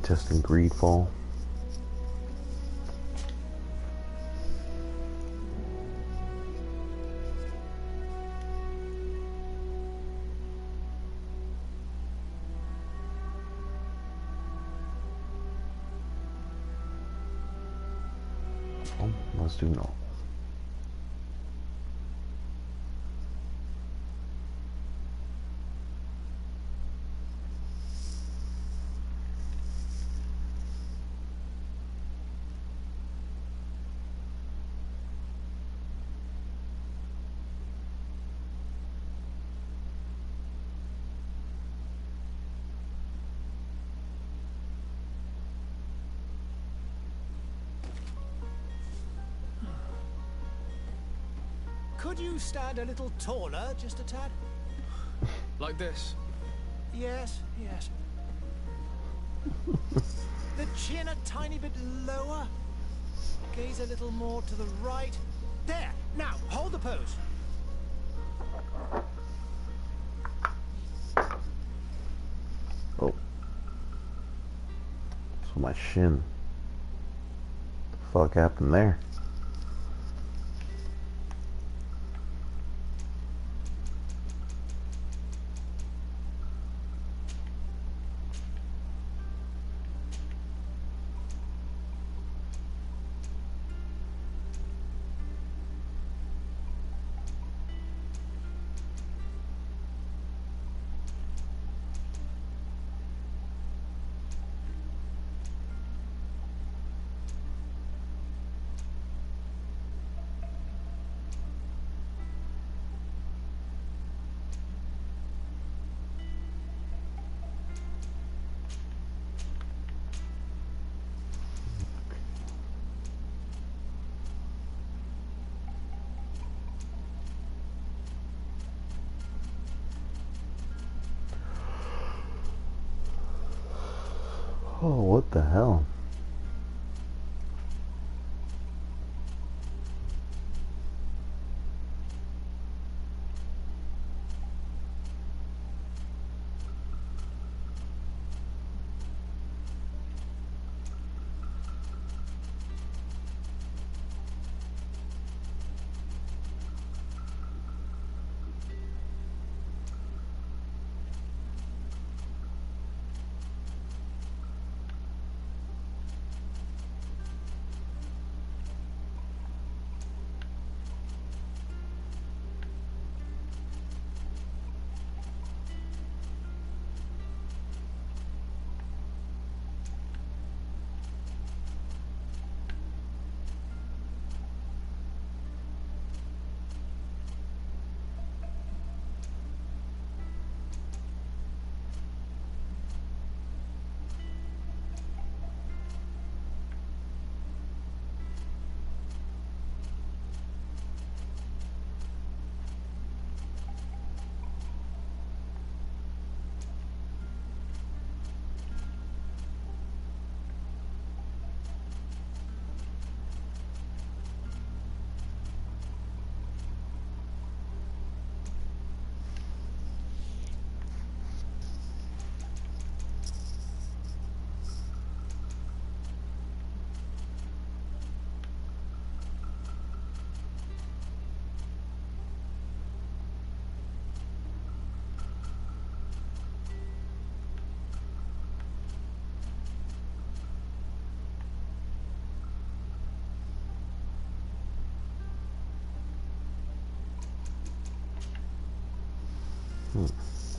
Testing Greedfall. Oh, let's do no. Could you stand a little taller, just a tad? Like this? Yes, yes. The chin a tiny bit lower. Gaze a little more to the right. There! Now, hold the pose. Oh. So my shin. The fuck happened there? Oh, what the hell?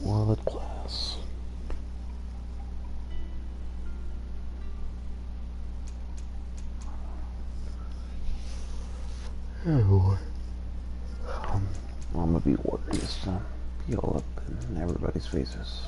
Wallet class. Oh, I'm gonna be worried this time. Be all up in everybody's faces.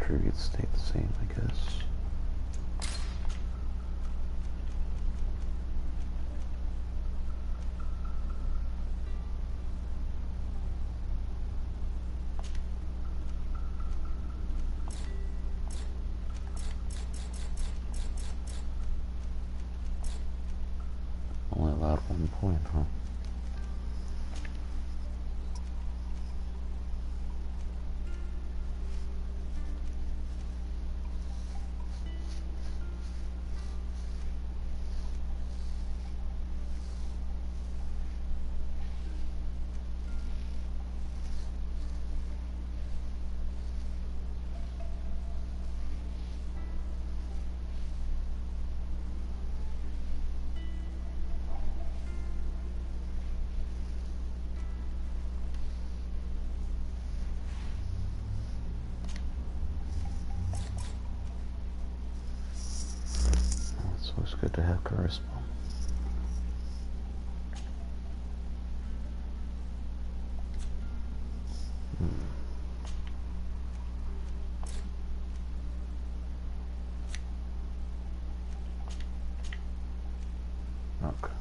period stayed the same, I guess. Only allowed 1 point, huh? It's always good to have charisma. Okay.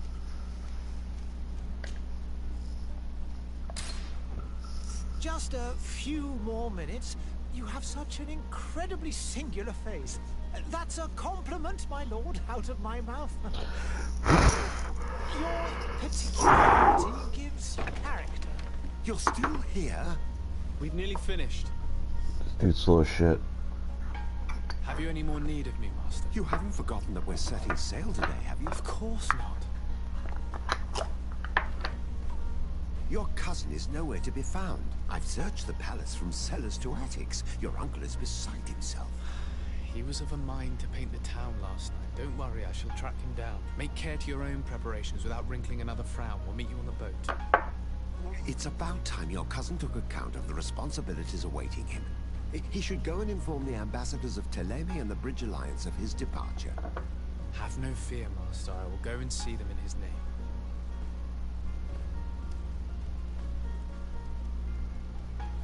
Just a few more minutes. You have such an incredibly singular face. That's a compliment, my lord, out of my mouth. Your particularity gives you character. You're still here? We've nearly finished. This dude's slow as shit. Have you any more need of me, Master? You haven't forgotten that we're setting sail today, have you? Of course not. Your cousin is nowhere to be found. I've searched the palace from cellars to attics. Your uncle is beside himself. He was of a mind to paint the town last night. Don't worry, I shall track him down. Make care to your own preparations without wrinkling another frown. We'll meet you on the boat. It's about time your cousin took account of the responsibilities awaiting him. He should go and inform the ambassadors of Thélème and the Bridge Alliance of his departure. Have no fear, Master. I will go and see them in his name.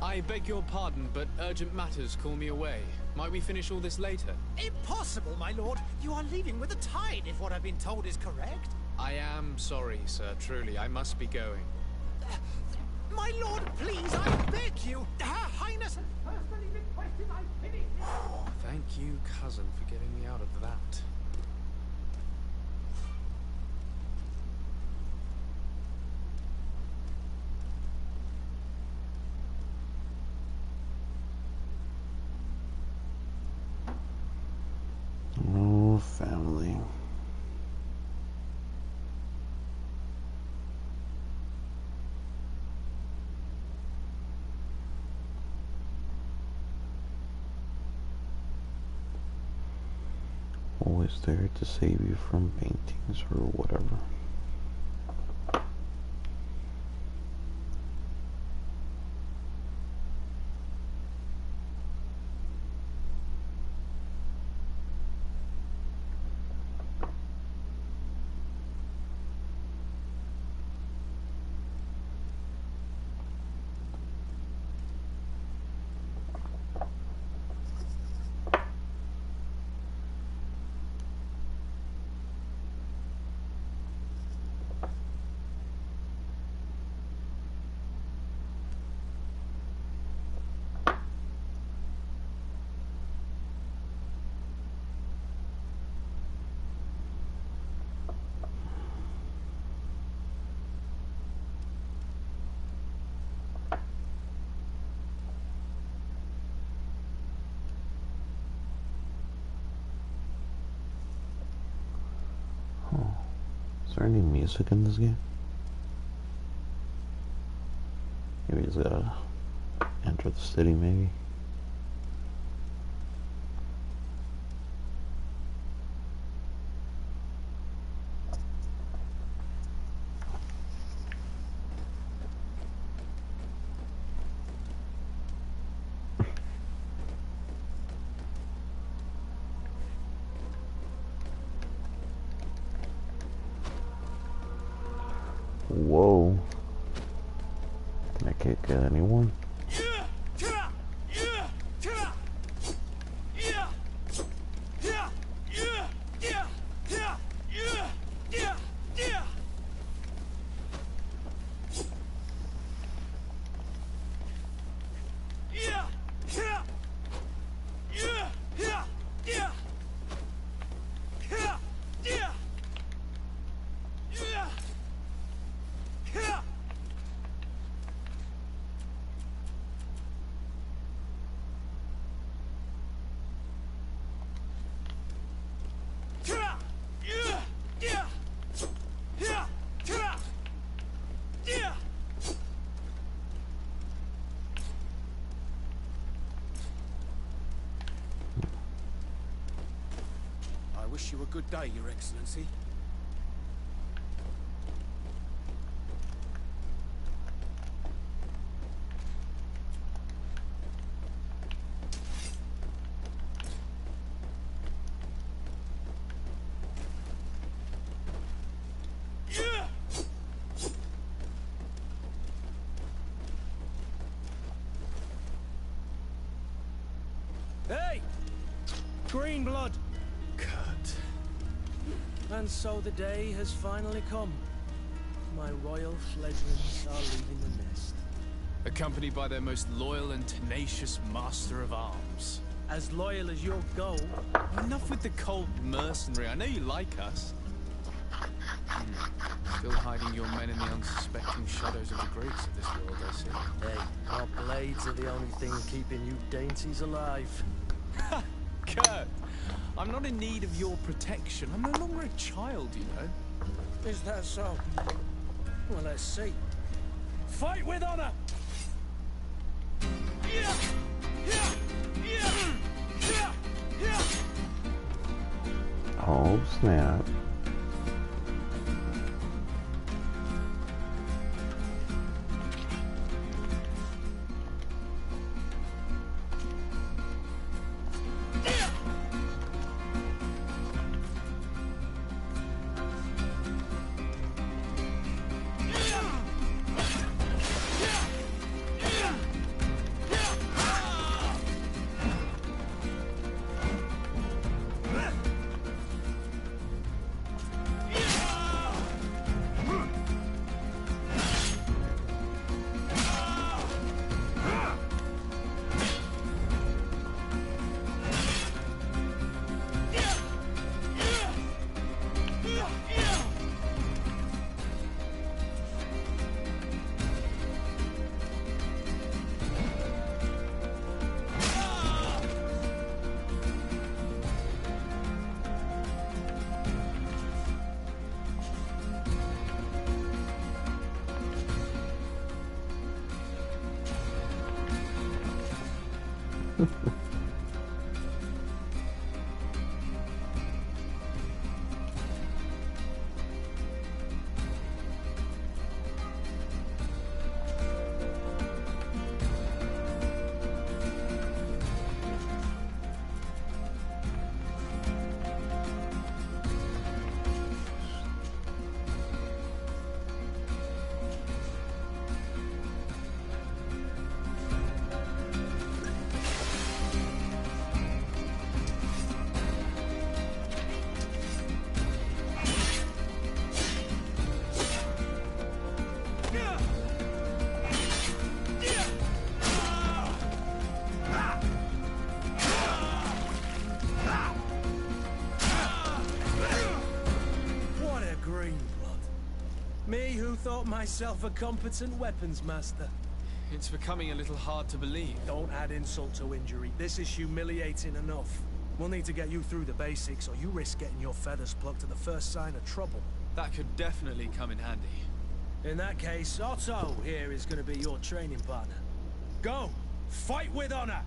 I beg your pardon, but urgent matters call me away. Might we finish all this later? Impossible, my lord. You are leaving with the tide, if what I've been told is correct. I am sorry, sir. Truly, I must be going. My lord, please, I beg you. Her Highness has personally requested I finish it. Thank you, cousin, for getting me out of that. Oh, family. Always there to save you from paintings or whatever. Is there any music in this game? Maybe he's gotta enter the city, maybe. Whoa. I can't get anyone. good day, Your Excellency. Hey! Greenblood! Kurt. And so the day has finally come. My royal fledglings are leaving the nest. Accompanied by their most loyal and tenacious master of arms. As loyal as your goal. Enough with the cold mercenary. I know you like us. Still hiding your men in the unsuspecting shadows of the greats of this world, I see. Hey, our blades are the only thing keeping you dainties alive. Kurt, I'm not in need of your protection. I'm no longer a child, you know. Is that so? Well, let's see. Fight with honor! Oh, snap. Me who thought myself a competent weapons master. It's becoming a little hard to believe. Don't add insult to injury. This is humiliating enough. We'll need to get you through the basics, or you risk getting your feathers plucked at the first sign of trouble. That could definitely come in handy. In that case, Otto here is going to be your training partner. Go! Fight with honor!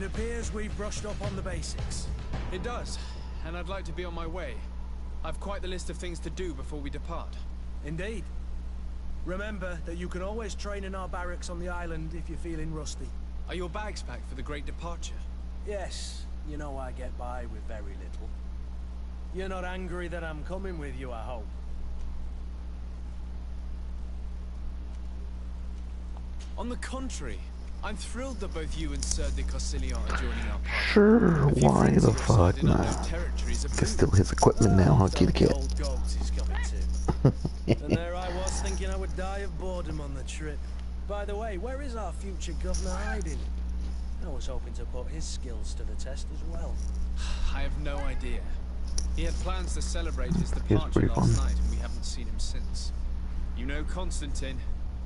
It appears we've brushed up on the basics. It does, and I'd like to be on my way. I've quite the list of things to do before we depart. Indeed. Remember that you can always train in our barracks on the island if you're feeling rusty. Are your bags packed for the great departure? Yes, you know I get by with very little. You're not angry that I'm coming with you, I hope. On the contrary, I'm thrilled that both you and Sir de Corsilion are joining our party. Sure, why the fuck not? It's still his equipment now, huh, kitty cat? Old goat is coming too. And there I was thinking I would die of boredom on the trip. By the way, where is our future governor hiding? I was hoping to put his skills to the test as well. I have no idea. He had plans to celebrate his departure last night, and we haven't seen him since. You know Constantine.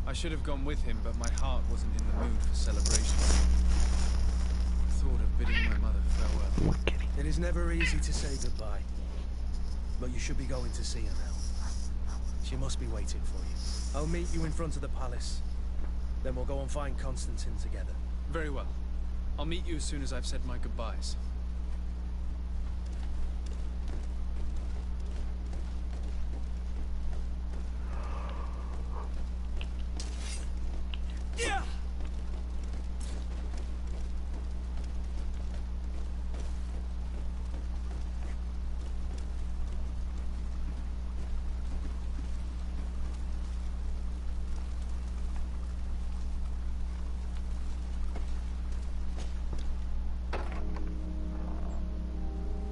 I should have gone with him, but my heart wasn't in the mood for celebration. Thought of bidding my mother farewell. It is never easy to say goodbye. But you should be going to see her now. She must be waiting for you. I'll meet you in front of the palace. Then we'll go and find Constantine together. Very well. I'll meet you as soon as I've said my goodbyes. Yeah!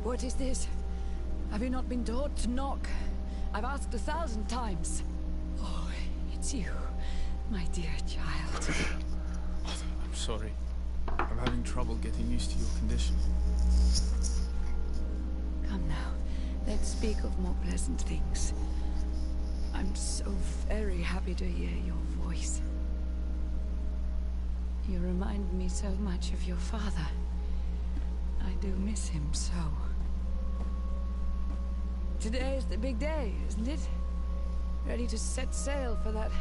What is this? Have you not been taught to knock? I've asked 1,000 times. Oh, it's you, my dear child. I'm sorry. I'm having trouble getting used to your condition. Come now, let's speak of more pleasant things. I'm so very happy to hear your voice. You remind me so much of your father. I do miss him so. Today is the big day, isn't it? Ready to set sail for that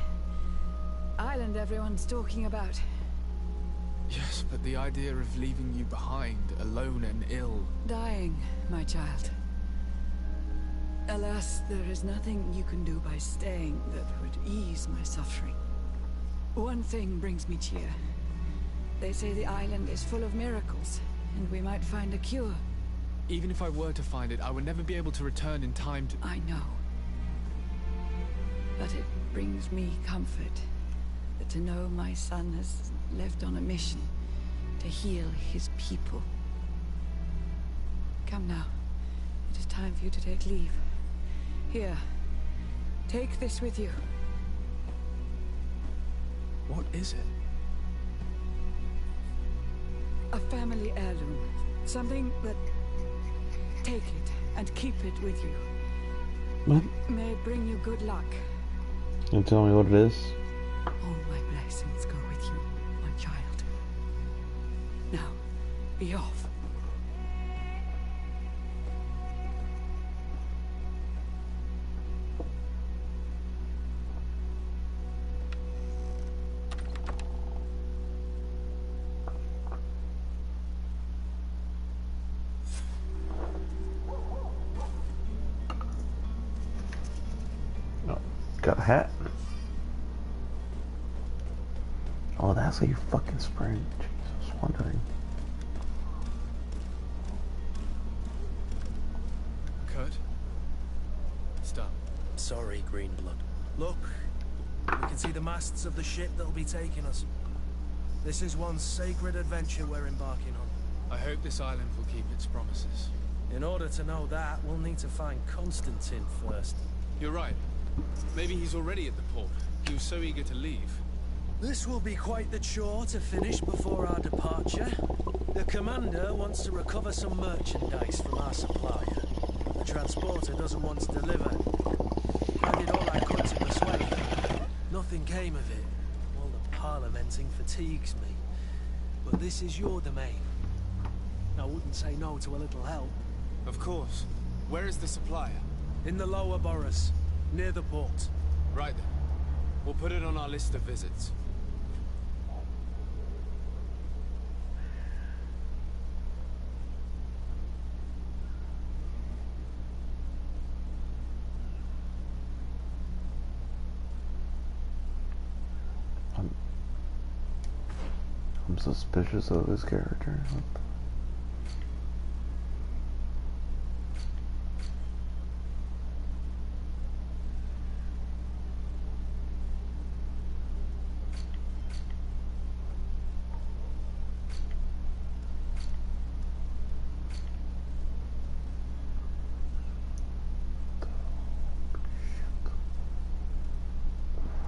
island everyone's talking about. Yes, but the idea of leaving you behind, alone and ill... Dying, my child. Alas, there is nothing you can do by staying that would ease my suffering. One thing brings me cheer. They say the island is full of miracles, and we might find a cure. Even if I were to find it, I would never be able to return in time to... I know. But it brings me comfort to know my son has left on a mission to heal his people. Come now. It is time for you to take leave. Here. Take this with you. What is it? A family heirloom. Something that... Take it and keep it with you. What? May it bring you good luck. Can you tell me what it is? All my blessings go with you, my child. Now, be off. Got a hat. Oh, that's how you fucking sprint. Jesus, I was wondering. Kurt? Stop. Sorry, Greenblood. Look, we can see the masts of the ship that'll be taking us. This is one sacred adventure we're embarking on. I hope this island will keep its promises. In order to know that, we'll need to find Constantine first. You're right. Maybe he's already at the port. He was so eager to leave. This will be quite the chore to finish before our departure. The commander wants to recover some merchandise from our supplier. The transporter doesn't want to deliver. I did all I could to persuade him. Nothing came of it. All the parliamenting fatigues me. But this is your domain. I wouldn't say no to a little help. Of course. Where is the supplier? In the lower boroughs, near the port. Right then. We'll put it on our list of visits. suspicious of his character.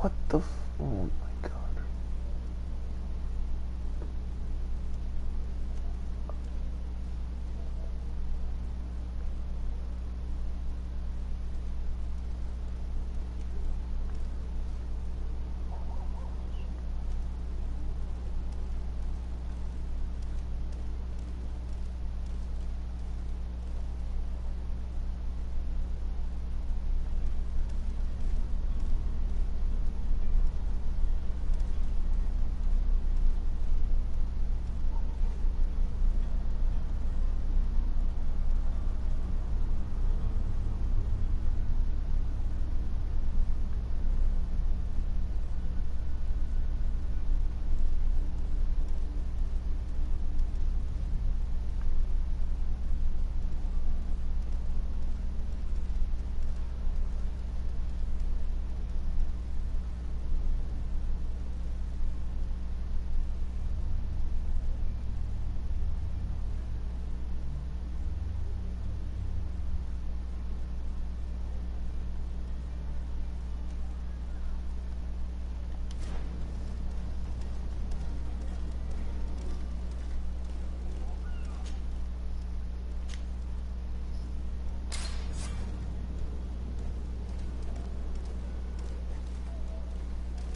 What the oh my god.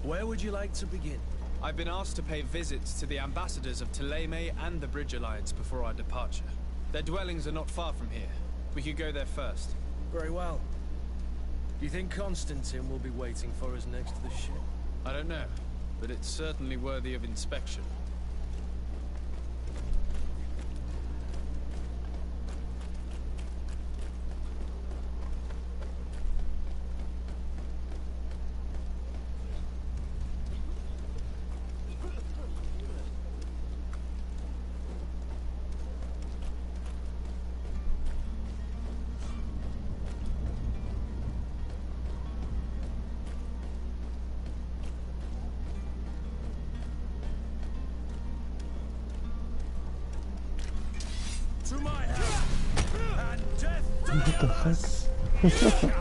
Where would you like to begin? I've been asked to pay visits to the ambassadors of Thélème and the Bridge Alliance before our departure. Their dwellings are not far from here. We could go there first. Very well. Do you think Constantine will be waiting for us next to the ship? I don't know, but it's certainly worthy of inspection. To my house, and death to What the fuck?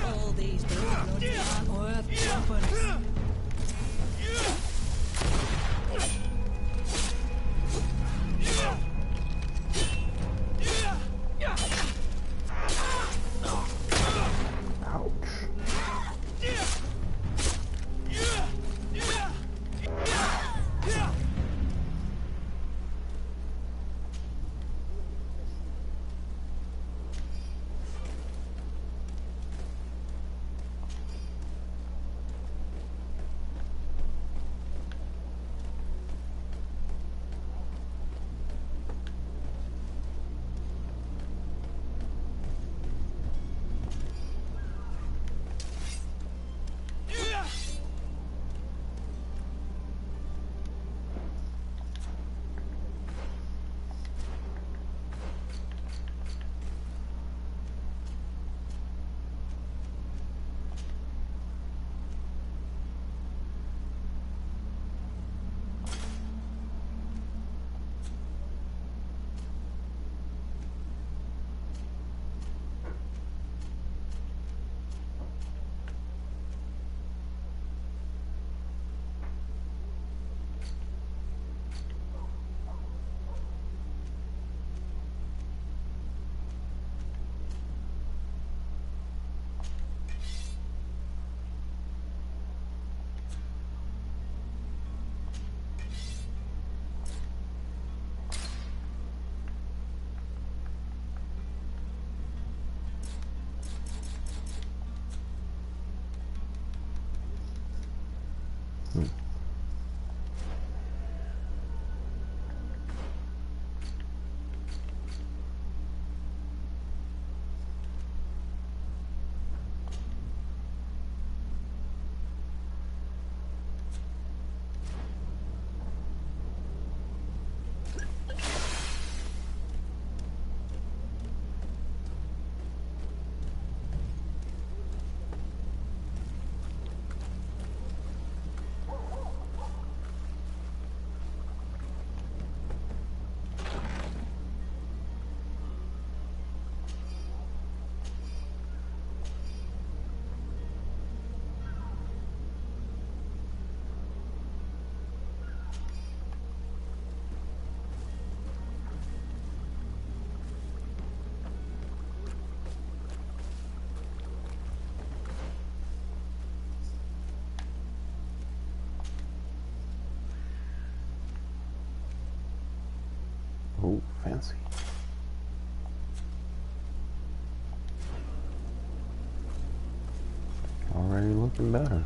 All these bloodlords aren't worth tuppence. Oh, fancy. Already looking better.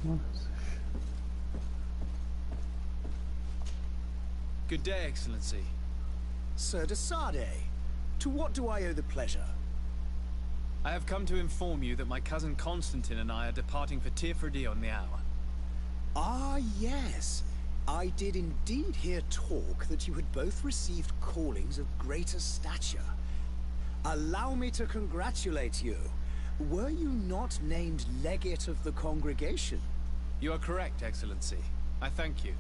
What is this? Good day, Excellency. Sir de Sardet, to what do I owe the pleasure? I have come to inform you that my cousin Constantine and I are departing for Teerfredi on the hour. Ah, yes. I did indeed hear talk that you had both received callings of greater stature. Allow me to congratulate you. Were you not named legate of the congregation? You are correct, Excellency. I thank you.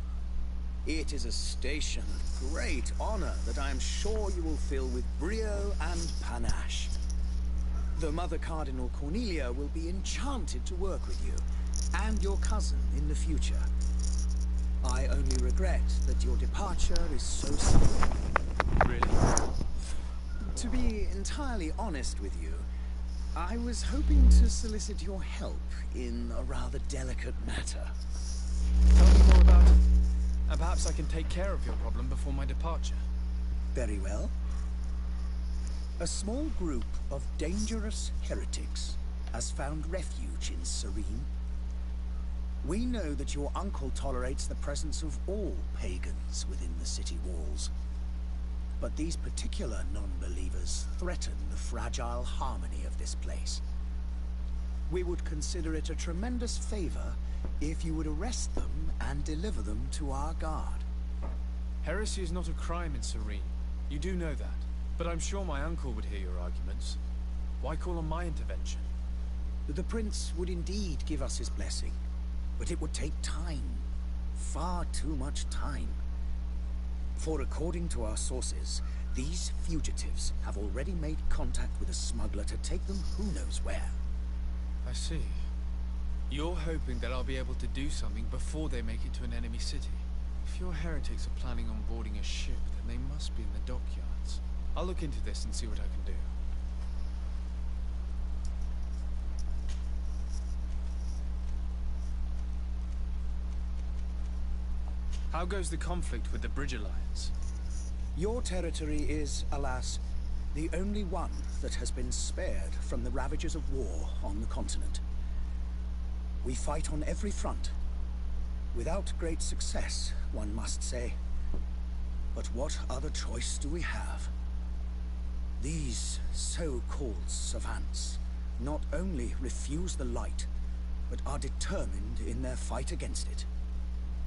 It is a station of great honor that I am sure you will fill with brio and panache. The Mother Cardinal Cornelia will be enchanted to work with you, and your cousin in the future. I only regret that your departure is so sudden. Really? To be entirely honest with you, I was hoping to solicit your help in a rather delicate matter. Tell me more about it. And perhaps I can take care of your problem before my departure. Very well. A small group of dangerous heretics has found refuge in Serene. We know that your uncle tolerates the presence of all pagans within the city walls. But these particular non-believers threaten the fragile harmony of this place. We would consider it a tremendous favor if you would arrest them and deliver them to our guard. Heresy is not a crime in Serene. You do know that. But I'm sure my uncle would hear your arguments. Why call on my intervention? The prince would indeed give us his blessing, but it would take time. Far too much time. For according to our sources, these fugitives have already made contact with a smuggler to take them who knows where. I see. You're hoping that I'll be able to do something before they make it to an enemy city. If your heretics are planning on boarding a ship, then they must be in the dockyards. I'll look into this and see what I can do. How goes the conflict with the Bridge Alliance? Your territory is, alas, the only one that has been spared from the ravages of war on the continent. We fight on every front. Without great success, one must say. But what other choice do we have? These so-called savants not only refuse the light, but are determined in their fight against it.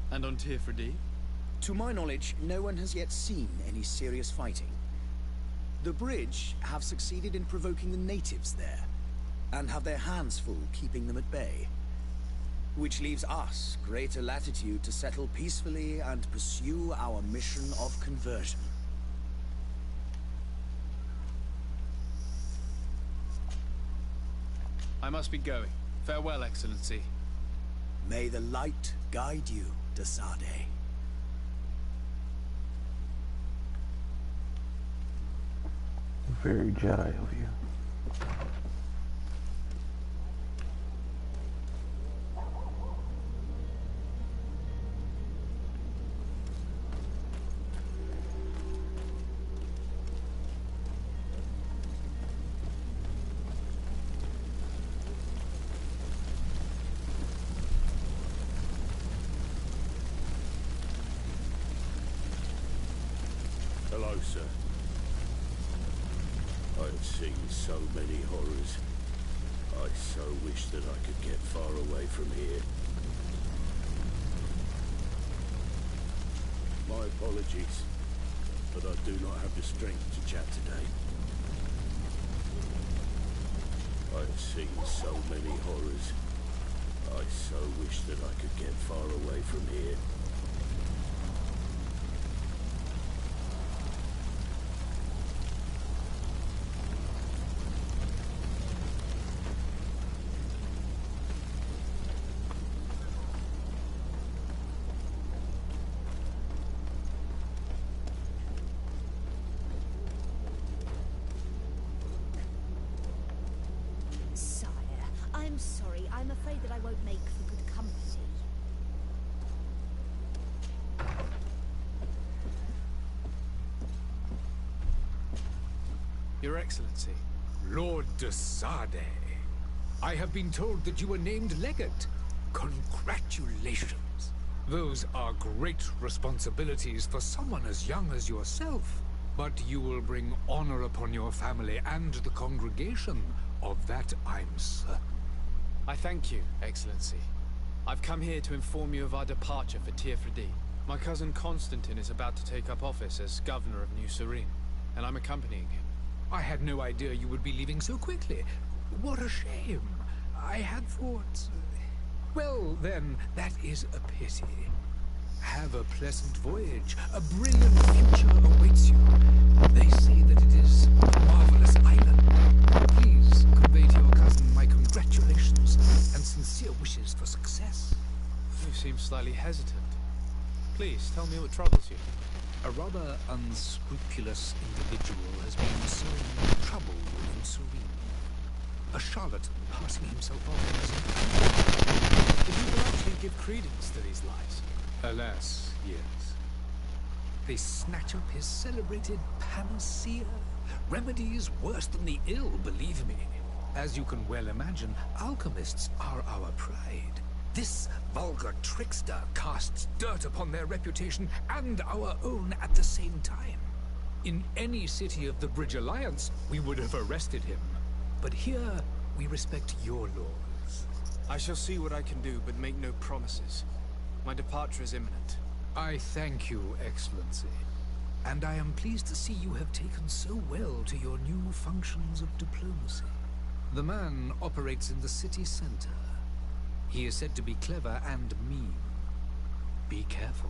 And on Teerfredi? To my knowledge, no one has yet seen any serious fighting. The Bridge have succeeded in provoking the natives there, and have their hands full keeping them at bay. Which leaves us greater latitude to settle peacefully and pursue our mission of conversion. I must be going. Farewell, Excellency. May the light guide you, de Sardet. Very Jedi of you. sir. I have seen so many horrors. I so wish that I could get far away from here. My apologies, but I do not have the strength to chat today. I have seen so many horrors. I so wish that I could get far away from here. I'm sorry. I'm afraid that I won't make for good company. Your Excellency. Lord de Sade. I have been told that you were named Legate. Congratulations. Those are great responsibilities for someone as young as yourself. But you will bring honor upon your family and the congregation. Of that I'm certain. I thank you, Excellency. I've come here to inform you of our departure for Teerfredees. My cousin Constantine is about to take up office as governor of New Serene, and I'm accompanying him. I had no idea you would be leaving so quickly. What a shame. I had thought... Well, then, that is a pity. Have a pleasant voyage. A brilliant future awaits you. They say that it is a marvelous island. Please convey to your cousin my congratulations and sincere wishes for success. You seem slightly hesitant. Please, tell me what troubles you. A rather unscrupulous individual has been sowing trouble within Serene. A charlatan passing himself off as Do people actually give credence to these lies? Alas, yes. They snatch up his celebrated panacea. Remedies worse than the ill, believe me. As you can well imagine, alchemists are our pride. This vulgar trickster casts dirt upon their reputation and our own at the same time. In any city of the Bridge Alliance, we would have arrested him. But here, we respect your laws. I shall see what I can do, but make no promises. My departure is imminent. I thank you, Excellency. And I am pleased to see you have taken so well to your new functions of diplomacy. The man operates in the city center. He is said to be clever and mean. Be careful.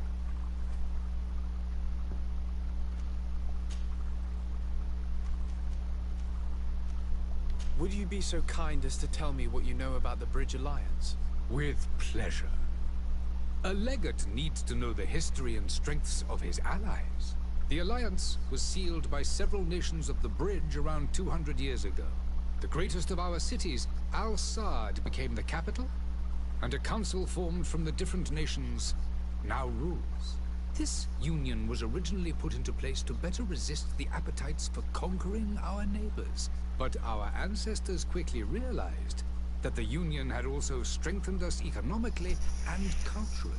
Would you be so kind as to tell me what you know about the Bridge Alliance? With pleasure. A legate needs to know the history and strengths of his allies. The alliance was sealed by several nations of the Bridge around 200 years ago. The greatest of our cities, Al-Saad, became the capital, and a council formed from the different nations now rules. This union was originally put into place to better resist the appetites for conquering our neighbors. But our ancestors quickly realized that the union had also strengthened us economically and culturally.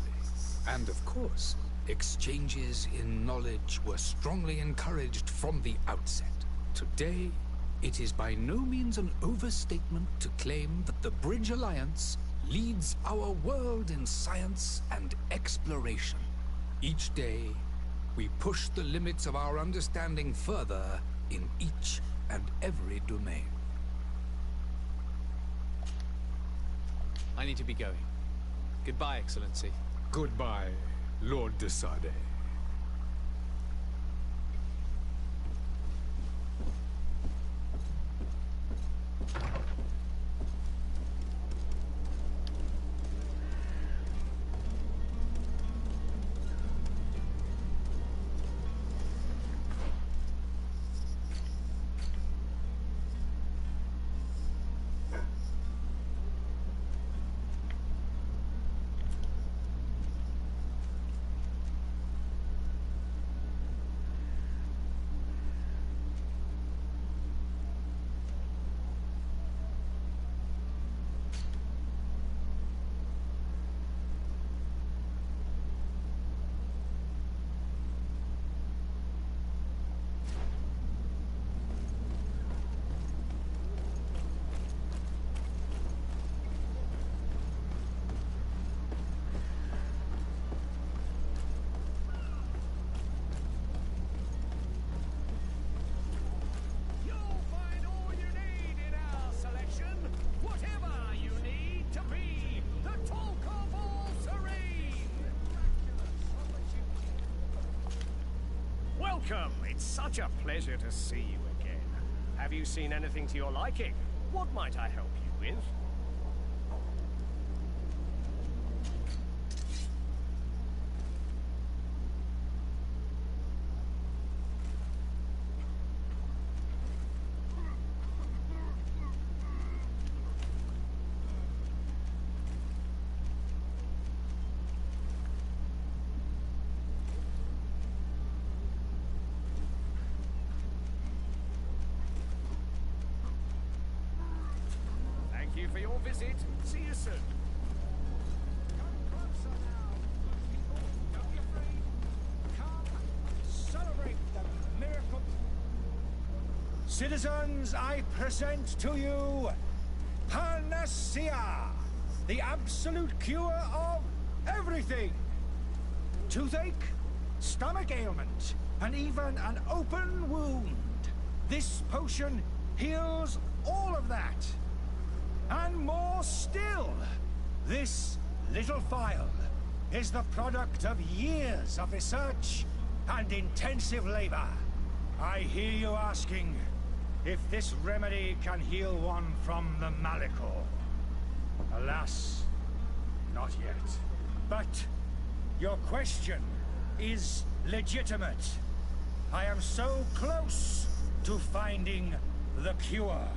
And of course, exchanges in knowledge were strongly encouraged from the outset. Today, it is by no means an overstatement to claim that the Bridge Alliance leads our world in science and exploration. Each day, we push the limits of our understanding further in each and every domain. I need to be going. Goodbye, Excellency. Goodbye, Lord de Sade. Welcome! It's such a pleasure to see you again. Have you seen anything to your liking? What might I help you with? Thank you for your visit. See you soon. Come closer now. Don't be afraid. Come celebrate the miracle. Citizens, I present to you Panacea, the absolute cure of everything. Toothache, stomach ailment, and even an open wound. This potion heals all of that. And more still, this little phial is the product of years of research and intensive labor. I hear you asking if this remedy can heal one from the Malachor. Alas, not yet. But your question is legitimate. I am so close to finding the cure.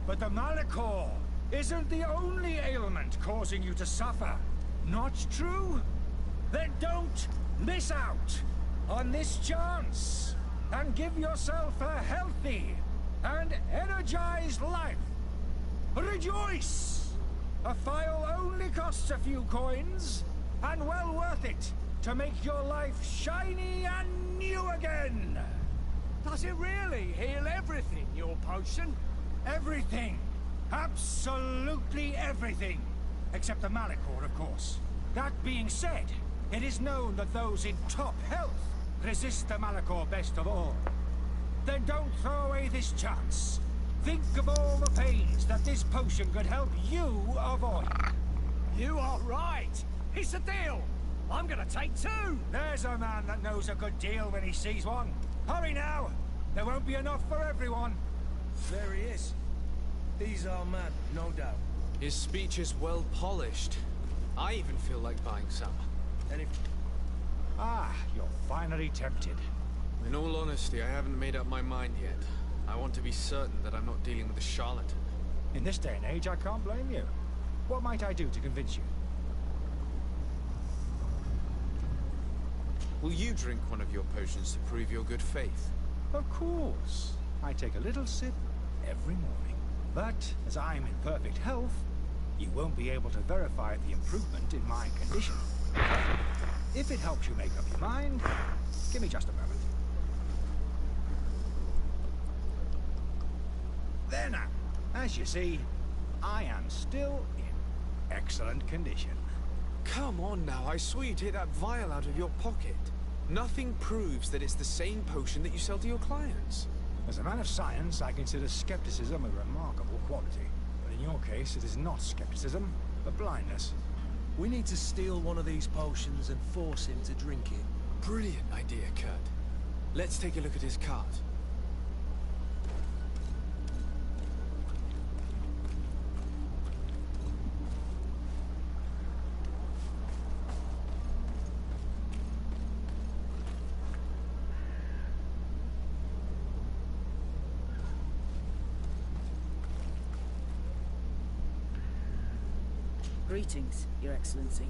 But the Malachor isn't the only ailment causing you to suffer. Not true? Then don't miss out on this chance and give yourself a healthy and energized life. Rejoice! A phial only costs a few coins, and well worth it to make your life shiny and new again. Does it really heal everything, your potion? Everything. Absolutely everything. Except the Malachor, of course. That being said, it is known that those in top health resist the Malachor best of all. Then don't throw away this chance. Think of all the pains that this potion could help you avoid. You are right. It's a deal. I'm gonna take two. There's a man that knows a good deal when he sees one. Hurry now. There won't be enough for everyone. There he is. He's our man, no doubt. His speech is well polished. I even feel like buying some. And if... Ah, you're finally tempted. In all honesty, I haven't made up my mind yet. I want to be certain that I'm not dealing with a charlatan. In this day and age, I can't blame you. What might I do to convince you? Will you drink one of your potions to prove your good faith? Of course. I take a little sip every morning. But, as I'm in perfect health, you won't be able to verify the improvement in my condition. If it helps you make up your mind, give me just a moment. There now. As you see, I am still in excellent condition. Come on now, I swear you take that vial out of your pocket. Nothing proves that it's the same potion that you sell to your clients. As a man of science, I consider skepticism a remarkable quality. But in your case, it is not skepticism, but blindness. We need to steal one of these potions and force him to drink it. Brilliant idea, Kurt. Let's take a look at his cart. Greetings, Your Excellency.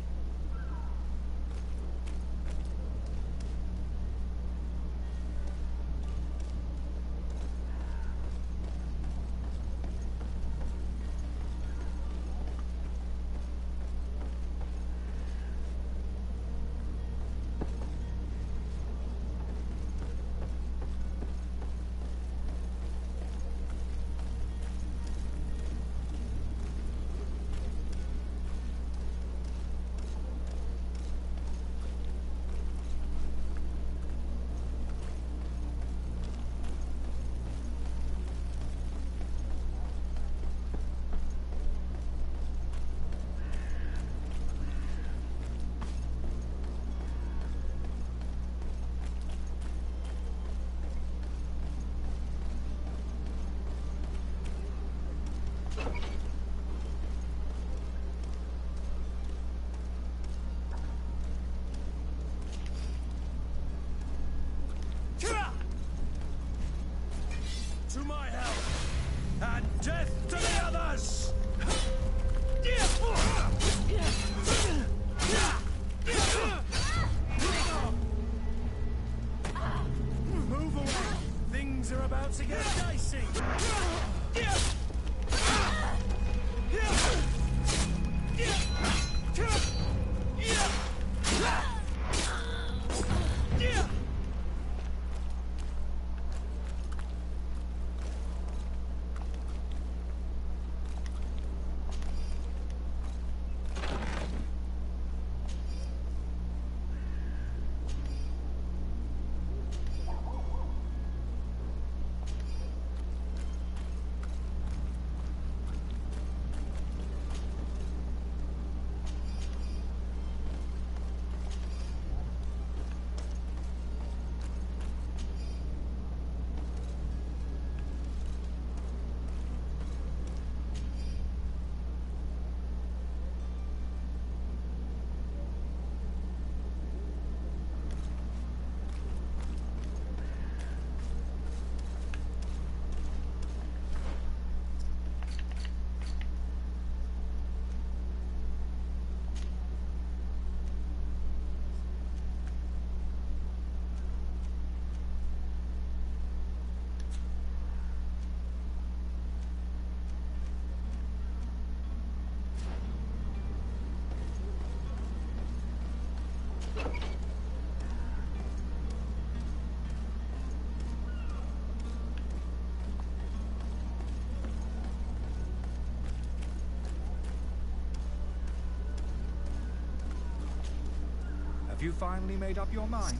Have you finally made up your mind?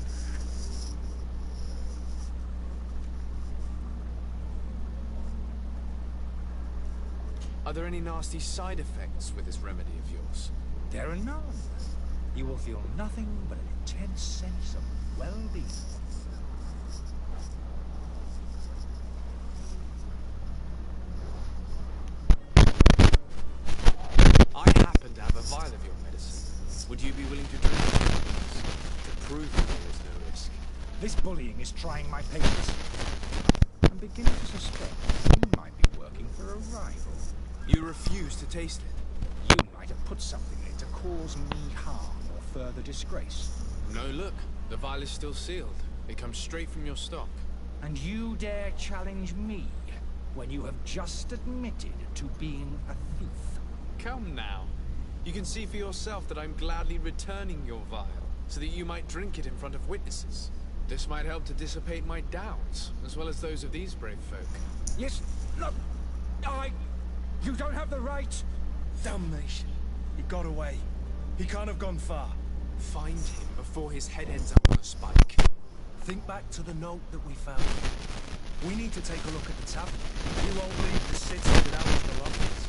Are there any nasty side effects with this remedy of yours? There are none. You will feel nothing but an intense sense of well-being. I happen to have a vial of your medicine. Would you be willing to drink it to prove that there is no risk? This bullying is trying my patience. I'm beginning to suspect you might be working for a rival. You refuse to taste it. You might have put something in it to cause me harm or further disgrace. No, look. The vial is still sealed. It comes straight from your stock. And you dare challenge me when you have just admitted to being a thief? Come now. You can see for yourself that I'm gladly returning your vial, so that you might drink it in front of witnesses. This might help to dissipate my doubts, as well as those of these brave folk. Yes, look, You don't have the right! Damnation. He got away. He can't have gone far. Find him before his head ends up on a spike. Think back to the note that we found. We need to take a look at the tavern. You won't leave the city without his belongings.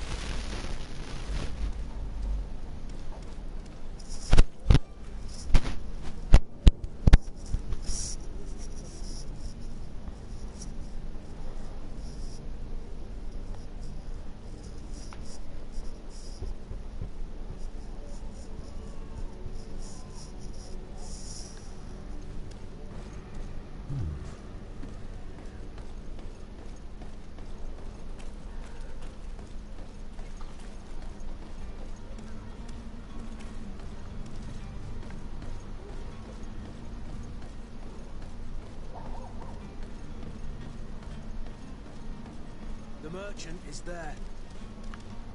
The merchant is there.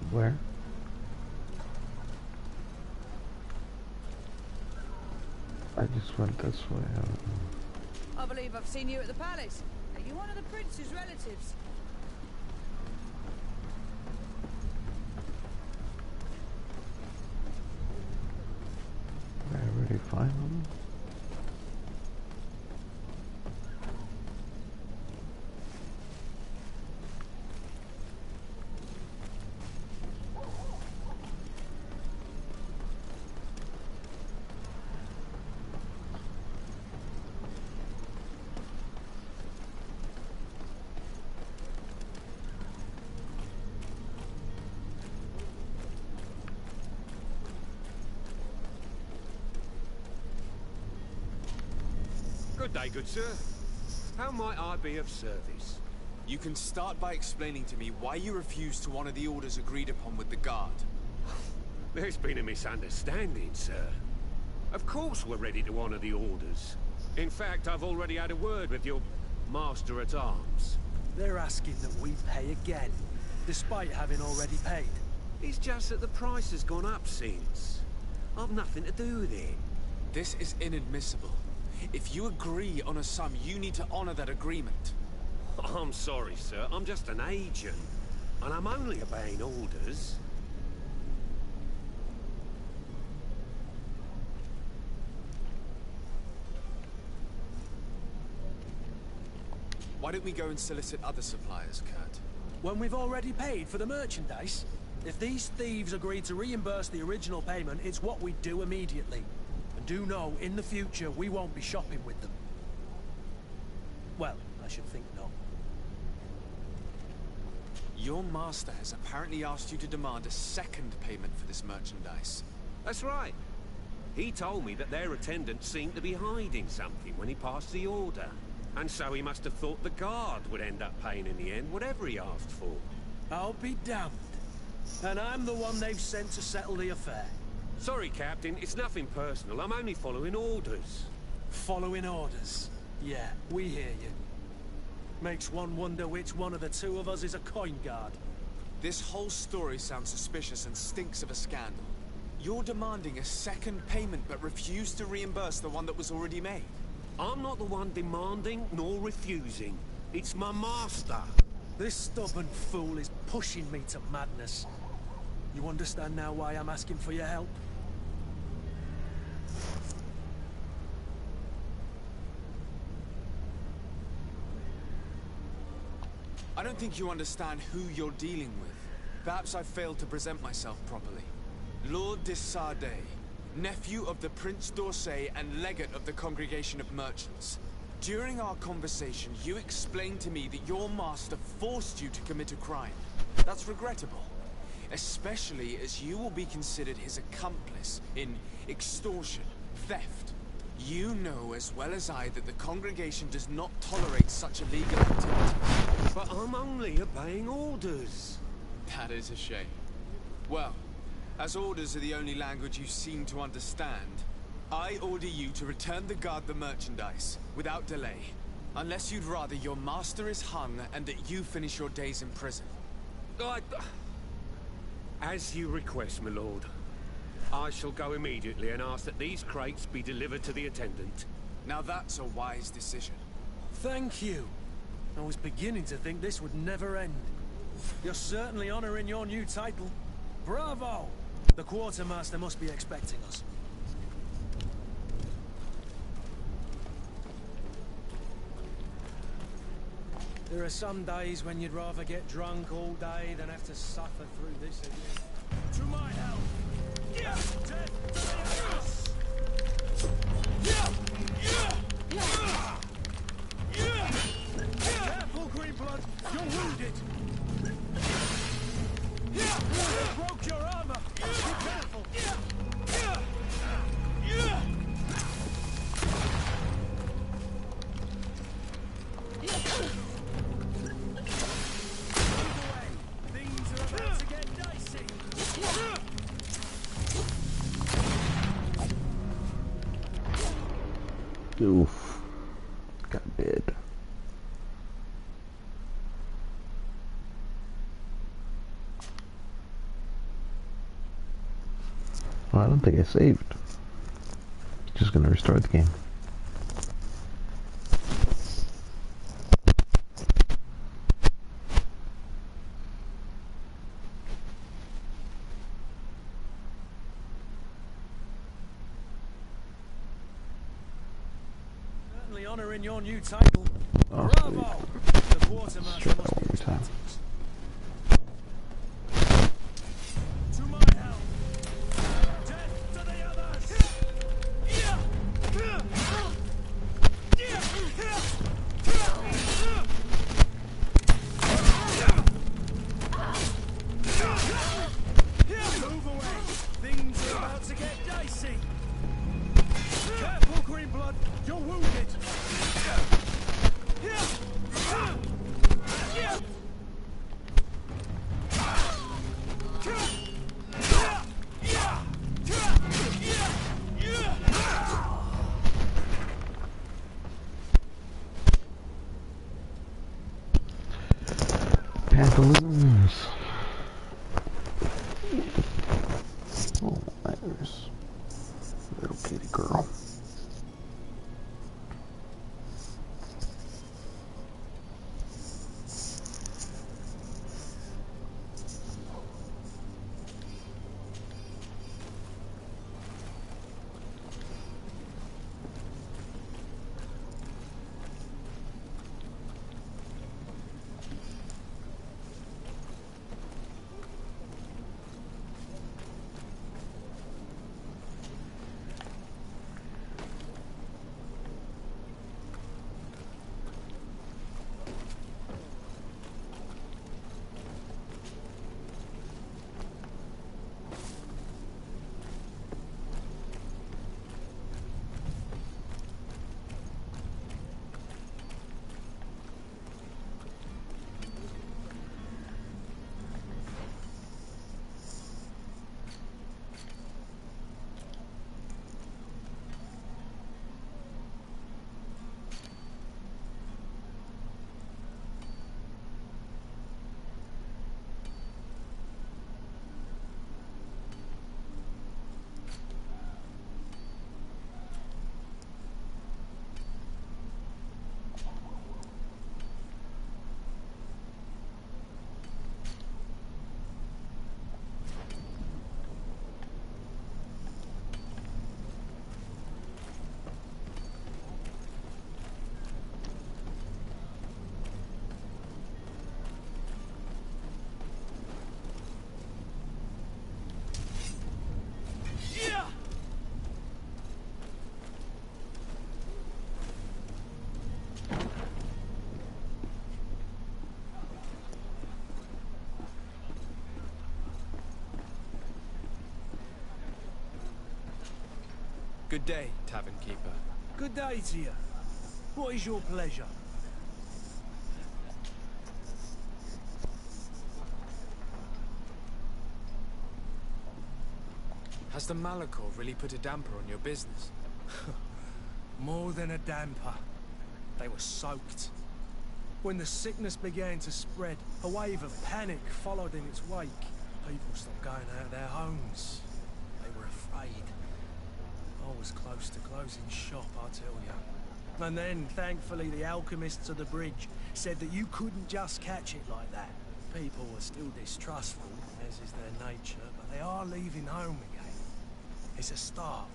Where? I just went this way. I don't know. I believe I've seen you at the palace. Are you one of the prince's relatives? Did I already find them? Good day, good sir. How might I be of service? You can start by explaining to me why you refuse to honor the orders agreed upon with the guard. There's been a misunderstanding, sir. Of course we're ready to honor the orders. In fact, I've already had a word with your master-at-arms. They're asking that we pay again, despite having already paid. It's just that the price has gone up since. I've nothing to do with it. This is inadmissible. If you agree on a sum, you need to honor that agreement. I'm sorry, sir. I'm just an agent. And I'm only obeying orders. Why don't we go and solicit other suppliers, Kurt? When we've already paid for the merchandise? If these thieves agree to reimburse the original payment, it's what we do immediately. And do know, in the future, we won't be shopping with them. Well, I should think not. Your master has apparently asked you to demand a second payment for this merchandise. That's right. He told me that their attendant seemed to be hiding something when he passed the order. And so he must have thought the guard would end up paying in the end, whatever he asked for. I'll be damned. And I'm the one they've sent to settle the affair. Sorry, Captain, it's nothing personal. I'm only following orders. Following orders? Yeah, we hear you. Makes one wonder which one of the two of us is a coin guard. This whole story sounds suspicious and stinks of a scandal. You're demanding a second payment but refuse to reimburse the one that was already made. I'm not the one demanding nor refusing. It's my master. This stubborn fool is pushing me to madness. You understand now why I'm asking for your help? don't think you understand who you're dealing with. Perhaps I failed to present myself properly. Lord de Sardet, nephew of the Prince d'Orsay and legate of the Congregation of Merchants. During our conversation, you explained to me that your master forced you to commit a crime. That's regrettable, especially as you will be considered his accomplice in extortion, theft. You know as well as I that the Congregation does not tolerate such illegal activity. But I'm only obeying orders. That is a shame. Well, as orders are the only language you seem to understand, I order you to return the guard the merchandise, without delay. Unless you'd rather your master is hung and that you finish your days in prison. As you request, my lord. I shall go immediately and ask that these crates be delivered to the attendant. Now that's a wise decision. Thank you. I was beginning to think this would never end. You're certainly honoring your new title. Bravo! The quartermaster must be expecting us. There are some days when you'd rather get drunk all day than have to suffer through this again. To my help! Yeah! Careful, Greenblood! You're wounded! You broke your armor! Be careful! Things are about to get dicey! Oof. Got dead. Well, I don't think I saved. Just gonna restart the game. Honoring your new title. Oh, Bravo! The quartermaster must be expecting us. To my help! Death to the others! Move away! Things are about to get dicey! Careful, Greenblood! You're wounded! Pantaloons. Oh, there's little kitty girl. Good day, tavern keeper. Good day to you. What is your pleasure? Has the Malachor really put a damper on your business? More than a damper. They were soaked. When the sickness began to spread, a wave of panic followed in its wake. People stopped going out of their homes. They were afraid. I was close to closing shop, I tell you. And then, thankfully, the alchemists of the bridge said that you couldn't just catch it like that. People were still distrustful, as is their nature, but they are leaving home again. It's a start.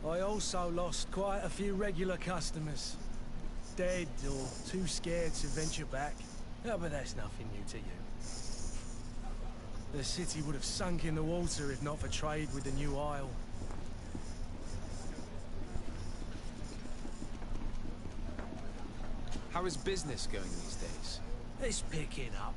I also lost quite a few regular customers. Dead or too scared to venture back. Yeah, but that's nothing new to you. The city would have sunk in the water if not for trade with the New Isle. How is business going these days? It's picking up.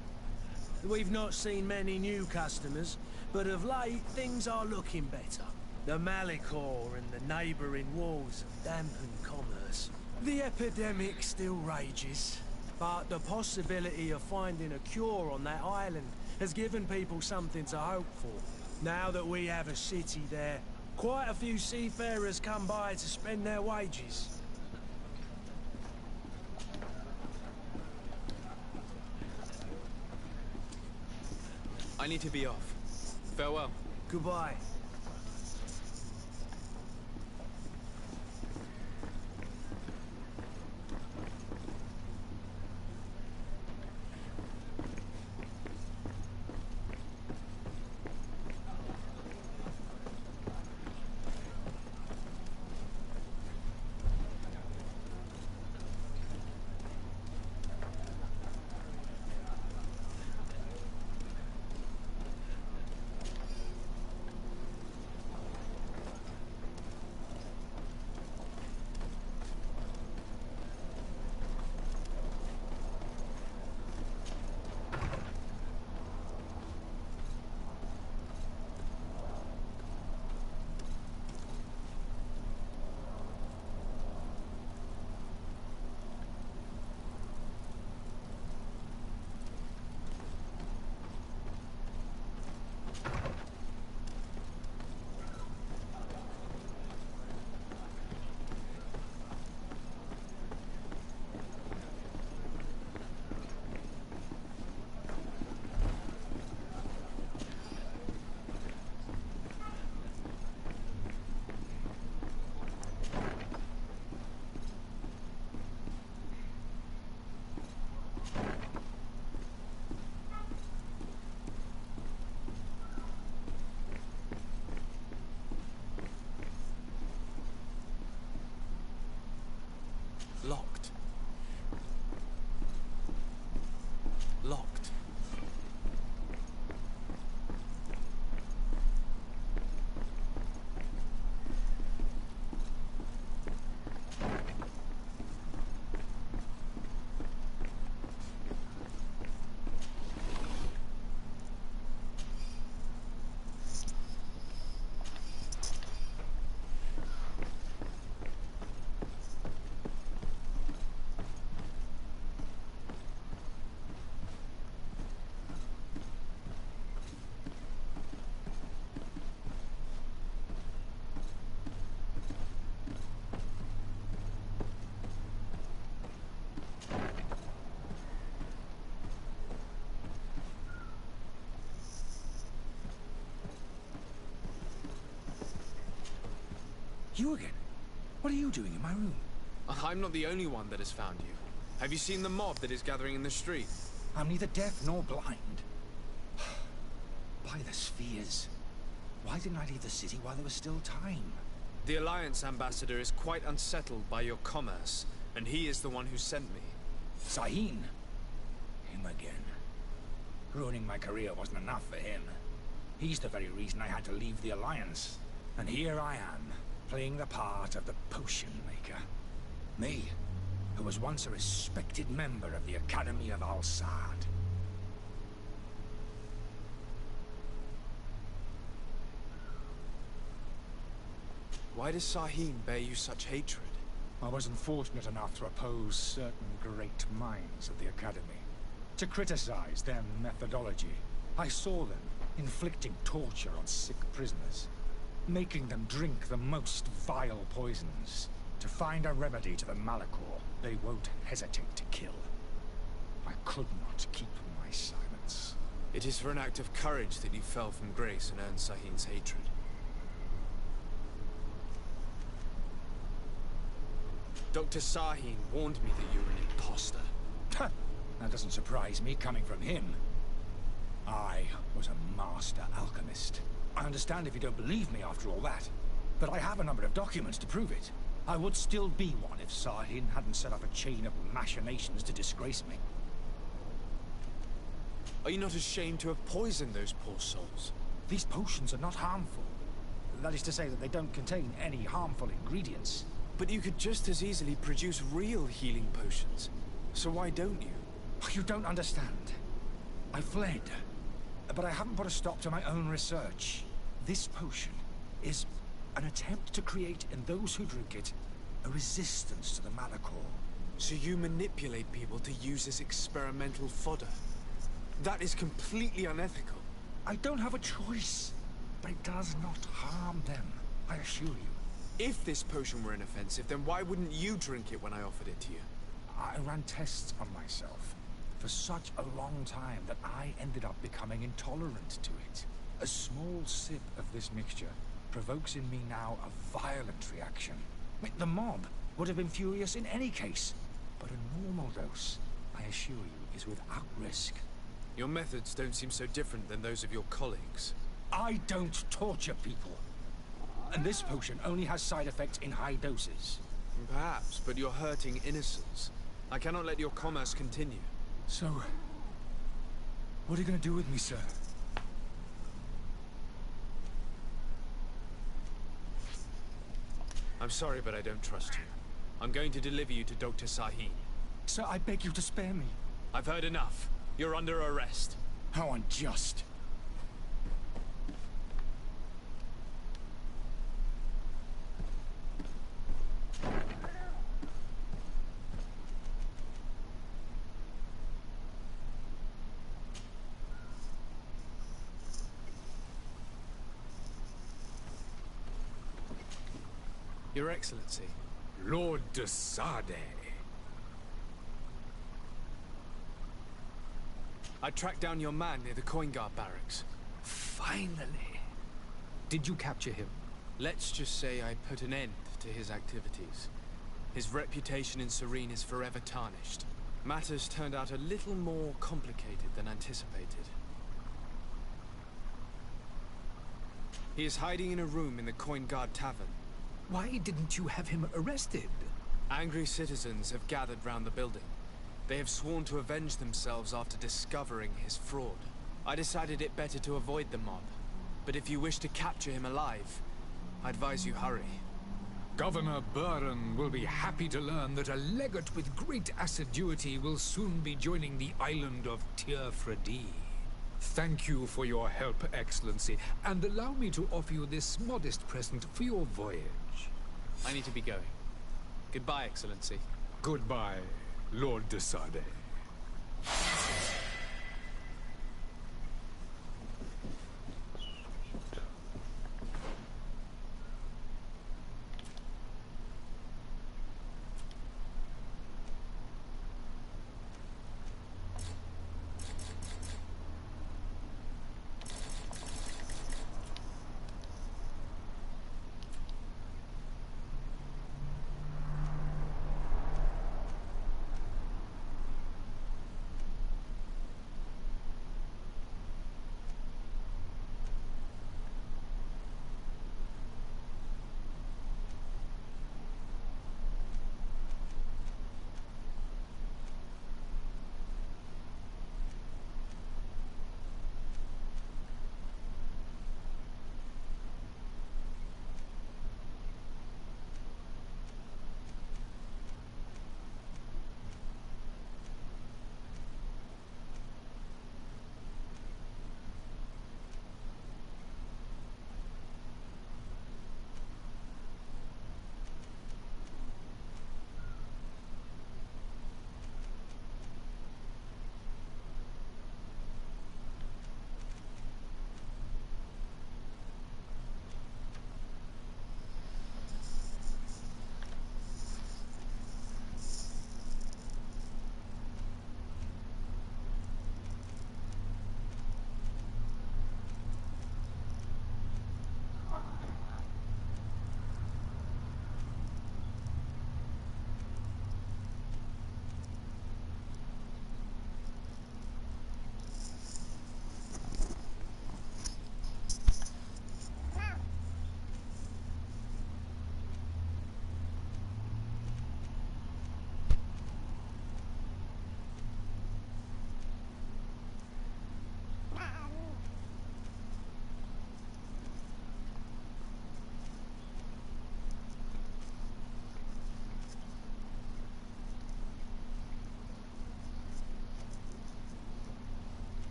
We've not seen many new customers, but of late things are looking better. The Malachor and the neighbouring wars have dampened commerce. The epidemic still rages, but the possibility of finding a cure on that island has given people something to hope for. Now that we have a city there, quite a few seafarers come by to spend their wages. I need to be off. Farewell. Goodbye. Locked. Locked. You again? What are you doing in my room? I'm not the only one that has found you. Have you seen the mob that is gathering in the street? I'm neither deaf nor blind. By the spheres. Why didn't I leave the city while there was still time? The Alliance ambassador is quite unsettled by your commerce, and he is the one who sent me. Sahin? Him again. Ruining my career wasn't enough for him. He's the very reason I had to leave the Alliance. And here I am, playing the part of the potion maker. Me, who was once a respected member of the Academy of Al-Saad. Why does Sahin bear you such hatred? I wasn't fortunate enough to oppose certain great minds of the Academy. To criticize their methodology. I saw them inflicting torture on sick prisoners. Making them drink the most vile poisons. To find a remedy to the Malachor they won't hesitate to kill. I could not keep my silence. It is for an act of courage that you fell from grace and earned Sahin's hatred. Dr. Sahin warned me that you were an imposter. That doesn't surprise me, coming from him. I was a master alchemist. I understand if you don't believe me after all that, but I have a number of documents to prove it. I would still be one if Sahin hadn't set up a chain of machinations to disgrace me. Are you not ashamed to have poisoned those poor souls? These potions are not harmful. That is to say that they don't contain any harmful ingredients. But you could just as easily produce real healing potions. So why don't you? You don't understand. I fled, but I haven't put a stop to my own research. This potion is an attempt to create in those who drink it a resistance to the Malachor. So you manipulate people to use as experimental fodder? That is completely unethical. I don't have a choice, but it does not harm them, I assure you. If this potion were inoffensive, then why wouldn't you drink it when I offered it to you? I ran tests on myself for such a long time that I ended up becoming intolerant to it. A small sip of this mixture provokes in me now a violent reaction. The mob would have been furious in any case, but a normal dose, I assure you, is without risk. Your methods don't seem so different than those of your colleagues. I don't torture people. And this potion only has side effects in high doses. Perhaps, but you're hurting innocents. I cannot let your commerce continue. So, what are you going to do with me, sir? I'm sorry, but I don't trust you. I'm going to deliver you to Dr. Sahin. Sir, I beg you to spare me. I've heard enough. You're under arrest. How unjust. Your Excellency. Lord de Sade. I tracked down your man near the Coin Guard barracks. Finally. Did you capture him? Let's just say I put an end to his activities. His reputation in Serene is forever tarnished. Matters turned out a little more complicated than anticipated. He is hiding in a room in the Coin Guard Tavern. Why didn't you have him arrested? Angry citizens have gathered round the building. They have sworn to avenge themselves after discovering his fraud. I decided it better to avoid the mob. But if you wish to capture him alive, I advise you hurry. Governor Buren will be happy to learn that a legate with great assiduity will soon be joining the island of Teofredi. Thank you for your help, Excellency, and allow me to offer you this modest present for your voyage. I need to be going. Goodbye, Excellency. Goodbye, Lord de Sade.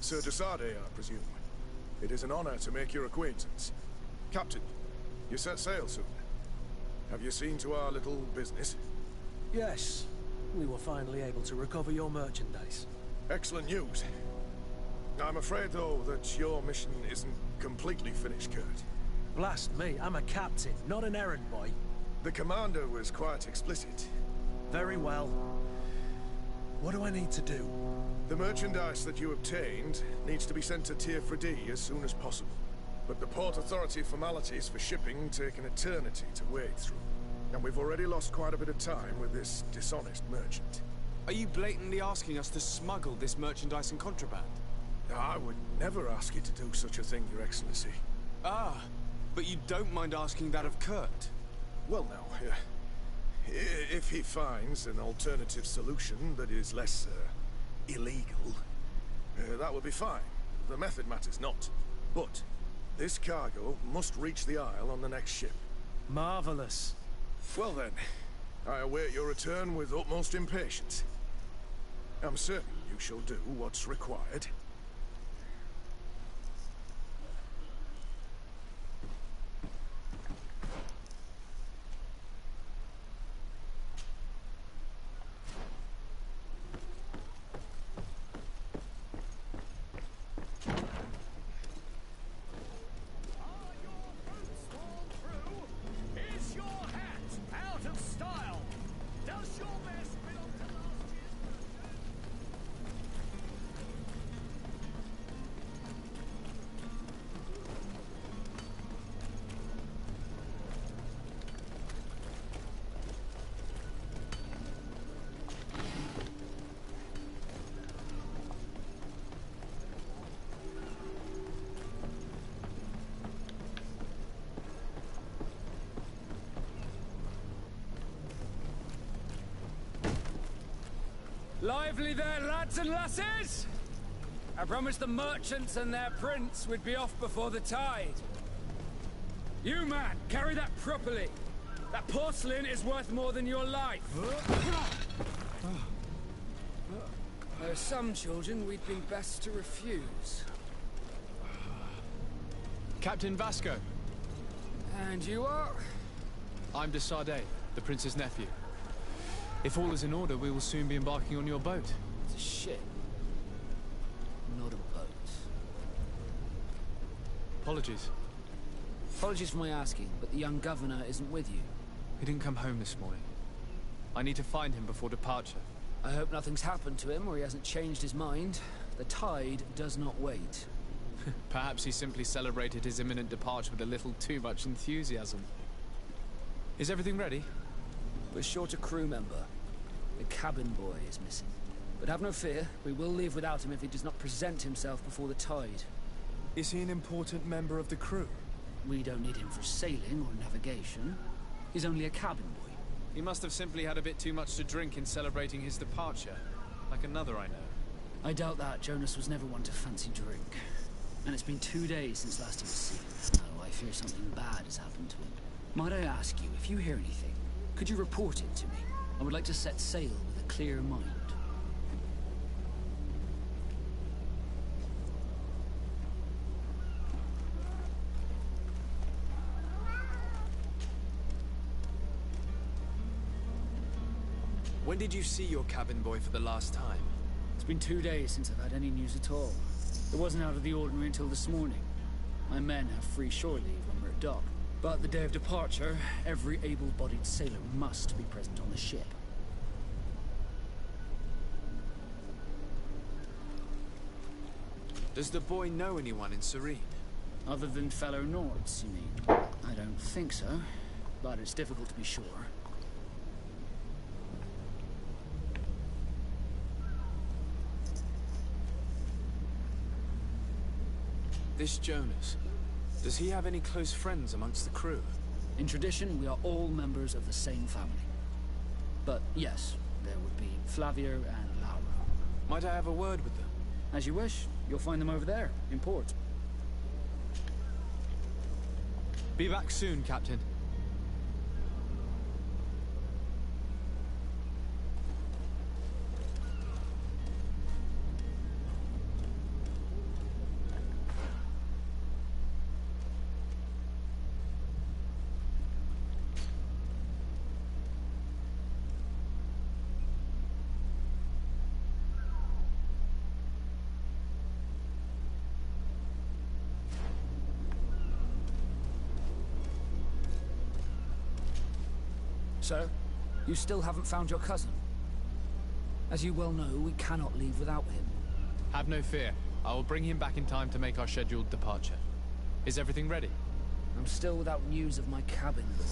Sir de Sardet, I presume. It is an honor to make your acquaintance. Captain, you set sail soon. Have you seen to our little business? Yes. We were finally able to recover your merchandise. Excellent news. I'm afraid, though, that your mission isn't completely finished, Kurt. Blast me, I'm a captain, not an errand boy. The commander was quite explicit. Very well. What do I need to do? The merchandise that you obtained needs to be sent to Tier Fredi as soon as possible. But the Port Authority formalities for shipping take an eternity to wade through. And we've already lost quite a bit of time with this dishonest merchant. Are you blatantly asking us to smuggle this merchandise and contraband? I would never ask you to do such a thing, Your Excellency. Ah, but you don't mind asking that of Kurt? Well, no. If he finds an alternative solution that is less, illegal, that would be fine. The method matters not. But this cargo must reach the Isle on the next ship. Marvelous. Well then, I await your return with utmost impatience. I'm certain you shall do what's required. Lively there, lads and lasses! I promised the merchants and their prince we'd be off before the tide. You, man, carry that properly. That porcelain is worth more than your life. There are some children we'd be best to refuse. Captain Vasco. And you are? I'm de Sardet, the prince's nephew. If all is in order, we will soon be embarking on your boat. It's a ship, not a boat. Apologies. Apologies for my asking, but the young governor isn't with you. He didn't come home this morning. I need to find him before departure. I hope nothing's happened to him or he hasn't changed his mind. The tide does not wait. Perhaps he simply celebrated his imminent departure with a little too much enthusiasm. Is everything ready? We're short a crew member. The cabin boy is missing. But have no fear, we will leave without him if he does not present himself before the tide. Is he an important member of the crew? We don't need him for sailing or navigation. He's only a cabin boy. He must have simply had a bit too much to drink in celebrating his departure. Like another I know. I doubt that. Jonas was never one to fancy drink. And it's been 2 days since last he was seen. Oh, I fear something bad has happened to him. Might I ask you, if you hear anything, could you report it to me? I would like to set sail with a clear mind. When did you see your cabin boy for the last time? It's been 2 days since I've had any news at all. It wasn't out of the ordinary until this morning. My men have free shore leave when we're at dock. But the day of departure, every able-bodied sailor must be present on the ship. Does the boy know anyone in Serene? Other than fellow Nords, you mean? I don't think so, but it's difficult to be sure. This Jonas, does he have any close friends amongst the crew? In tradition, we are all members of the same family. But yes, there would be Flavia and Laura. Might I have a word with them? As you wish. You'll find them over there, in port. Be back soon, Captain. So, you still haven't found your cousin? As you well know, we cannot leave without him. Have no fear. I will bring him back in time to make our scheduled departure. Is everything ready? I'm still without news of my cabin boy,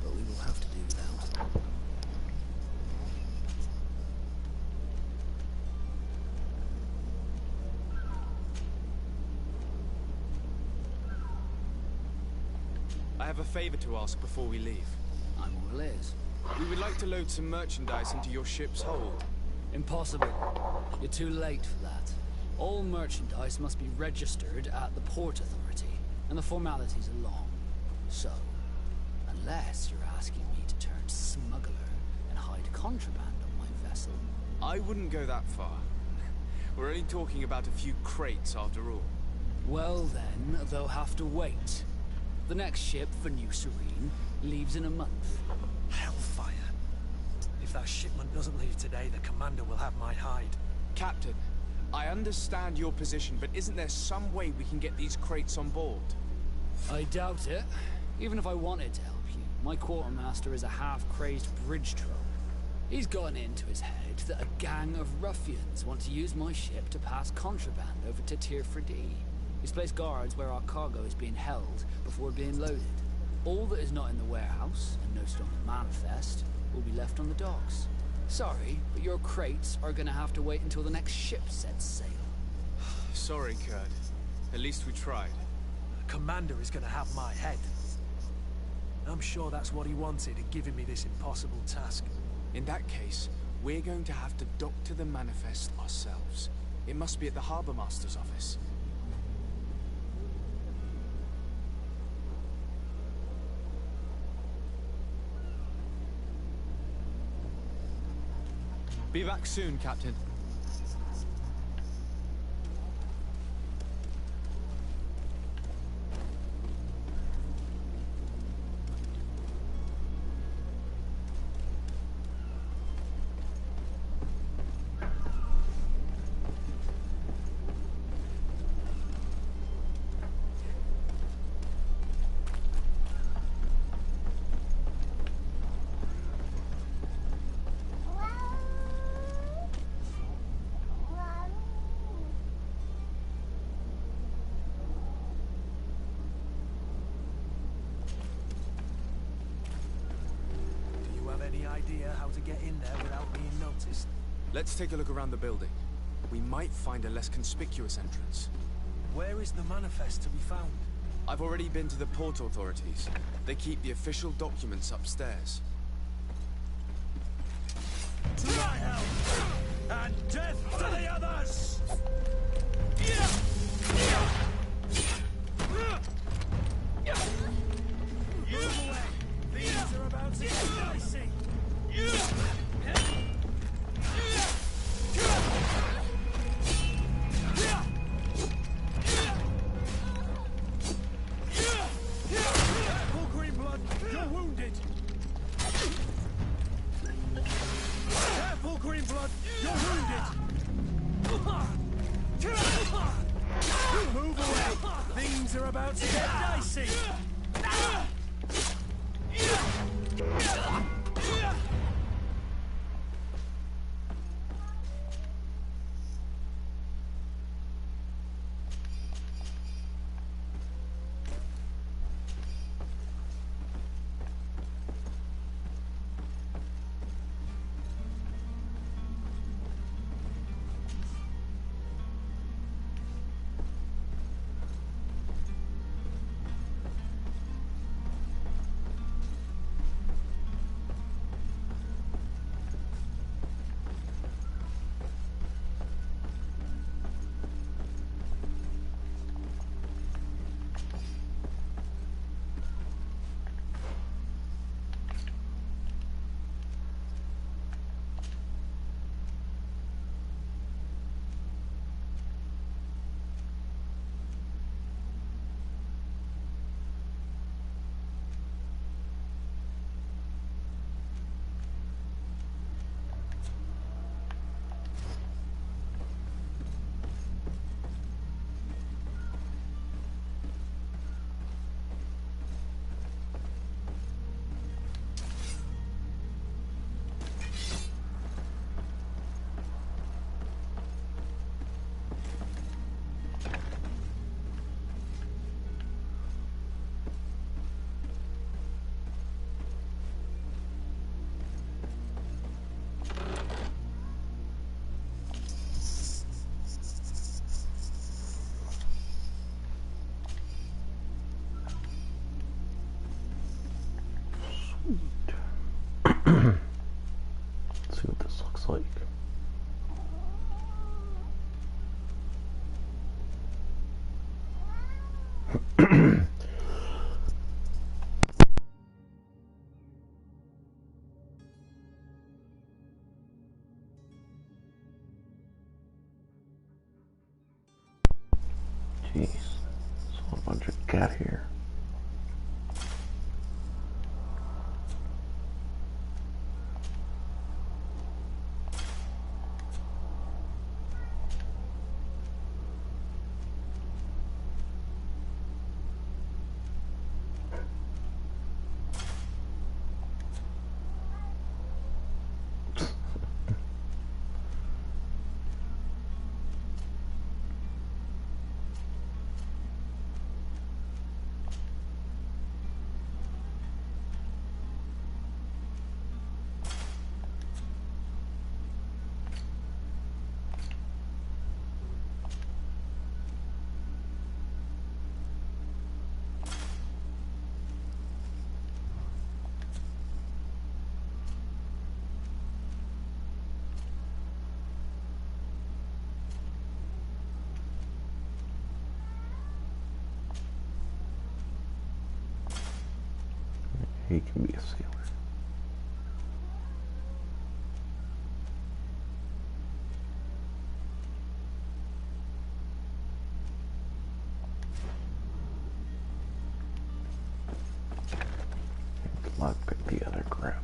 but we will have to do without. I have a favor to ask before we leave. I'm all ears. We would like to load some merchandise into your ship's hold. Impossible. You're too late for that. All merchandise must be registered at the Port Authority, and the formalities are long. So, unless you're asking me to turn smuggler and hide contraband on my vessel... I wouldn't go that far. We're only talking about a few crates after all. Well then, they'll have to wait. The next ship for New Serene leaves in a month. Hellfire. If that shipment doesn't leave today, the commander will have my hide. Captain, I understand your position, but isn't there some way we can get these crates on board? I doubt it. Even if I wanted to help you, my quartermaster is a half-crazed bridge troll. He's gotten into his head that a gang of ruffians want to use my ship to pass contraband over to Tier 4D. He's placed guards where our cargo is being held before being loaded. All that is not in the warehouse, and no stone manifest, will be left on the docks. Sorry, but your crates are gonna have to wait until the next ship sets sail. Sorry, Kurt. At least we tried. The commander is gonna have my head. I'm sure that's what he wanted in giving me this impossible task. In that case, we're going to have to doctor the manifest ourselves. It must be at the Harbour Master's office. Be back soon, Captain. How to get in there without being noticed. Let's take a look around the building. We might find a less conspicuous entrance. Where is the manifest to be found? I've already been to the port authorities. They keep the official documents upstairs. To my help! And death to the others! Move away! These are about to get dicey! Careful, Greenblood! You're wounded! Careful, Greenblood! You're wounded! Move away! Things are about to get dicey! looks like. Jeez, so a bunch of cat here. He can be a sailor. Lockpick the other crap.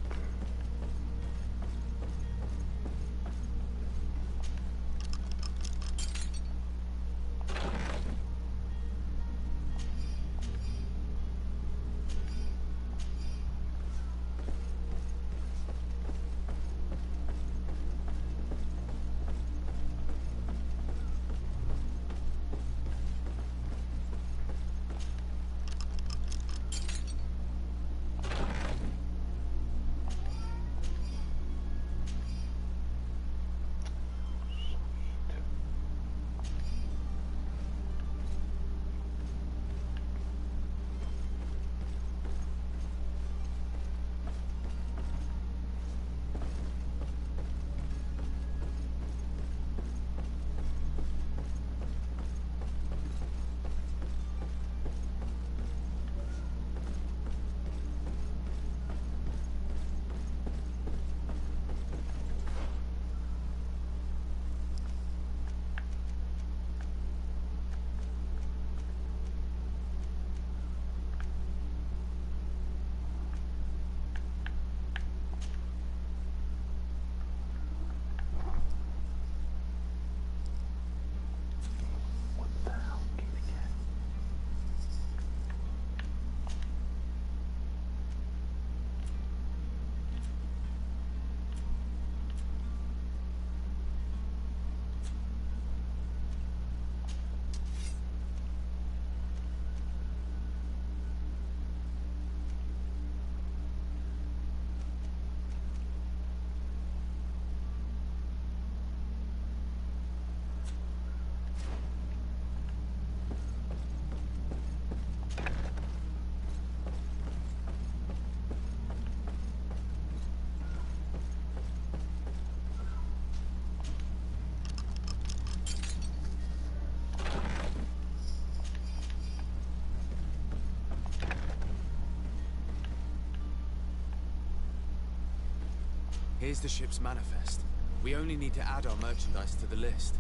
Here's the ship's manifest. We only need to add our merchandise to the list.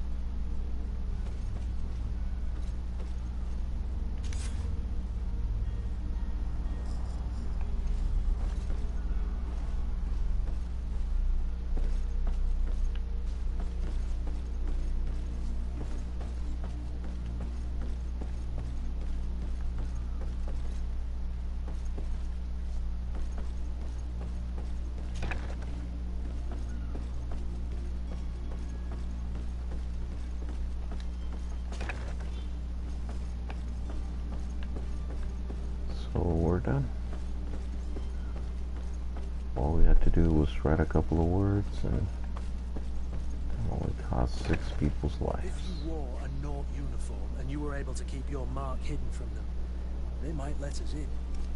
So we're done. All we had to do was write a couple of words and it only cost 6 people's lives. If you wore a Naught uniform and you were able to keep your mark hidden from them, they might let us in,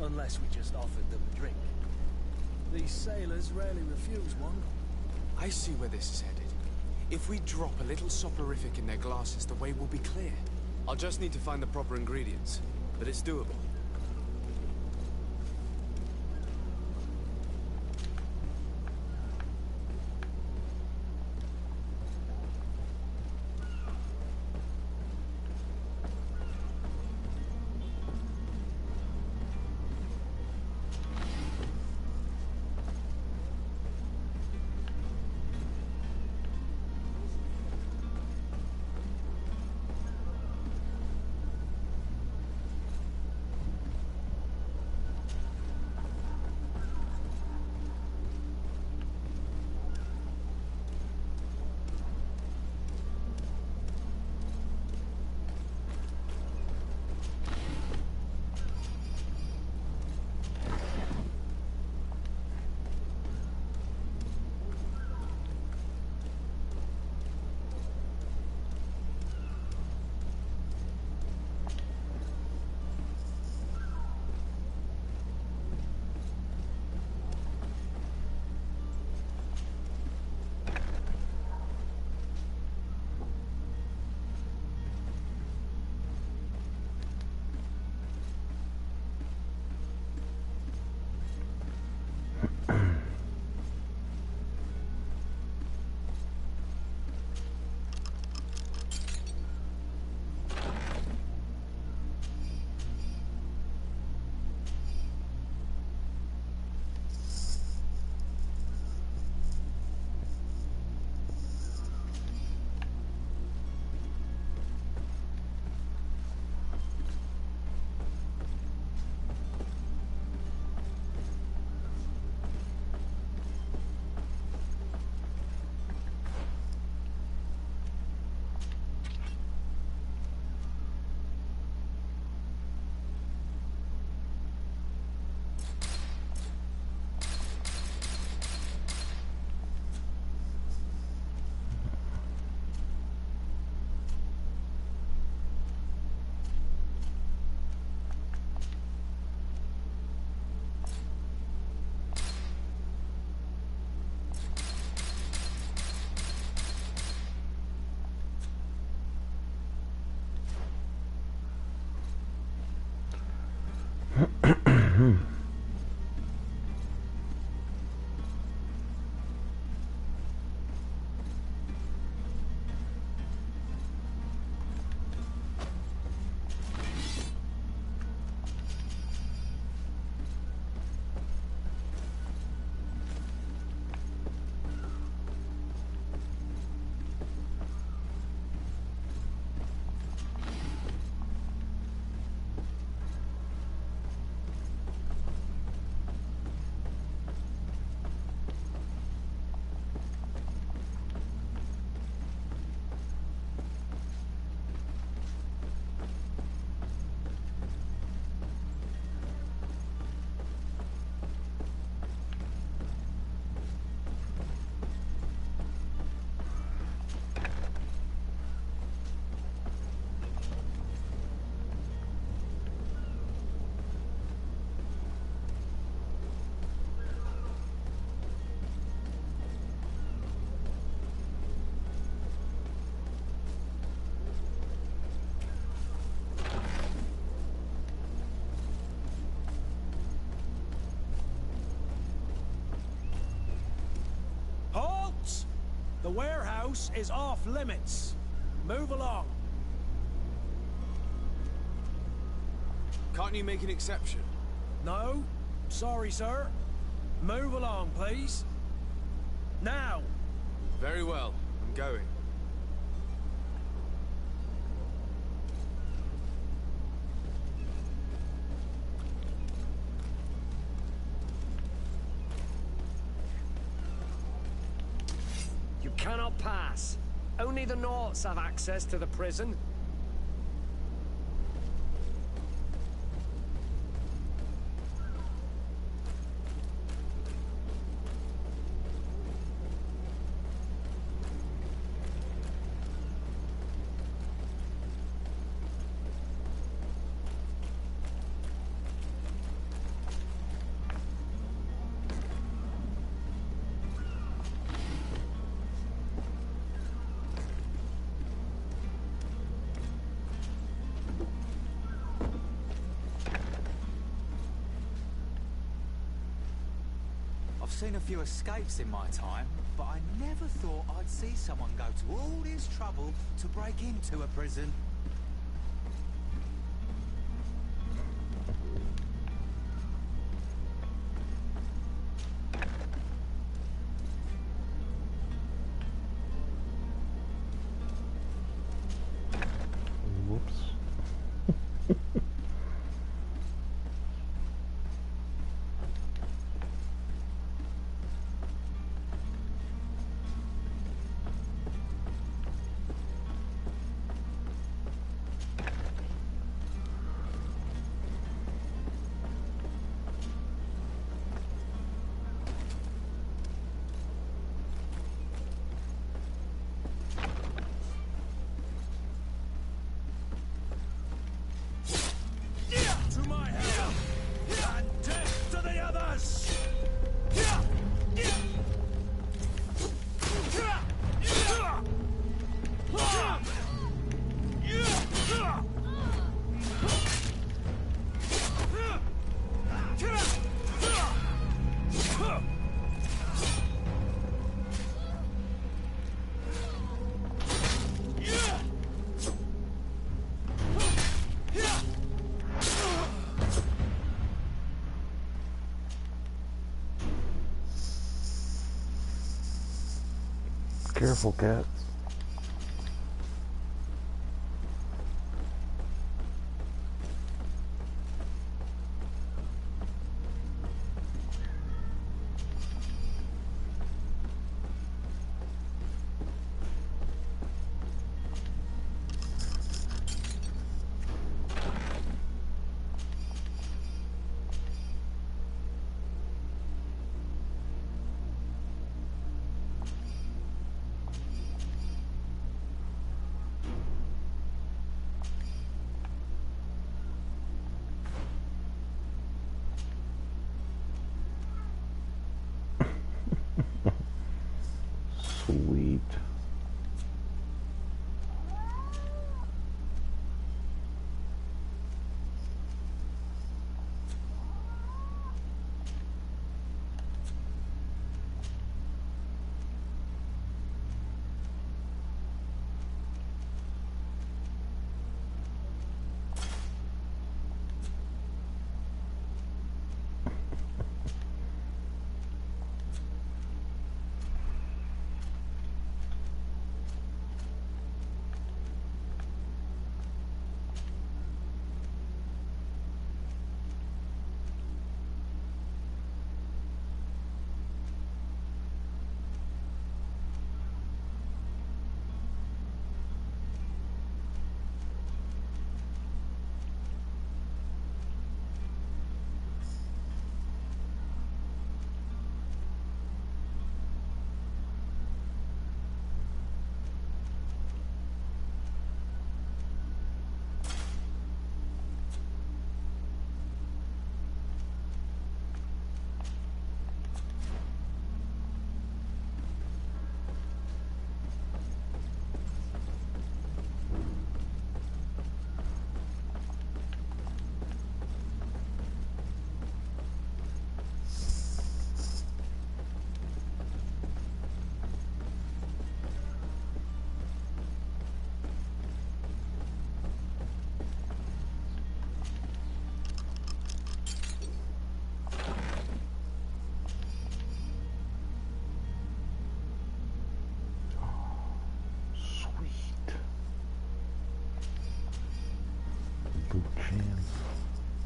unless we just offered them a drink. These sailors rarely refuse one. I see where this is headed. If we drop a little soporific in their glasses, the way will be clear. I'll just need to find the proper ingredients, but it's doable. The warehouse is off limits. Move along. Can't you make an exception? No. Sorry, sir. Move along, please. Now. Very well. I'm going. You cannot pass. Only the Norts have access to the prison. seen a few escapes in my time, but I never thought I'd see someone go to all this trouble to break into a prison. Careful, cats. Sweet.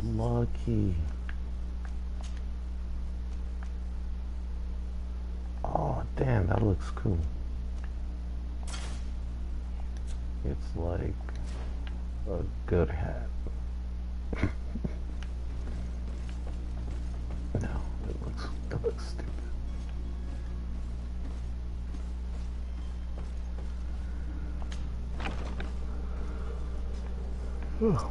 Lucky. Oh, damn, that looks cool. It's like a good hat. No, that looks stupid. Oh,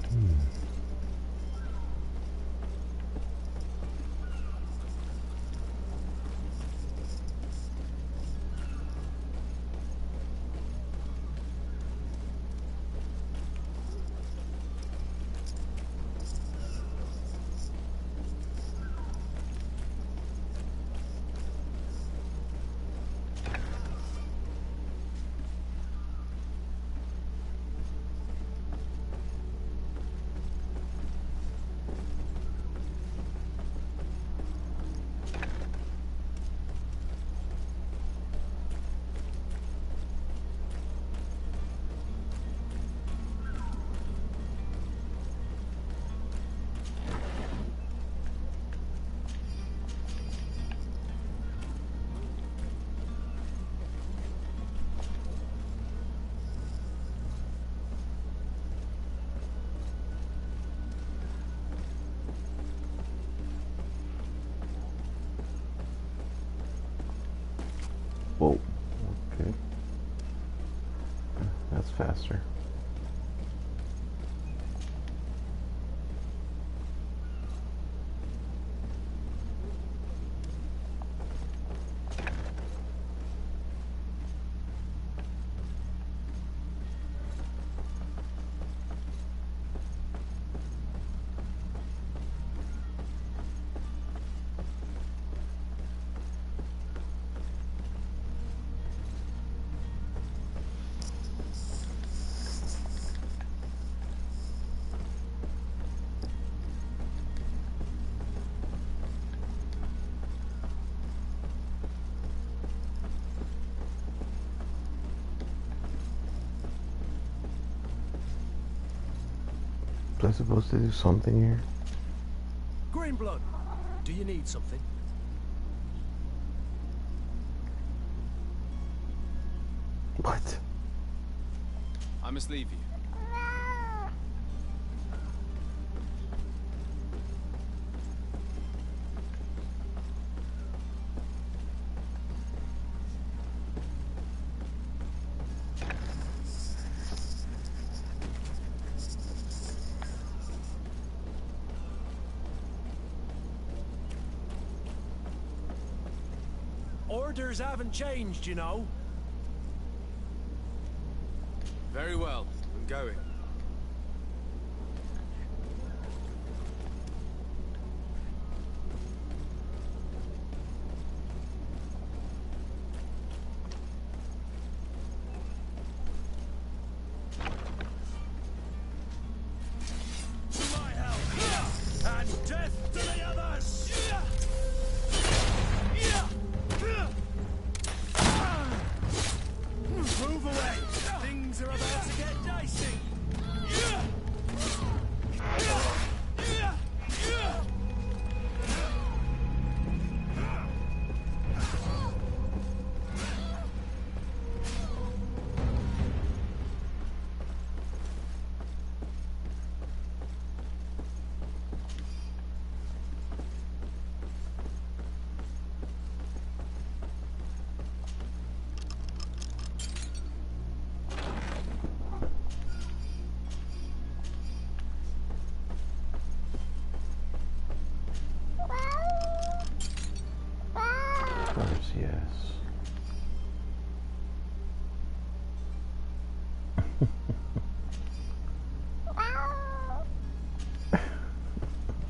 That's faster. Was I supposed to do something here? Greenblood, do you need something? What? I must leave you. Orders haven't changed, you know. Very well. I'm going. And death to the others! Move away! Things are about to get dicey! Yes.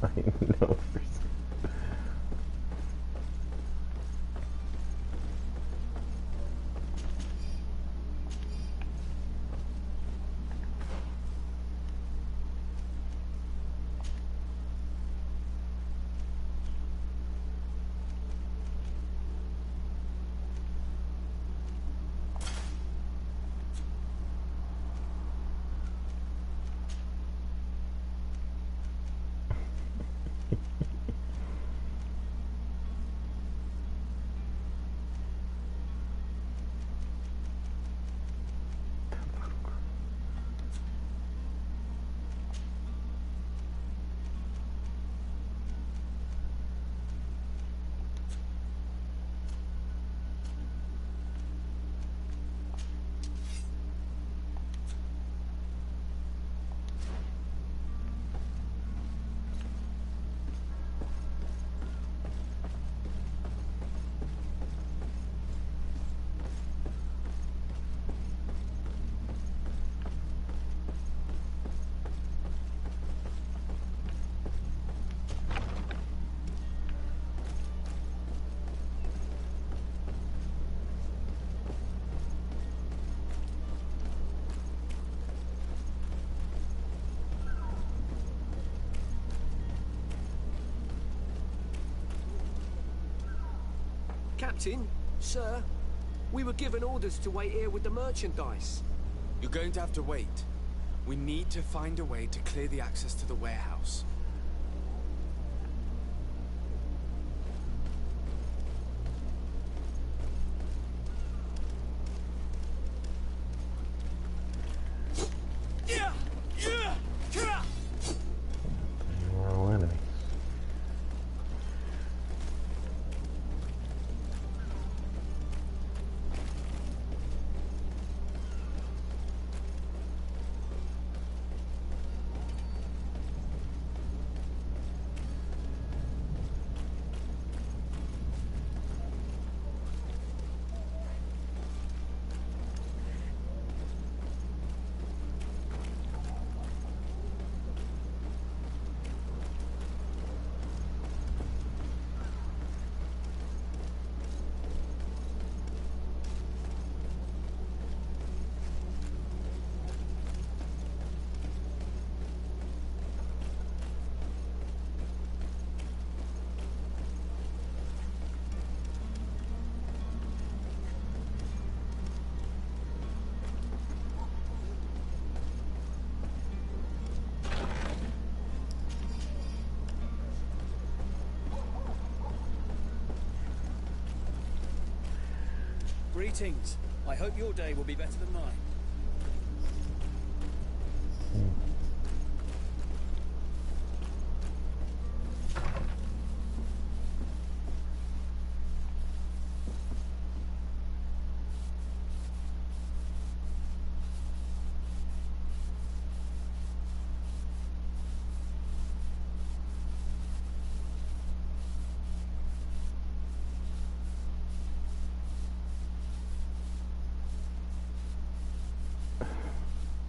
I know. Captain, sir, we were given orders to wait here with the merchandise. You're going to have to wait. We need to find a way to clear the access to the warehouse. No enemies. Greetings. I hope your day will be better than mine.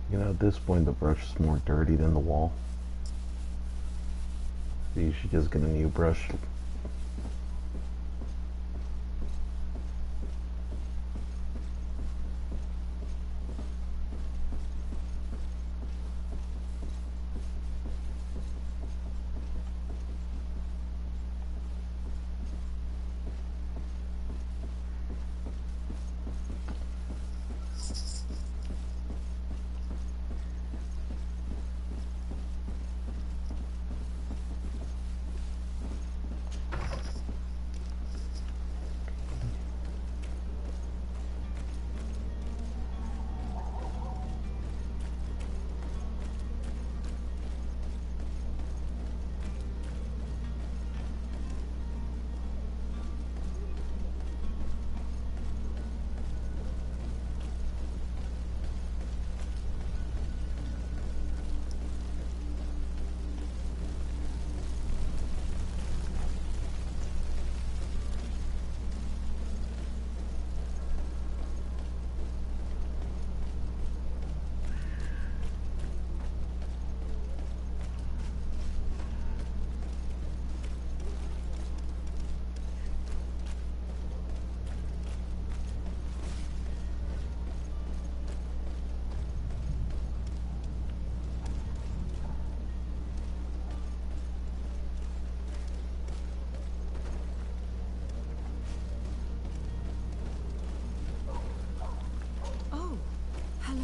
You know, at this point the brush is more dirty than the wall. So you should just get a new brush.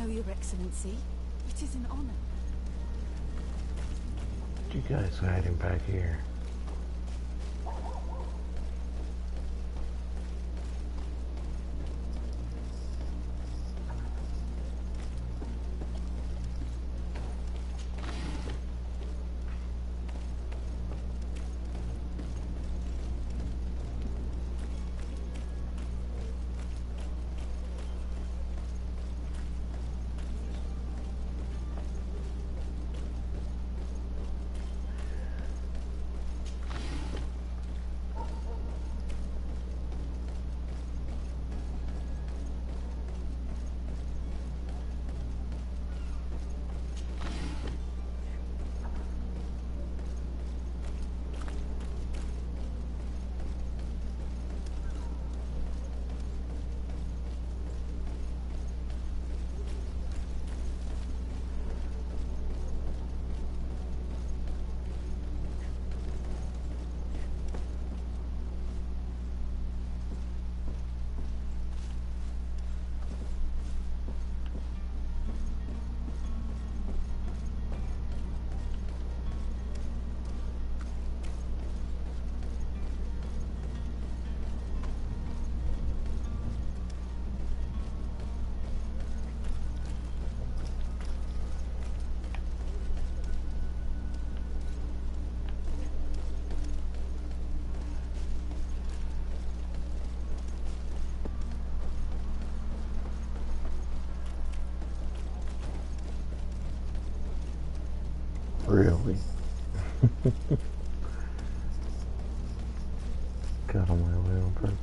Your Excellency. It is an honor. What you guys hiding back here? Really? Got on my way on purpose.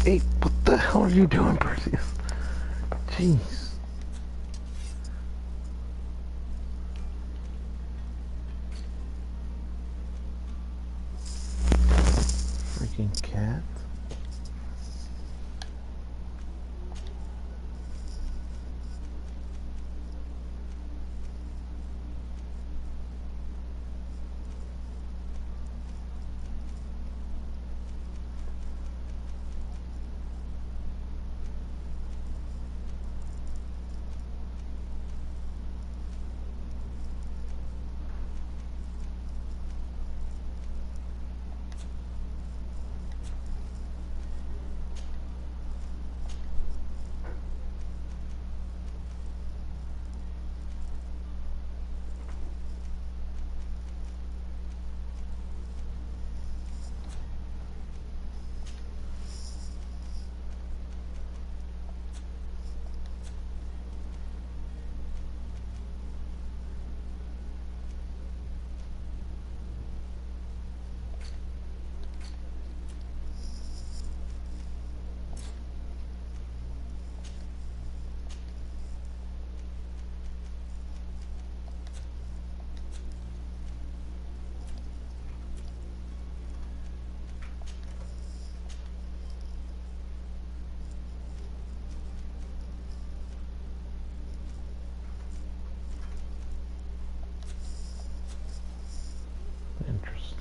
Hey, what the hell are you doing, Perseus? Jeez. Freaking cat. Interesting.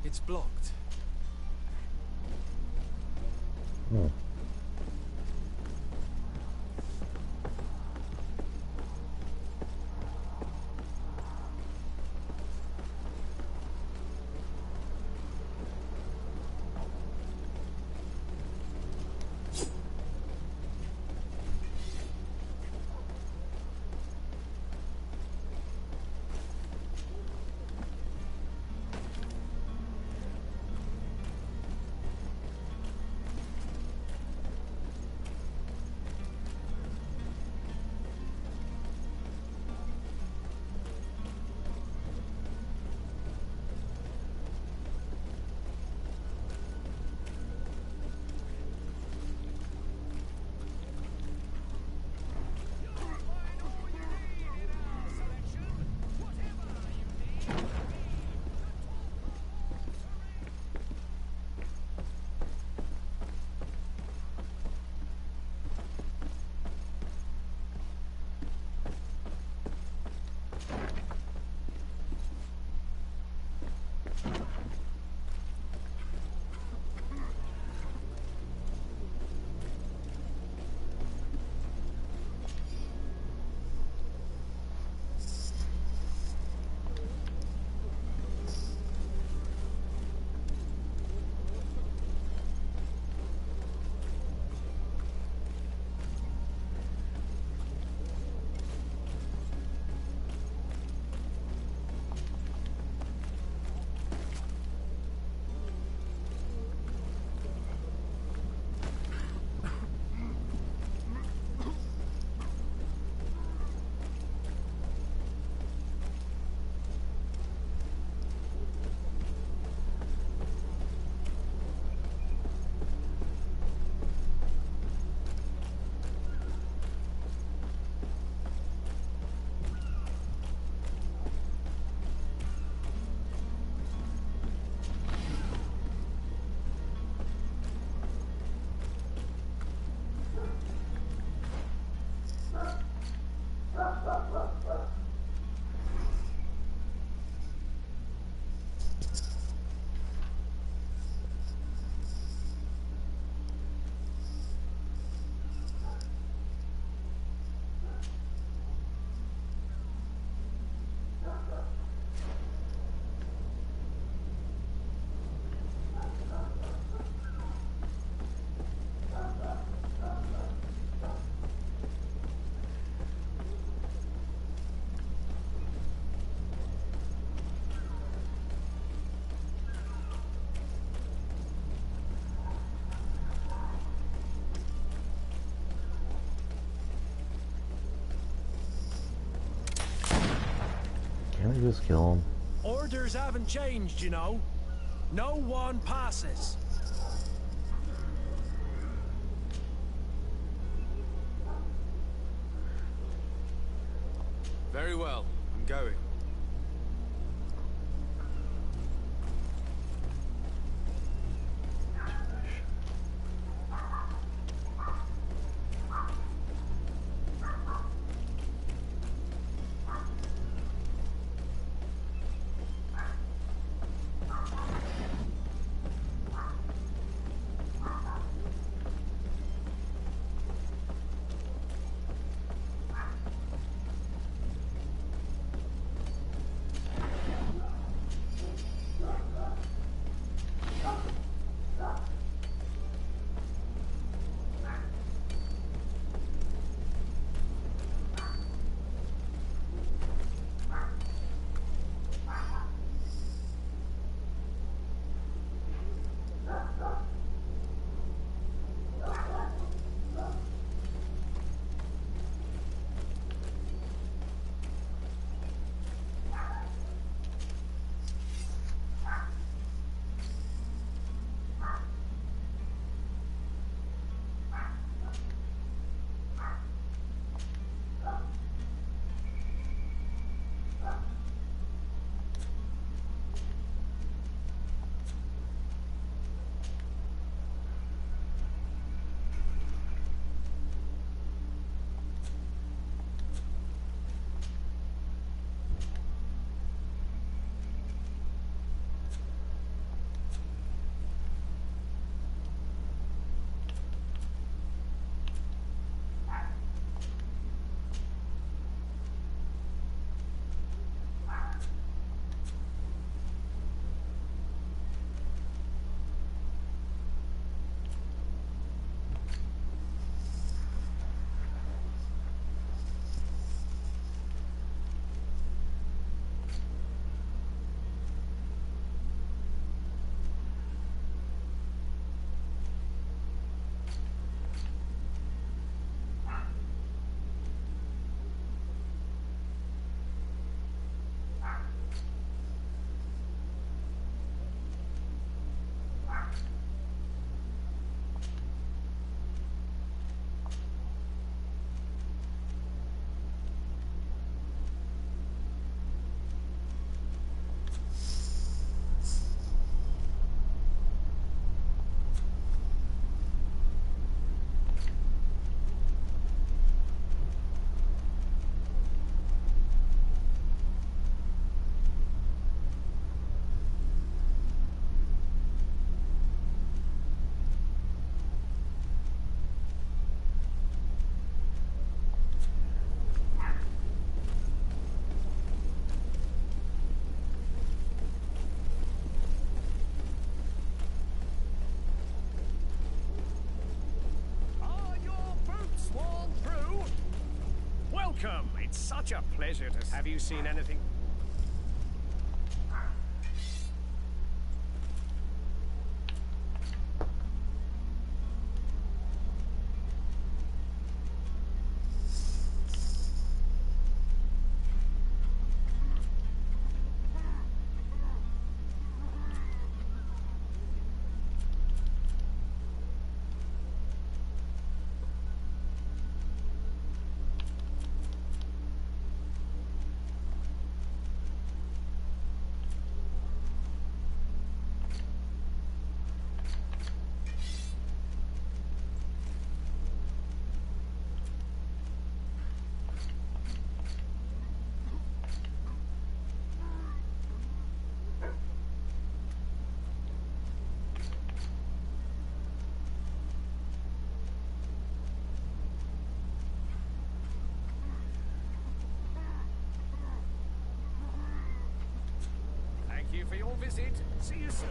It's blocked. Hmm. Just kill him. Orders haven't changed, you know. No one passes. Very well. I'm going. Welcome. It's such a pleasure to... Have you seen anything? Thank you for your visit. See you soon.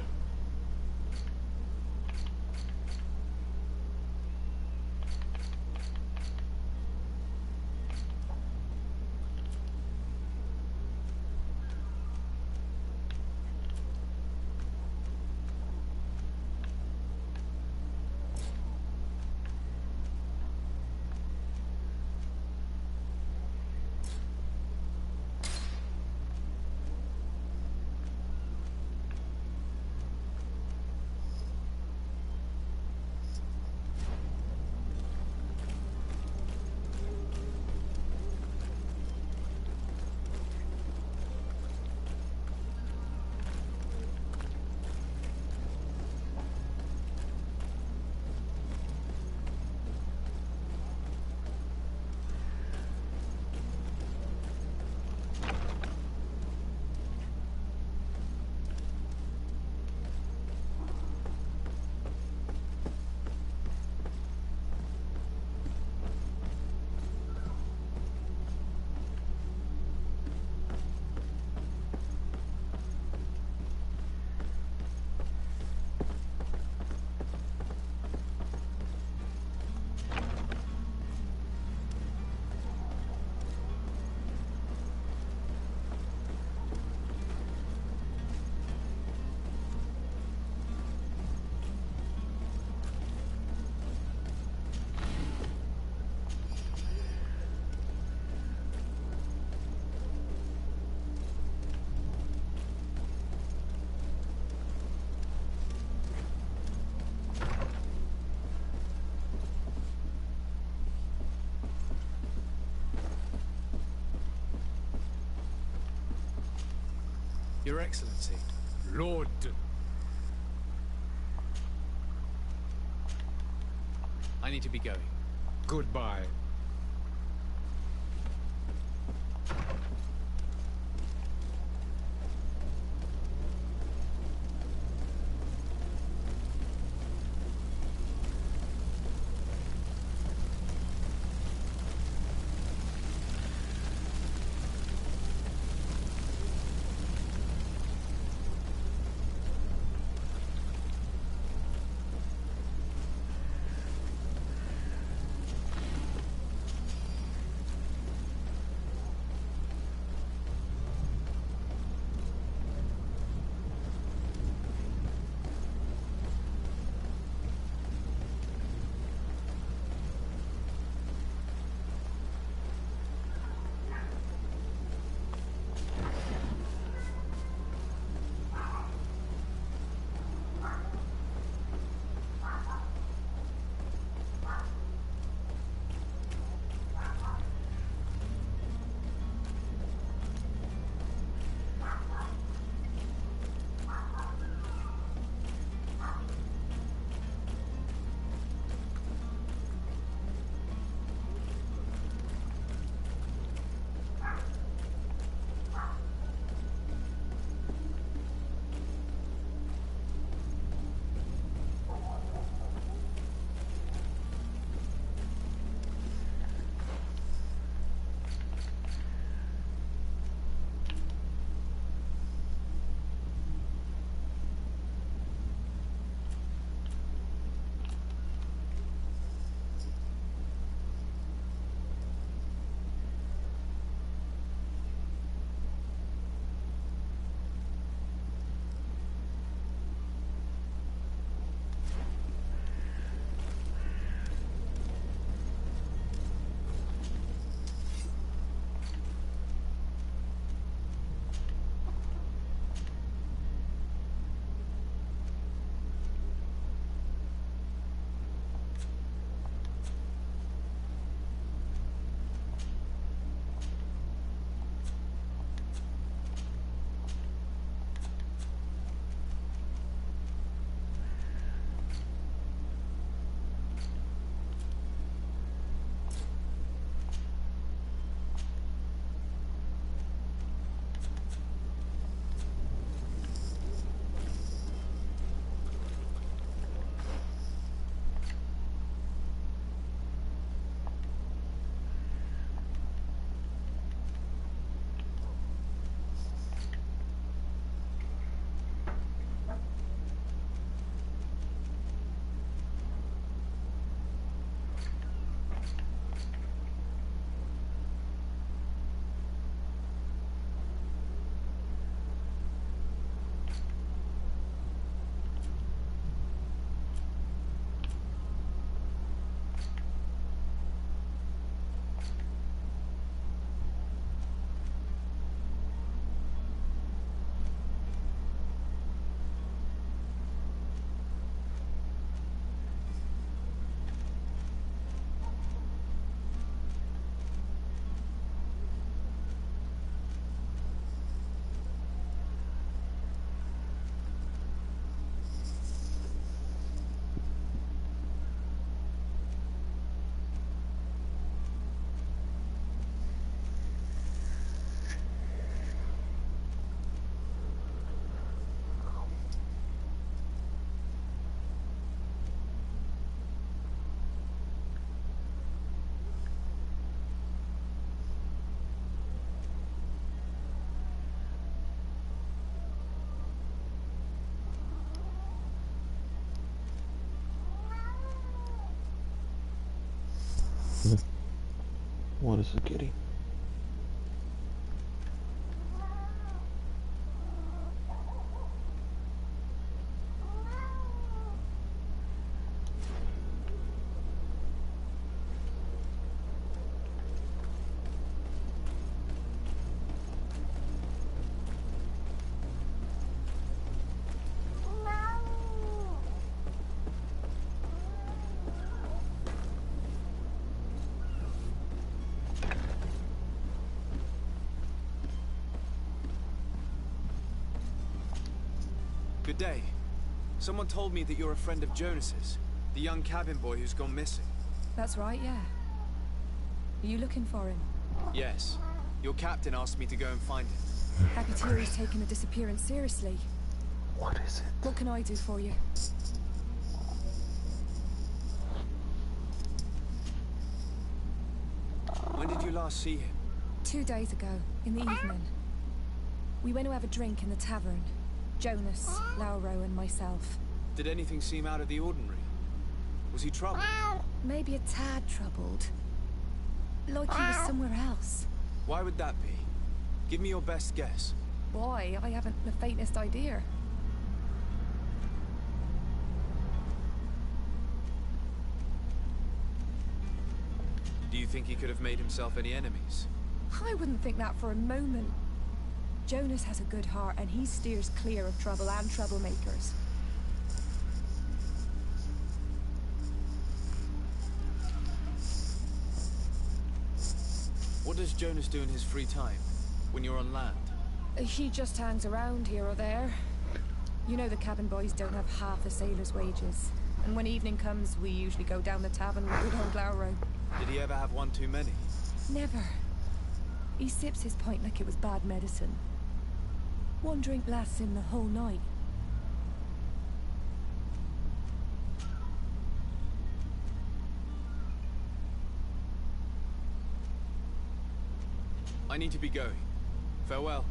Your Excellency. Lord. I need to be going. Goodbye. What is it getting? day. Someone told me that you're a friend of Jonas's, the young cabin boy who's gone missing. That's right, yeah. Are you looking for him? Yes. Your captain asked me to go and find him. Happy to hear he's taken the disappearance seriously. What is it? What can I do for you? When did you last see him? 2 days ago, in the evening. We went to have a drink in the tavern. Jonas, Lauro, and myself. Did anything seem out of the ordinary? Was he troubled? Maybe a tad troubled. Like he was somewhere else. Why would that be? Give me your best guess. Why? I haven't the faintest idea. Do you think he could have made himself any enemies? I wouldn't think that for a moment. Jonas has a good heart and he steers clear of trouble and troublemakers. What does Jonas do in his free time, when you're on land? He just hangs around here or there. You know the cabin boys don't have half a sailor's wages. And when evening comes, we usually go down the tavern with good old Lauro. Did he ever have one too many? Never. He sips his pint like it was bad medicine. One drink lasts him the whole night. I need to be going. Farewell.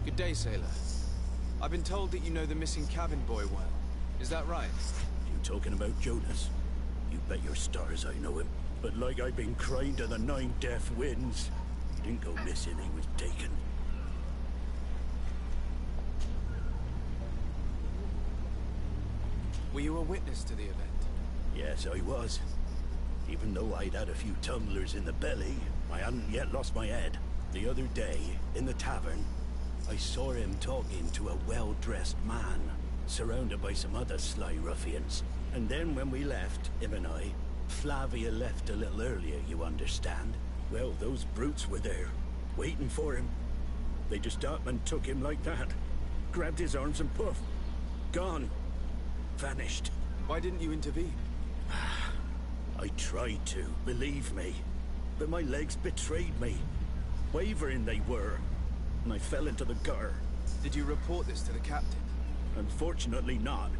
Good day, sailor. I've been told that you know the missing cabin boy well. Is that right? You talking about Jonas? You bet your stars I know him. But like I've been crying to the 9 death winds, he didn't go missing, he was taken. Were you a witness to the event? Yes, I was. Even though I'd had a few tumblers in the belly, I hadn't yet lost my head. The other day, in the tavern, I saw him talking to a well-dressed man, surrounded by some other sly ruffians. And then when we left, him and I, Flavia left a little earlier, you understand? Well, those brutes were there, waiting for him. They just up and took him like that. Grabbed his arms and poof, gone. Vanished. Why didn't you intervene? I tried to, believe me. But my legs betrayed me. Wavering they were. And I fell into the gutter. Did you report this to the captain? Unfortunately not.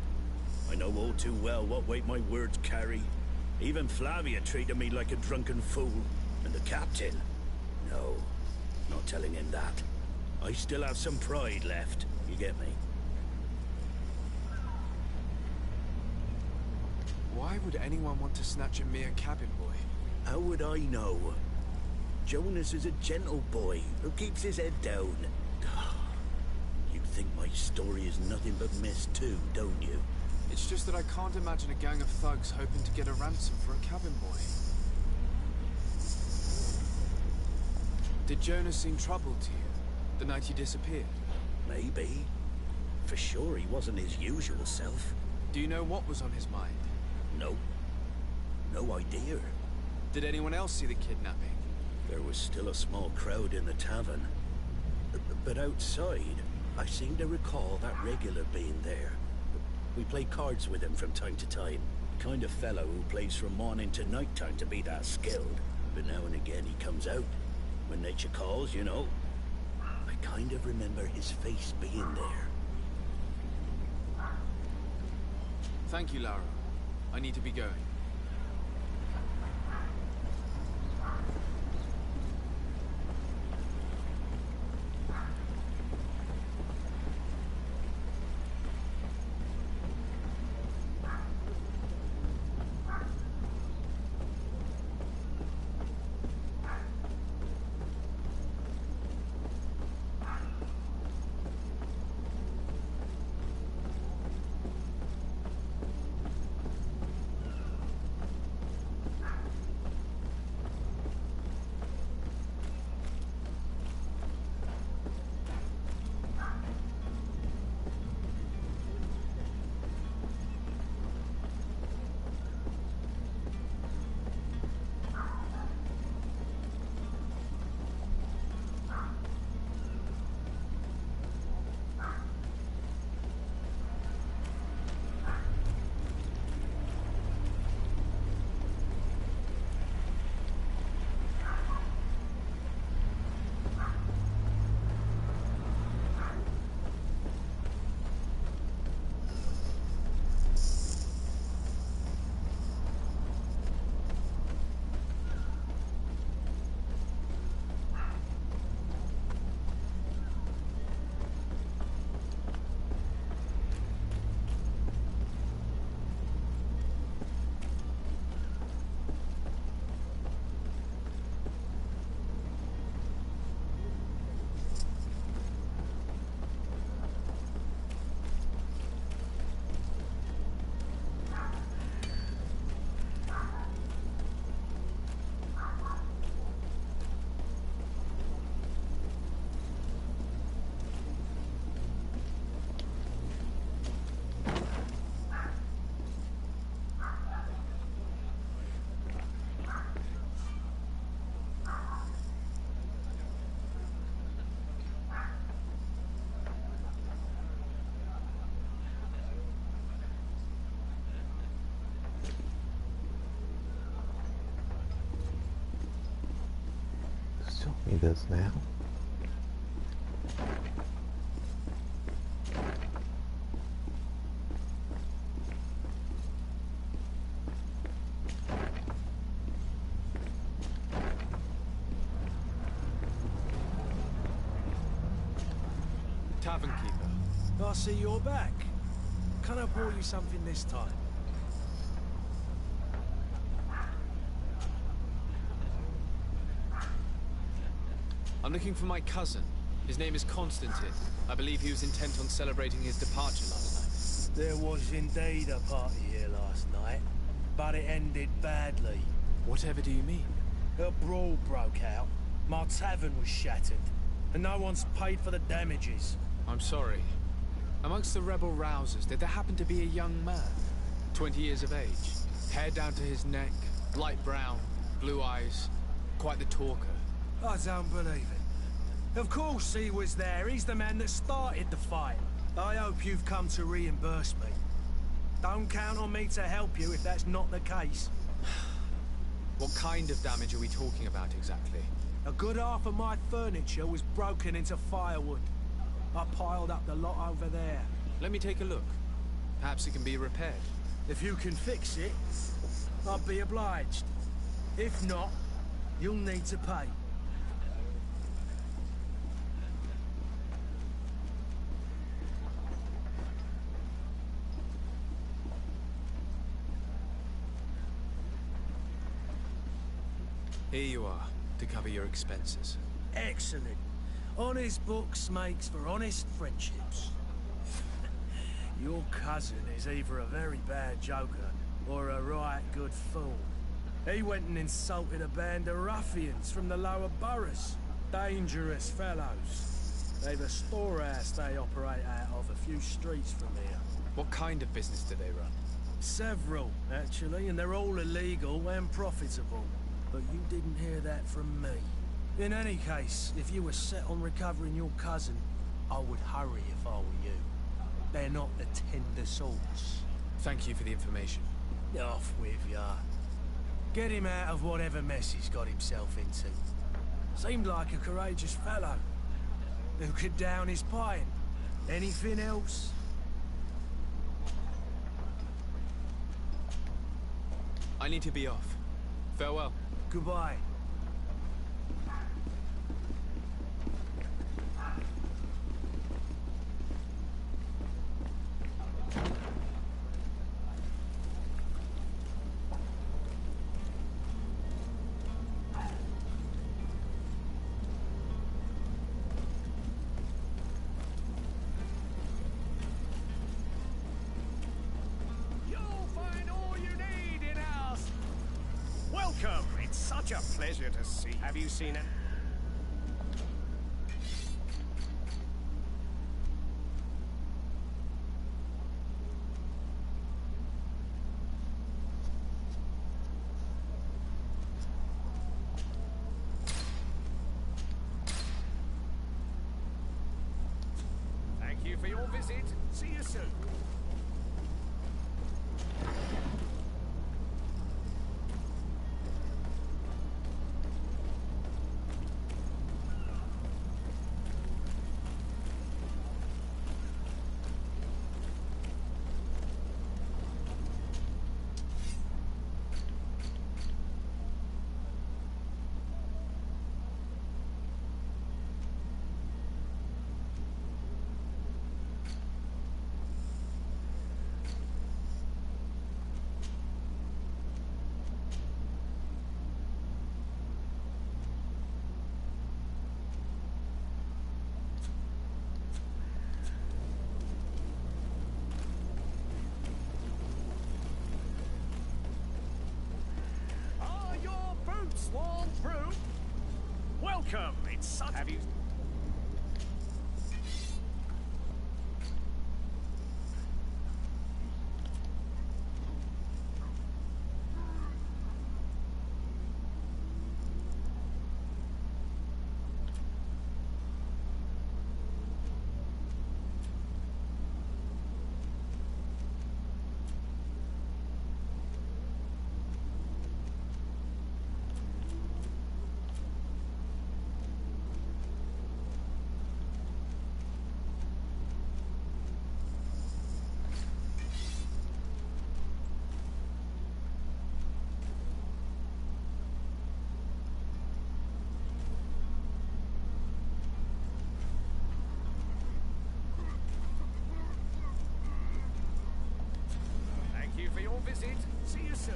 I know all too well what weight my words carry. Even Flavia treated me like a drunken fool. And the captain? No, not telling him that. I still have some pride left. You get me? Why would anyone want to snatch a mere cabin boy? How would I know? Jonas is a gentle boy who keeps his head down. You think my story is nothing but mist too, don't you? It's just that I can't imagine a gang of thugs hoping to get a ransom for a cabin boy. Did Jonas seem troubled to you, the night he disappeared? Maybe. For sure he wasn't his usual self. Do you know what was on his mind? No. No idea. Did anyone else see the kidnapping? There was still a small crowd in the tavern. But outside, I seem to recall that regular being there. We play cards with him from time to time. The kind of fellow who plays from morning to night time to be that skilled. But now and again he comes out. When nature calls, you know. I kind of remember his face being there. Thank you, Lauro. I need to be going. He does now. Tavern keeper. I see you're back. Can I pour you something this time? I'm looking for my cousin. His name is Constantine. I believe he was intent on celebrating his departure last night. There was indeed a party here last night, but it ended badly. Whatever do you mean? A brawl broke out. My tavern was shattered, and no one's paid for the damages. I'm sorry. Amongst the rebel rousers, did there happen to be a young man? 20 years of age, hair down to his neck, light brown, blue eyes, quite the talker. I don't believe it. Of course he was there. He's the man that started the fight. I hope you've come to reimburse me. Don't count on me to help you if that's not the case. What kind of damage are we talking about exactly? A good half of my furniture was broken into firewood. I piled up the lot over there. Let me take a look. Perhaps it can be repaired. If you can fix it, I'd be obliged. If not, you'll need to pay. Here you are, to cover your expenses. Excellent. Honest books makes for honest friendships. Your cousin is either a very bad joker or a right good fool. He went and insulted a band of ruffians from the lower boroughs. Dangerous fellows. They've a storehouse they operate out of a few streets from here. What kind of business do they run? Several, actually, and they're all illegal and profitable. But you didn't hear that from me. In any case, if you were set on recovering your cousin, I would hurry if I were you. They're not the tender sorts. Thank you for the information. Off with ya. Get him out of whatever mess he's got himself into. Seemed like a courageous fellow. Who could down his pint. Anything else? I need to be off. Farewell. Goodbye. Welcome. It's such a pleasure to see. Have you seen it? Thank you for your visit. See you soon. Sworn through. Welcome. It's such. Have you? visit. See you soon.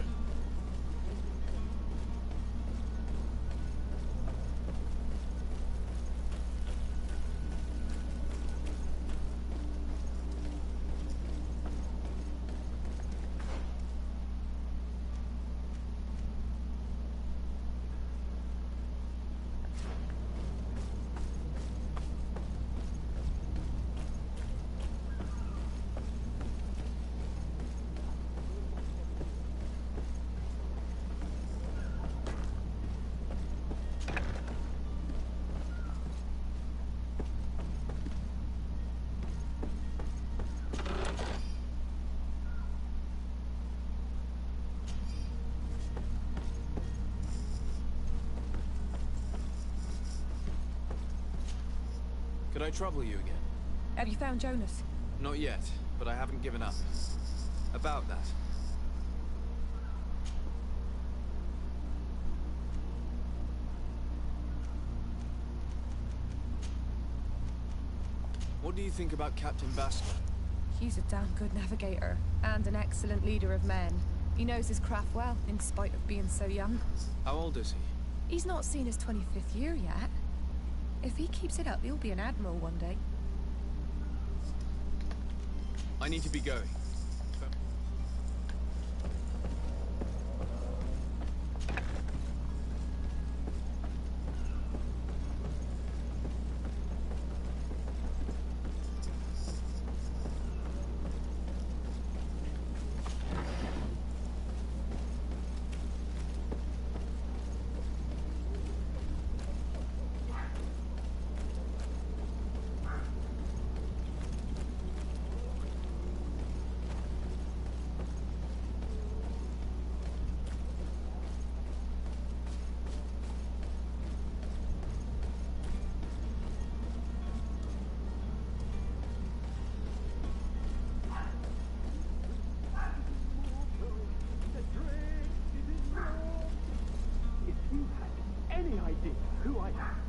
Could I trouble you again? Have you found Jonas? Not yet, but I haven't given up. About that. What do you think about Captain Bastard? He's a damn good navigator, and an excellent leader of men. He knows his craft well, in spite of being so young. How old is he? He's not seen his 25th year yet. If he keeps it up, he'll be an admiral one day. I need to be going. Any idea who I am?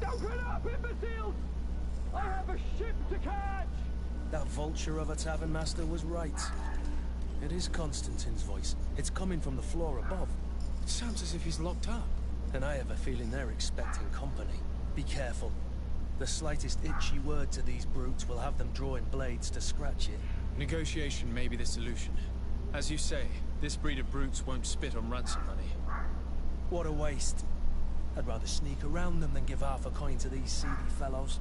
Don't get up, imbeciles! I have a ship to catch! That vulture of a tavern master was right. It is Constantine's voice. It's coming from the floor above. It sounds as if he's locked up. And I have a feeling they're expecting company. Be careful. The slightest itchy word to these brutes will have them drawing blades to scratch it. Negotiation may be the solution. As you say, this breed of brutes won't spit on ransom money. What a waste. I'd rather sneak around them than give half a coin to these seedy fellows.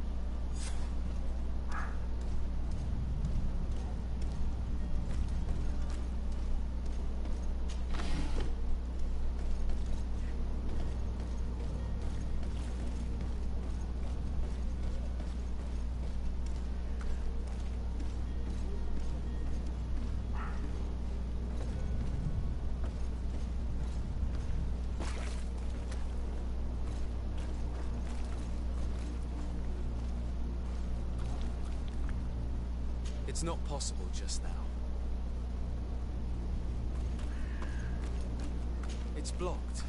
It's not possible just now. It's blocked.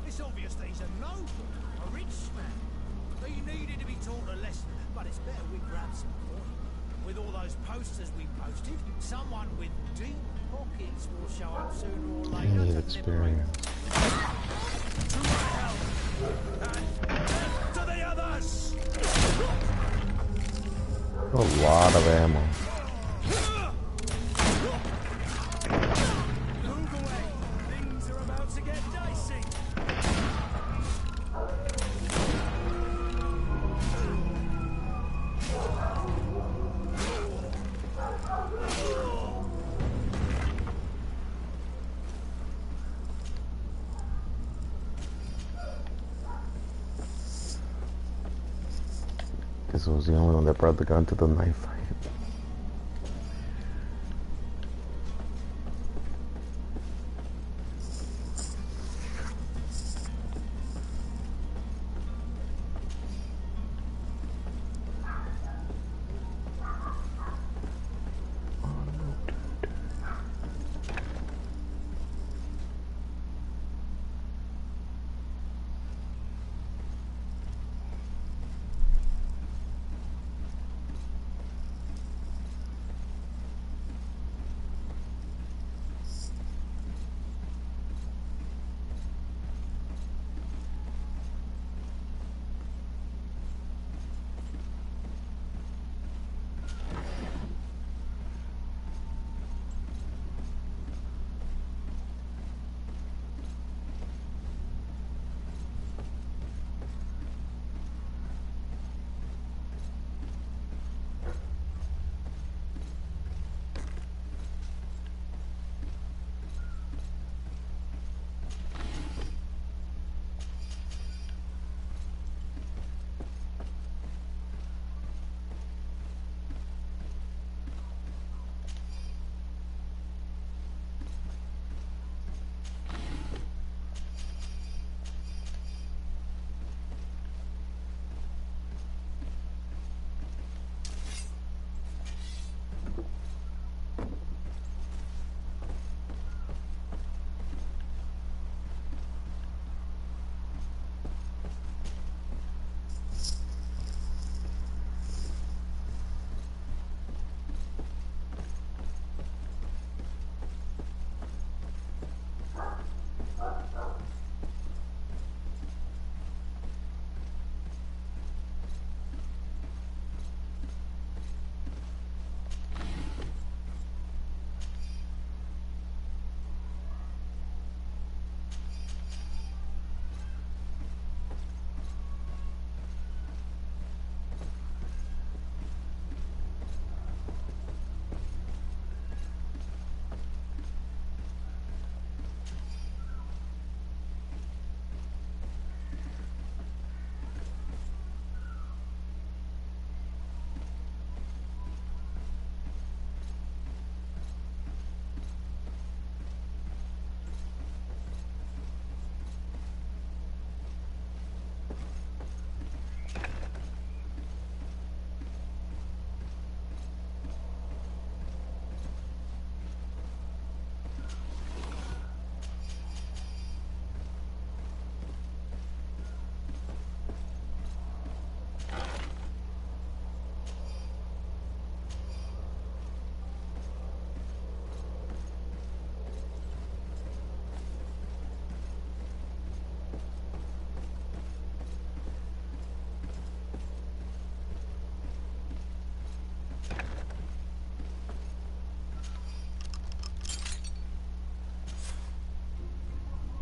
It's obvious that he's a noble, a rich man. He needed to be taught a lesson, but it's better we grab some coin. With all those posters we posted, someone with deep pockets will show up sooner or later. I need experience. To my help! And to the others! A lot of ammo. Move away! Things are about to get dicey! guess I was the only one that brought the gun to the knife fight.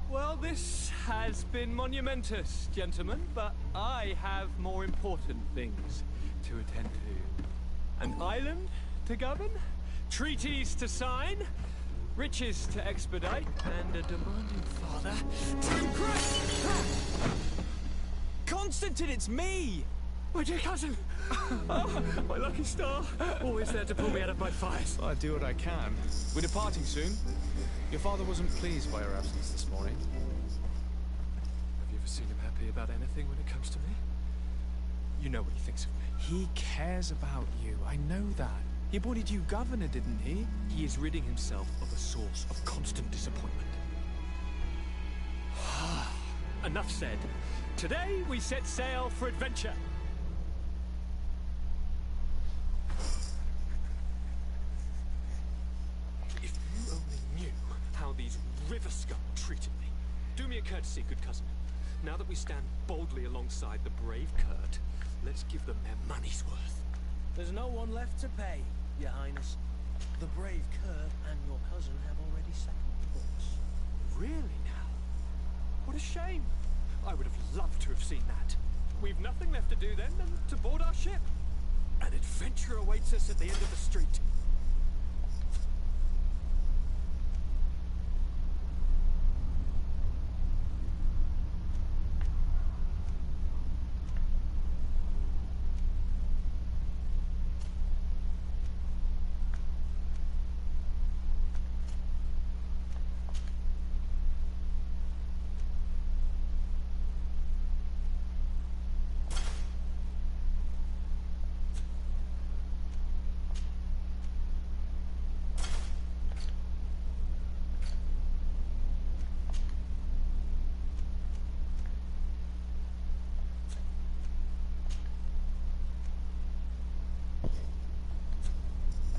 Well, this has been monumentous, gentlemen, but I have more important things to attend to. An island to govern, treaties to sign, riches to expedite, and a demanding father to impress. Constantine, it's me! My dear cousin! Oh, my lucky star! Always there to pull me out of my fires. I do what I can. We're departing soon. Your father wasn't pleased by your absence this morning. Have you ever seen him happy about anything when it comes to me? You know what he thinks of me. He cares about you. I know that. He appointed you governor, didn't he? He is ridding himself of a source of constant disappointment. Enough said. Today we set sail for adventure. If you only knew how these river scum treated me. Do me a courtesy, good cousin. Now that we stand boldly alongside the brave Kurt, let's give them their money's worth. There's no one left to pay, Your Highness. The brave Kurt and your cousin have already settled the books. Really now? What a shame. I would have loved to have seen that. We've nothing left to do then than to board our ship. An adventure awaits us at the end of the street.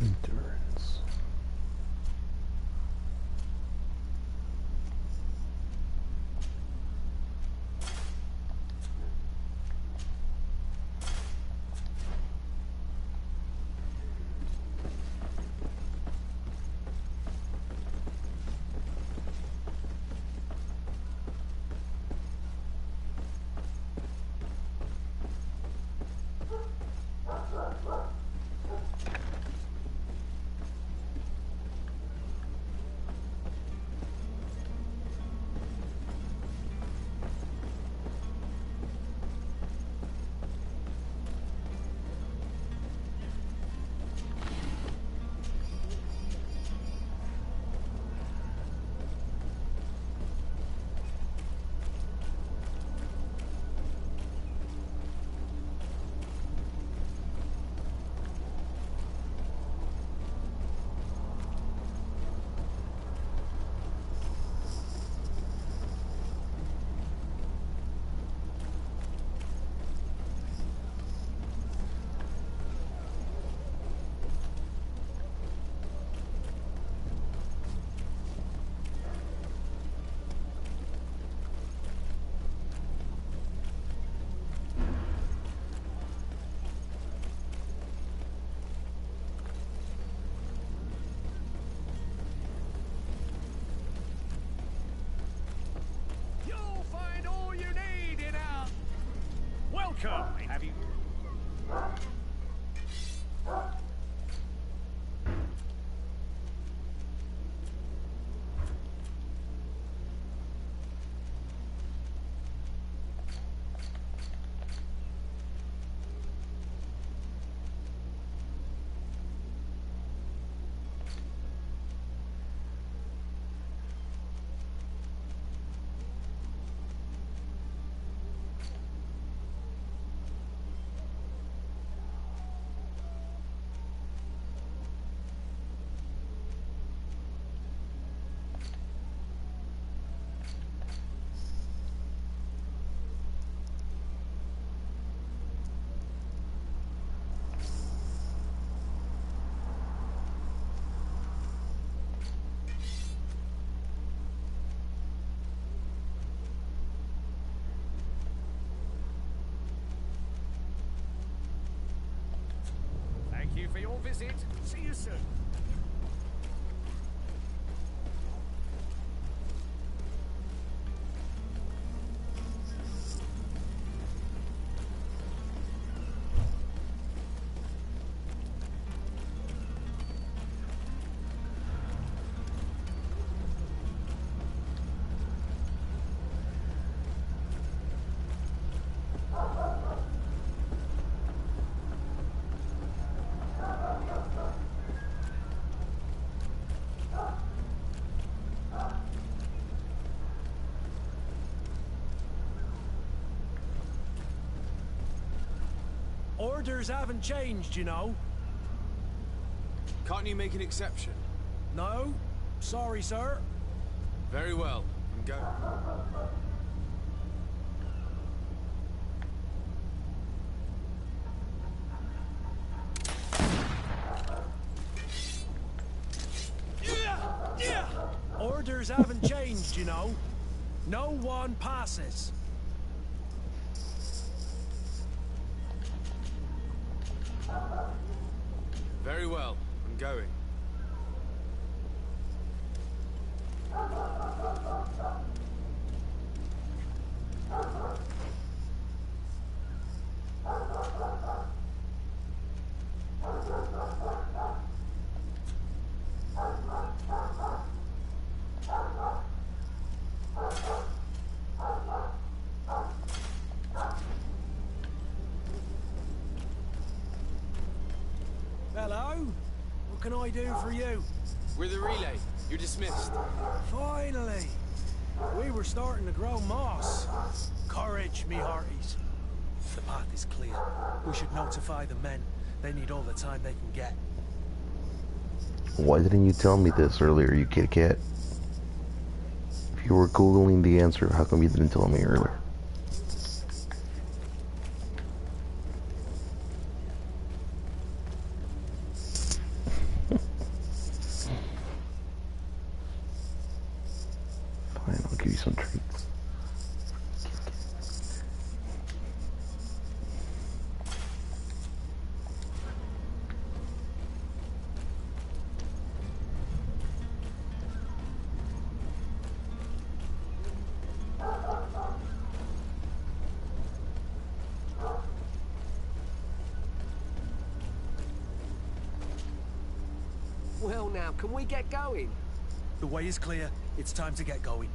Endurance. You'll find all you need in our... Welcome! Have you... Thank you for your visit. See you soon. Orders haven't changed, you know. Can't you make an exception? No? Sorry, sir. Very well. I'm going. Orders haven't changed, you know. No one passes. Very well. I'm going. Hello? What can I do for you? We're the relay. You're dismissed. Finally! We were starting to grow moss. Courage, me hearties. The path is clear. We should notify the men. They need all the time they can get. Why didn't you tell me this earlier, you kitty cat? If you were Googling the answer, how come you didn't tell me earlier? Well now, can we get going? The way is clear. It's time to get going.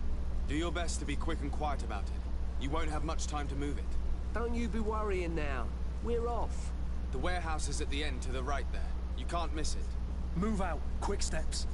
Do your best to be quick and quiet about it. You won't have much time to move it. Don't you be worrying now. We're off. The warehouse is at the end to the right there. You can't miss it. Move out. Quick steps.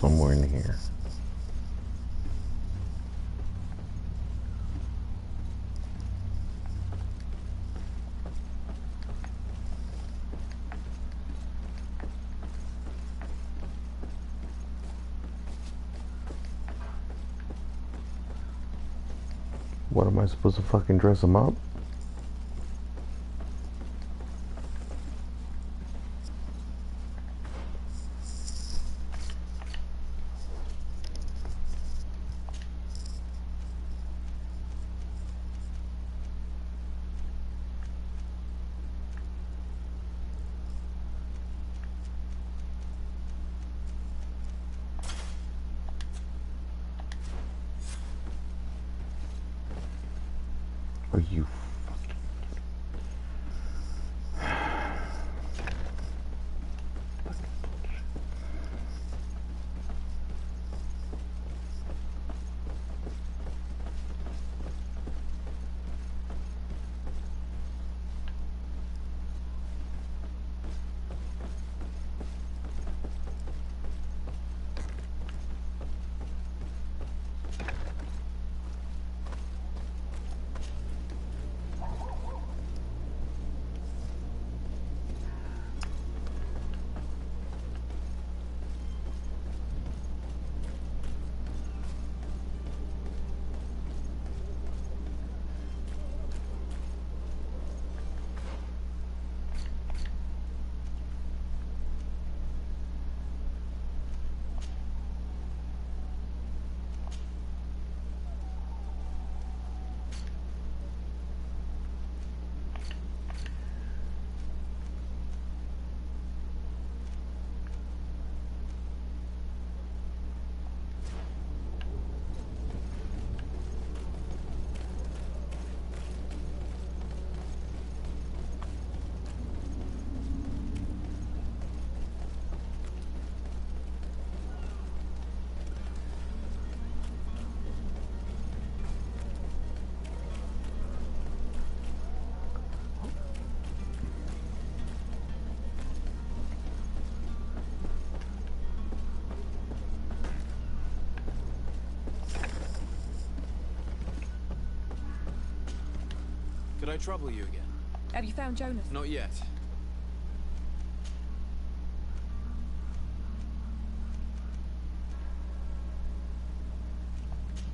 somewhere in here. What, am I supposed to fucking dress him up? Are you Could I trouble you again? Have you found Jonas? Not yet.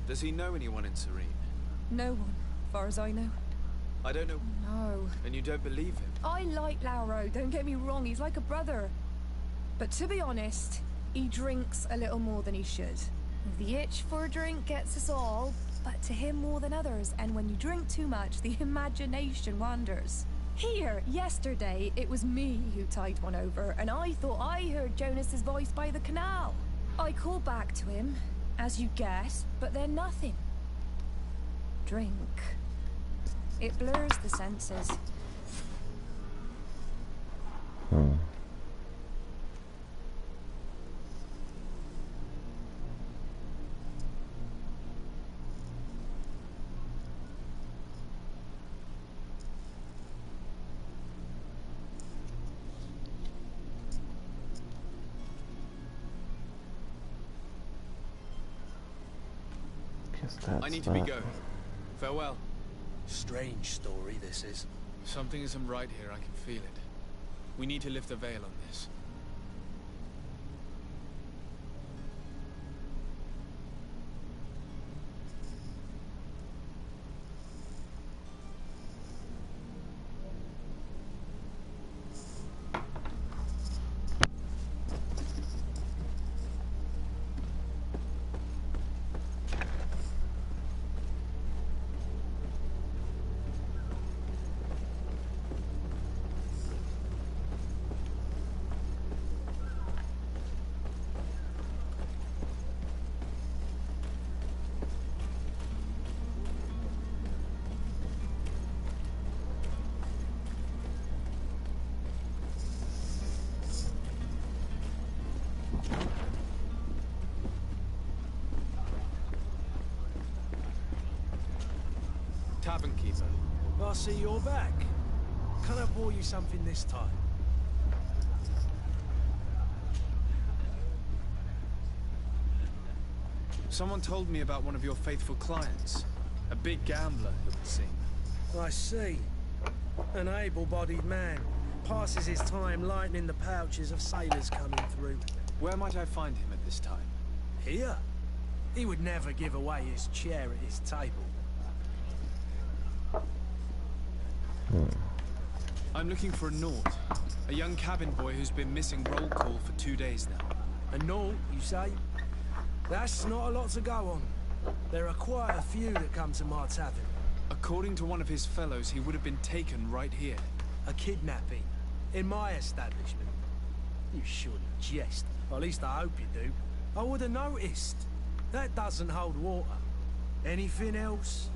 Does he know anyone in Serene? No one, far as I know. I don't know. No. And you don't believe him? I like Lauro, don't get me wrong, he's like a brother. But to be honest, he drinks a little more than he should. The itch for a drink gets us all, but to him more than others, and when you drink too much, the imagination wanders. Here, yesterday, it was me who tied one over, and I thought I heard Jonas's voice by the canal. I called back to him, as you guessed, but then nothing. Drink. It blurs the senses. I need to be going. Farewell. Strange story, this is. Something isn't right here, I can feel it. We need to lift the veil on this. Tavern keeper. I see you're back. Can I pour you something this time? Someone told me about one of your faithful clients. A big gambler, it would seem. I see. An able-bodied man. Passes his time lightening the pouches of sailors coming through. Where might I find him at this time? Here? He would never give away his chair at his table. I'm looking for a Naut. A young cabin boy who's been missing roll call for 2 days now. A Naut, you say? That's not a lot to go on. There are quite a few that come to my tavern. According to one of his fellows, he would have been taken right here. A kidnapping? In my establishment? You surely jest. Or at least I hope you do. I would have noticed. That doesn't hold water. Anything else?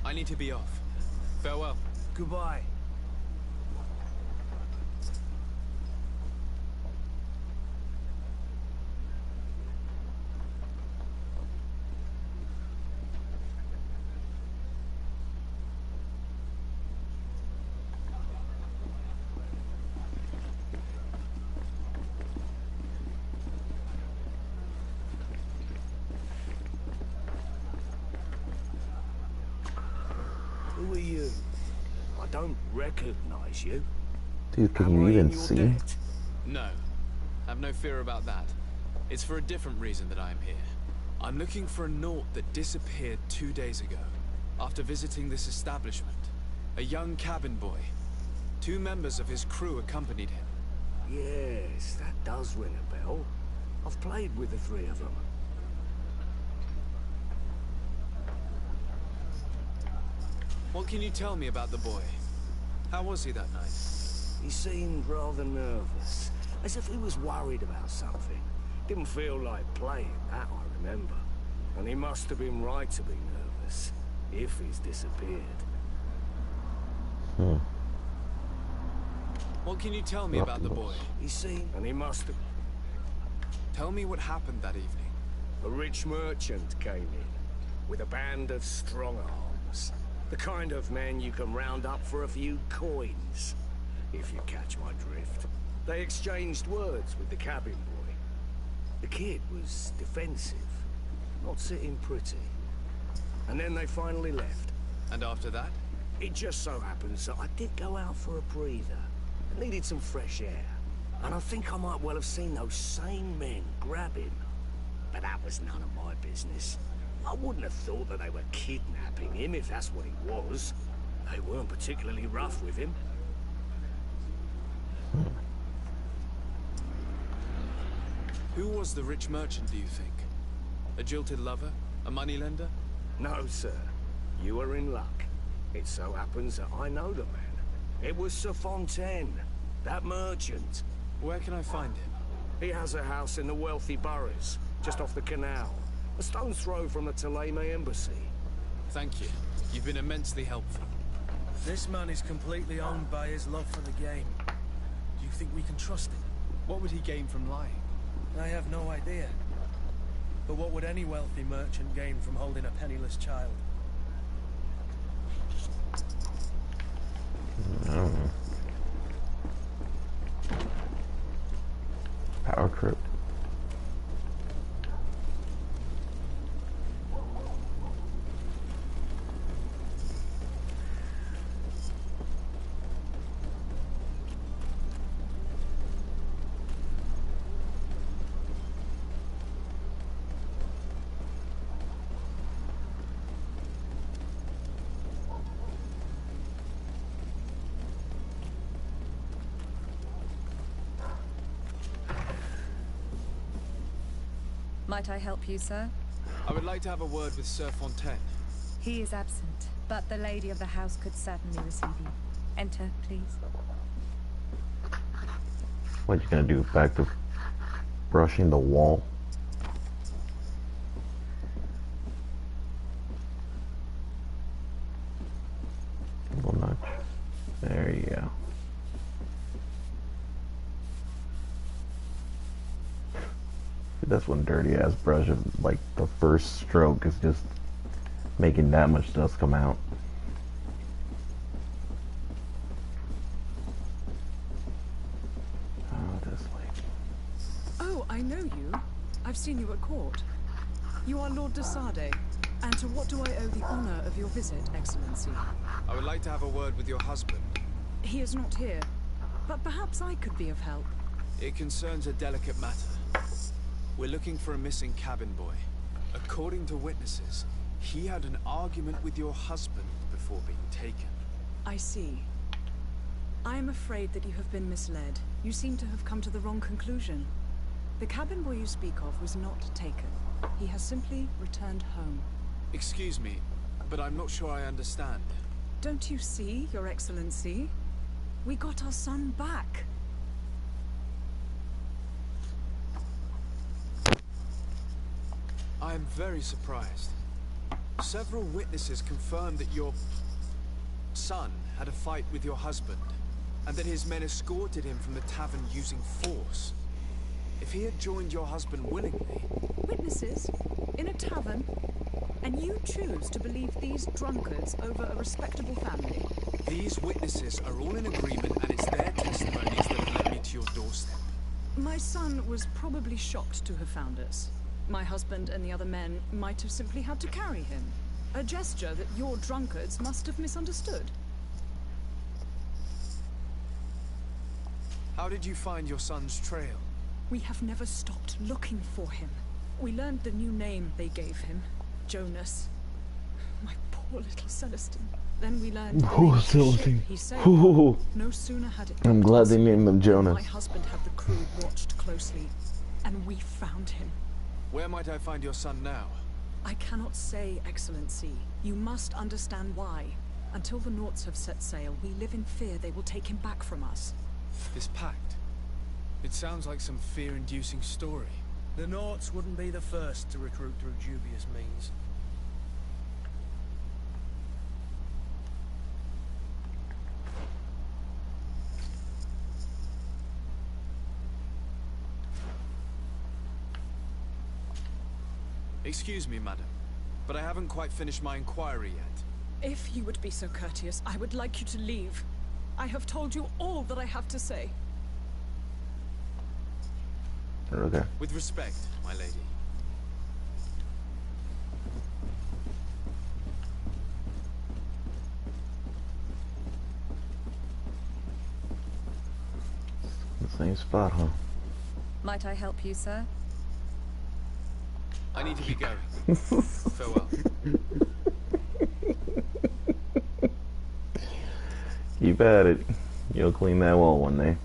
I need to be off. Farewell. Goodbye. Who are you? I don't recognize you. Dude, can you even see? No. Have no fear about that. It's for a different reason that I am here. I'm looking for a Naut that disappeared 2 days ago, after visiting this establishment. A young cabin boy. 2 members of his crew accompanied him. Yes, that does ring a bell. I've played with the 3 of them. What can you tell me about the boy? How was he that night? He seemed rather nervous, as if he was worried about something. Didn't feel like playing, that I remember. And he must have been right to be nervous, if he's disappeared. What can you tell me about the boy? He seemed, and he must have... Tell me what happened that evening. A rich merchant came in, with a band of strong arms. The kind of men you can round up for a few coins, if you catch my drift. They exchanged words with the cabin boy. The kid was defensive, not sitting pretty. And then they finally left. And after that? It just so happens that I did go out for a breather. I needed some fresh air. And I think I might well have seen those same men grab him. But that was none of my business. I wouldn't have thought that they were kidnapping him if that's what he was. They weren't particularly rough with him. Who was the rich merchant, do you think? A jilted lover? A moneylender? No, sir. You are in luck. It so happens that I know the man. It was Sir Fontaine, that merchant. Where can I find him? He has a house in the wealthy boroughs, just off the canal. A stone's throw from the Thélème embassy. Thank you. You've been immensely helpful. This man is completely owned by his love for the game. Do you think we can trust him? What would he gain from lying? I have no idea. But what would any wealthy merchant gain from holding a penniless child? I don't know. Power trip. Might I help you, sir? I would like to have a word with Sir Fontaine. He is absent, but the lady of the house could certainly receive you. Enter, please. What you gonna do? Back to brushing the wall? Little notch. There you go. That's one dirty ass brush. Like the first stroke is just making that much dust come out. Oh, this way. Oh, I know you. I've seen you at court. You are Lord de Sade. And to what do I owe the honor of your visit, Excellency? I would like to have a word with your husband. He is not here, but perhaps I could be of help. It concerns a delicate matter. We're looking for a missing cabin boy. According to witnesses, he had an argument with your husband before being taken. I see. I am afraid that you have been misled. You seem to have come to the wrong conclusion. The cabin boy you speak of was not taken. He has simply returned home. Excuse me, but I'm not sure I understand. Don't you see, Your Excellency? We got our son back. I am very surprised. Several witnesses confirmed that your son had a fight with your husband, and that his men escorted him from the tavern using force. If he had joined your husband willingly... Witnesses? In a tavern? And you choose to believe these drunkards over a respectable family? These witnesses are all in agreement, and it's their testimonies that have led me to your doorstep. My son was probably shocked to have found us. My husband and the other men might have simply had to carry him. A gesture that your drunkards must have misunderstood. How did you find your son's trail? We have never stopped looking for him. We learned the new name they gave him. Jonas. My poor little Celestine. Then we learned Oh, Celestine. He sailed. Ooh. No sooner had it I'm glad they named him Jonas. My husband had the crew watched closely, and we found him. Where might I find your son now? I cannot say, Excellency. You must understand why. Until the Nauts have set sail, we live in fear they will take him back from us. This pact. It sounds like some fear-inducing story. The Nauts wouldn't be the first to recruit through dubious means. Excuse me, madam, but I haven't quite finished my inquiry yet. If you would be so courteous, I would like you to leave. I have told you all that I have to say. Okay. With respect, my lady. The same spot, huh? Might I help you, sir? I need to be going. Farewell. Keep at it. You'll clean that wall one day.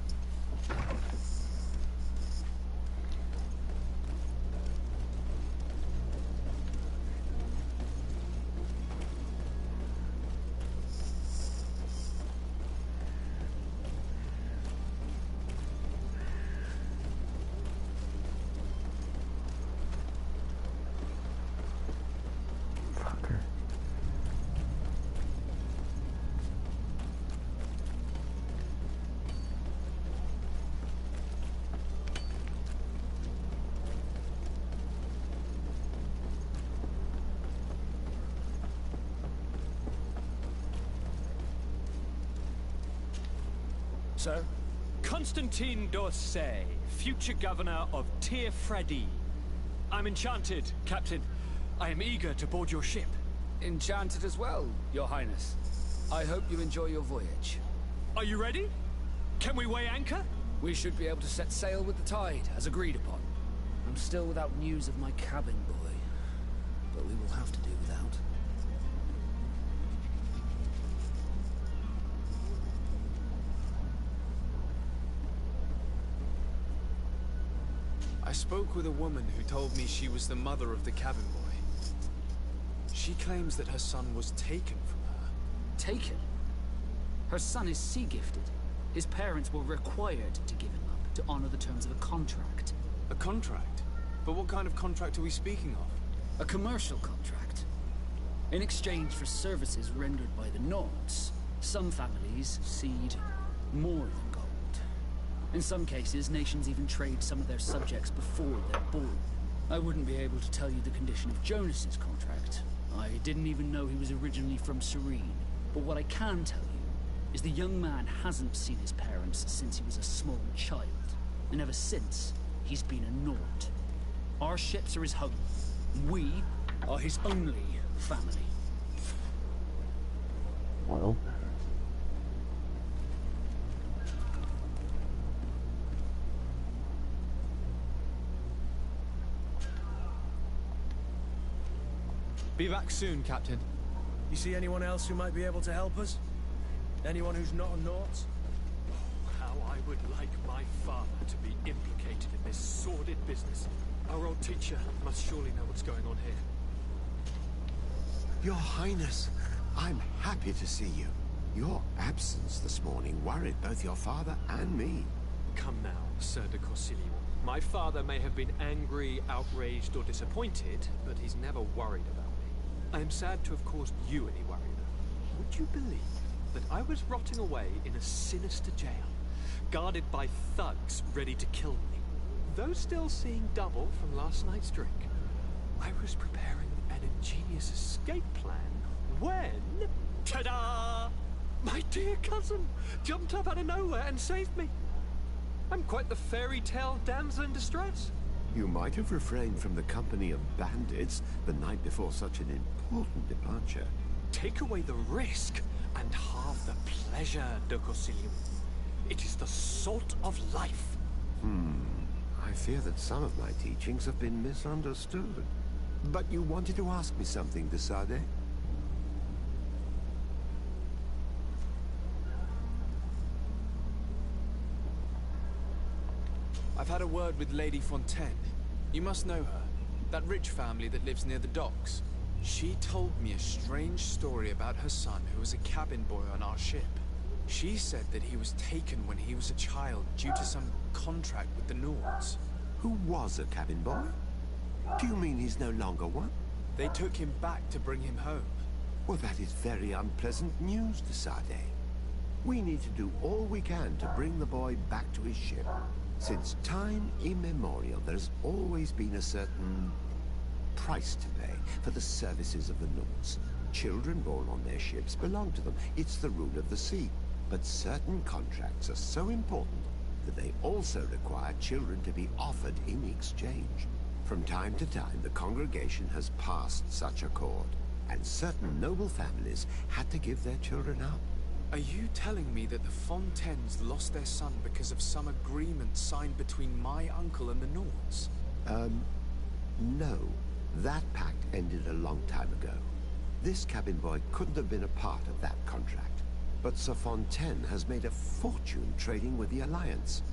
Sir? Constantine d'Orsay, future governor of Tir Freddy. I'm enchanted, Captain. I am eager to board your ship. Enchanted as well, Your Highness. I hope you enjoy your voyage. Are you ready? Can we weigh anchor? We should be able to set sail with the tide, as agreed upon. I'm still without news of my cabin boy, but we will have to do without. I spoke with a woman who told me she was the mother of the cabin boy. She claims that her son was taken from her. Taken? Her son is sea-gifted. His parents were required to give him up to honor the terms of a contract. A contract? But what kind of contract are we speaking of? A commercial contract. In exchange for services rendered by the Nords, some families cede more than gold. In some cases, nations even trade some of their subjects before they're born. I wouldn't be able to tell you the condition of Jonas's contract. I didn't even know he was originally from Serene. But what I can tell you is the young man hasn't seen his parents since he was a small child. And ever since, he's been a Nord. Our ships are his home. We are his only family. Well. Be back soon, Captain. You see anyone else who might be able to help us? Anyone who's not a Nord? How I would like my father to be implicated in this sordid business. Our old teacher must surely know what's going on here. Your Highness, I'm happy to see you. Your absence this morning worried both your father and me. Come now, Sir de Corsilion. My father may have been angry, outraged, or disappointed, but he's never worried about me. I am sad to have caused you any worry, though. Would you believe that I was rotting away in a sinister jail, guarded by thugs ready to kill me? Though still seeing double from last night's drink, I was preparing an ingenious escape plan when... ta-da! My dear cousin jumped up out of nowhere and saved me. I'm quite the fairy tale damsel in distress. You might have refrained from the company of bandits the night before such an important departure. Take away the risk and halve the pleasure, de Corsilion. It is the salt of life. I fear that some of my teachings have been misunderstood. But you wanted to ask me something, de Sade? I've had a word with Lady Fontaine. You must know her. That rich family that lives near the docks. She told me a strange story about her son who was a cabin boy on our ship. She said that he was taken when he was a child due to some contract with the Nords. Who was a cabin boy? Do you mean he's no longer one? They took him back to bring him home. Well, that is very unpleasant news, de Sade. We need to do all we can to bring the boy back to his ship. Since time immemorial, there's always been a certain price to pay for the services of the Nords. Children born on their ships belong to them. It's the rule of the sea. But certain contracts are so important that they also require children to be offered in exchange. From time to time, the congregation has passed such accord, and certain noble families had to give their children up. Are you telling me that the Fontaines lost their son because of some agreement signed between my uncle and the Nords? No. That pact ended a long time ago. This cabin boy couldn't have been a part of that contract. But Sir Fontaine has made a fortune trading with the Alliance,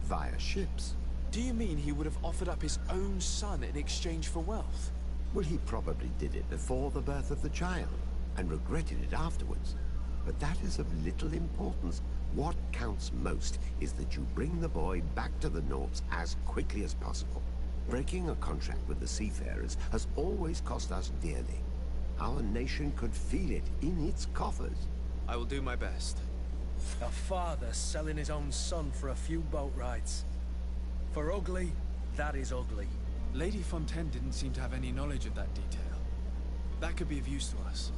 via ships. Do you mean he would have offered up his own son in exchange for wealth? Well, he probably did it before the birth of the child, and regretted it afterwards. But that is of little importance. What counts most is that you bring the boy back to the Nords as quickly as possible. Breaking a contract with the seafarers has always cost us dearly. Our nation could feel it in its coffers. I will do my best. A father selling his own son for a few boat rides. For ugly, that is ugly. Lady Fontaine didn't seem to have any knowledge of that detail. That could be of use to us.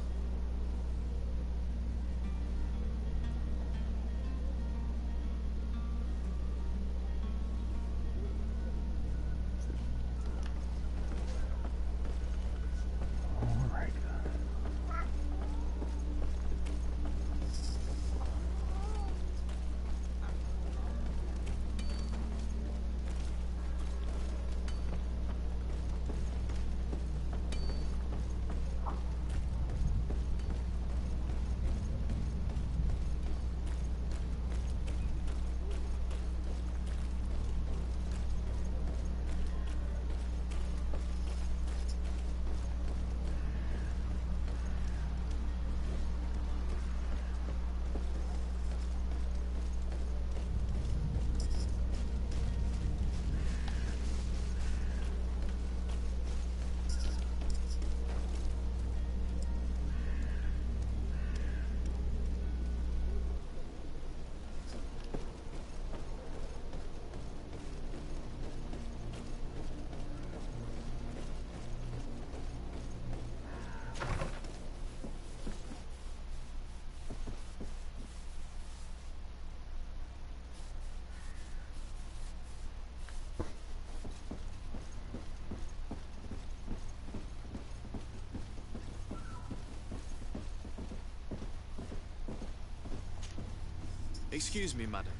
Excuse me, madam,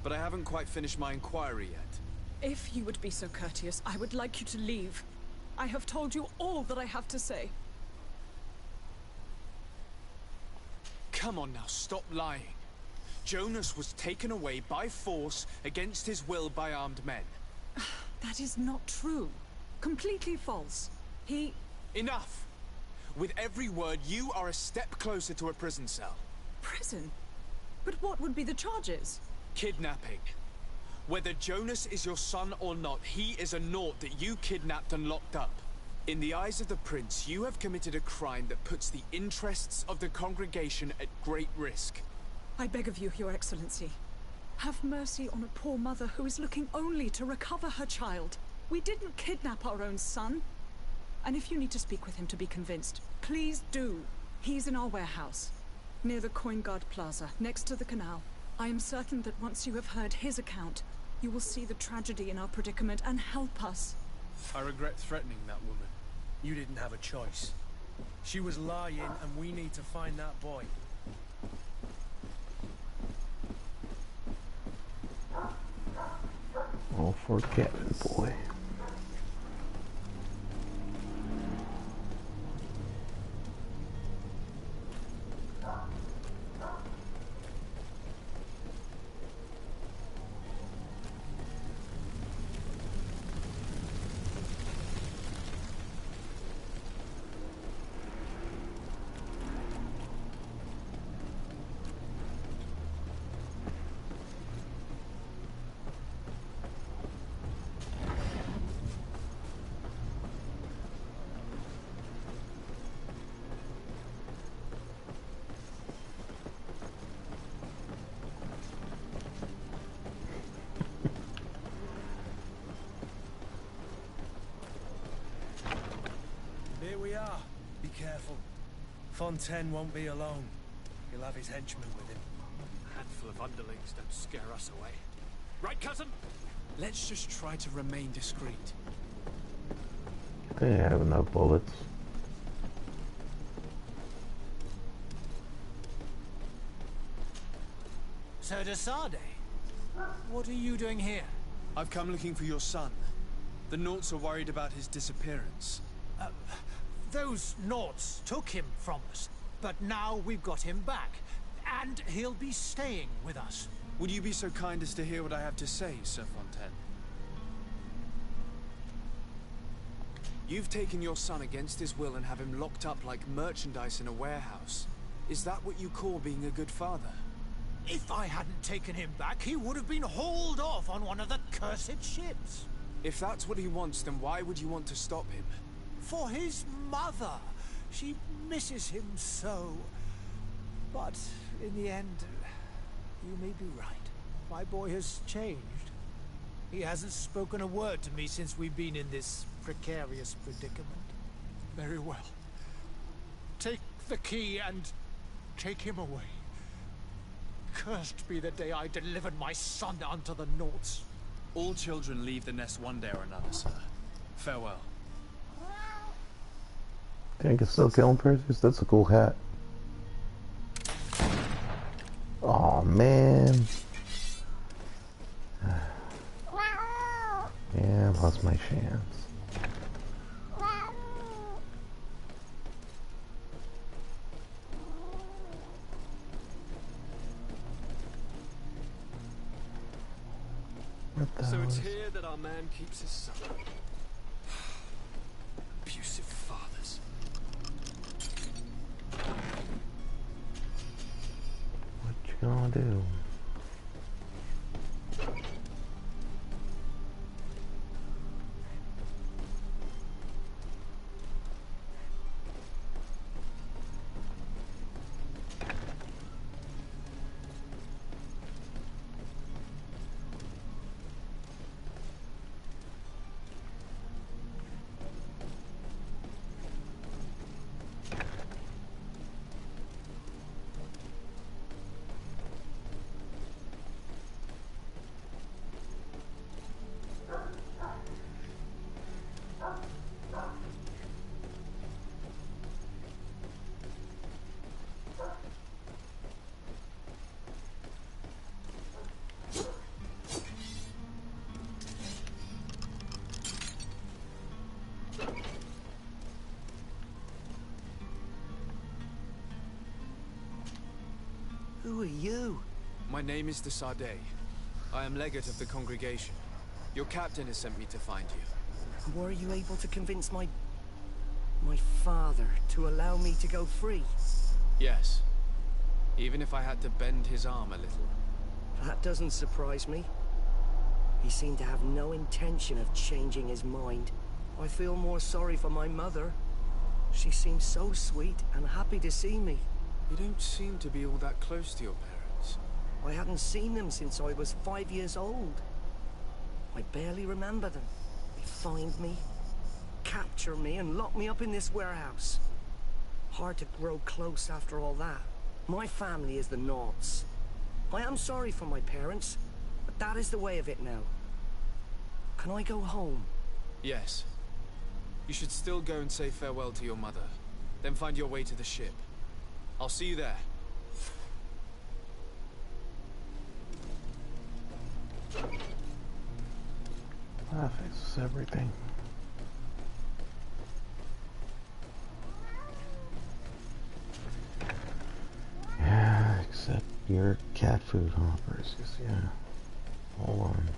but I haven't quite finished my inquiry yet. If you would be so courteous, I would like you to leave. I have told you all that I have to say. Come on now, stop lying. Jonas was taken away by force against his will by armed men. That is not true. Completely false. He... Enough! With every word, you are a step closer to a prison cell. Prison? But what would be the charges? Kidnapping. Whether Jonas is your son or not, he is a naught that you kidnapped and locked up. In the eyes of the Prince, you have committed a crime that puts the interests of the congregation at great risk. I beg of you, Your Excellency. Have mercy on a poor mother who is looking only to recover her child. We didn't kidnap our own son. And if you need to speak with him to be convinced, please do. He's in our warehouse, near the Coin Guard Plaza, next to the canal. I am certain that once you have heard his account, you will see the tragedy in our predicament and help us. I regret threatening that woman. You didn't have a choice. She was lying, and we need to find that boy. All for Cabin Boy. Here we are. Be careful. Fontaine won't be alone. He'll have his henchmen with him. A handful of underlings don't scare us away. Right, cousin? Let's just try to remain discreet. They have enough bullets. Sir de Sardet, what are you doing here? I've come looking for your son. The Naughts are worried about his disappearance. Those Naughts took him from us, but now we've got him back, and he'll be staying with us. Would you be so kind as to hear what I have to say, Sir Fontaine? You've taken your son against his will and have him locked up like merchandise in a warehouse. Is that what you call being a good father? If I hadn't taken him back, he would have been hauled off on one of the cursed ships. If that's what he wants, then why would you want to stop him? For his mother. She misses him so. But in the end, you may be right. My boy has changed. He hasn't spoken a word to me since we've been in this precarious predicament. Very well. Take the key and take him away. Cursed be the day I delivered my son unto the Naughts. All children leave the nest one day or another, sir. Farewell. Think I can still kill him, Perseus? That's a cool hat. Oh man. Yeah, I lost my chance. So it's here that our man keeps his son. Abusive fathers. What you gonna do? Who are you? My name is de Sardet. I am legate of the congregation. Your captain has sent me to find you. Were you able to convince my father to allow me to go free? Yes. Even if I had to bend his arm a little. That doesn't surprise me. He seemed to have no intention of changing his mind. I feel more sorry for my mother. She seemed so sweet and happy to see me. You don't seem to be all that close to your parents. I hadn't seen them since I was 5 years old. I barely remember them. They find me, capture me, and lock me up in this warehouse. Hard to grow close after all that. My family is the Nauts. I am sorry for my parents, but that is the way of it now. Can I go home? Yes. You should still go and say farewell to your mother. Then find your way to the ship. I'll see you there. That fixes everything. Yeah, except your cat food, huh, Perseus? Yeah. Hold on.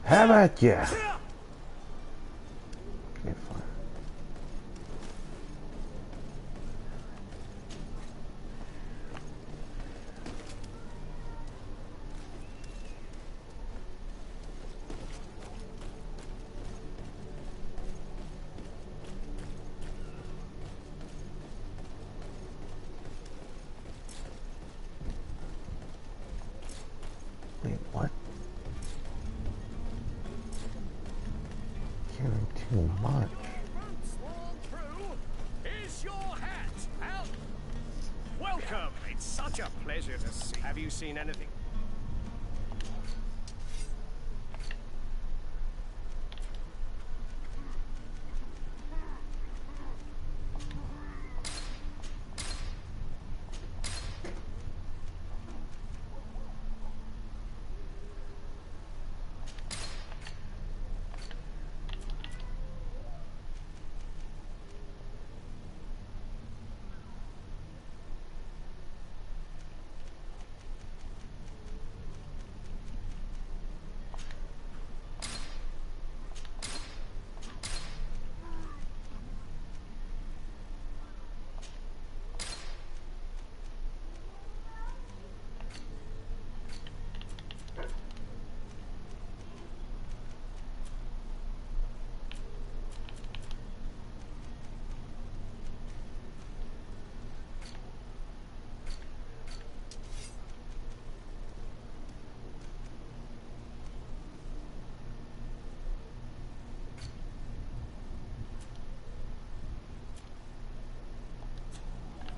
How about ya? Okay, fine. Wait, what? Too much. Here's your hat. Out. Welcome. It's such a pleasure to see. Have you seen anything?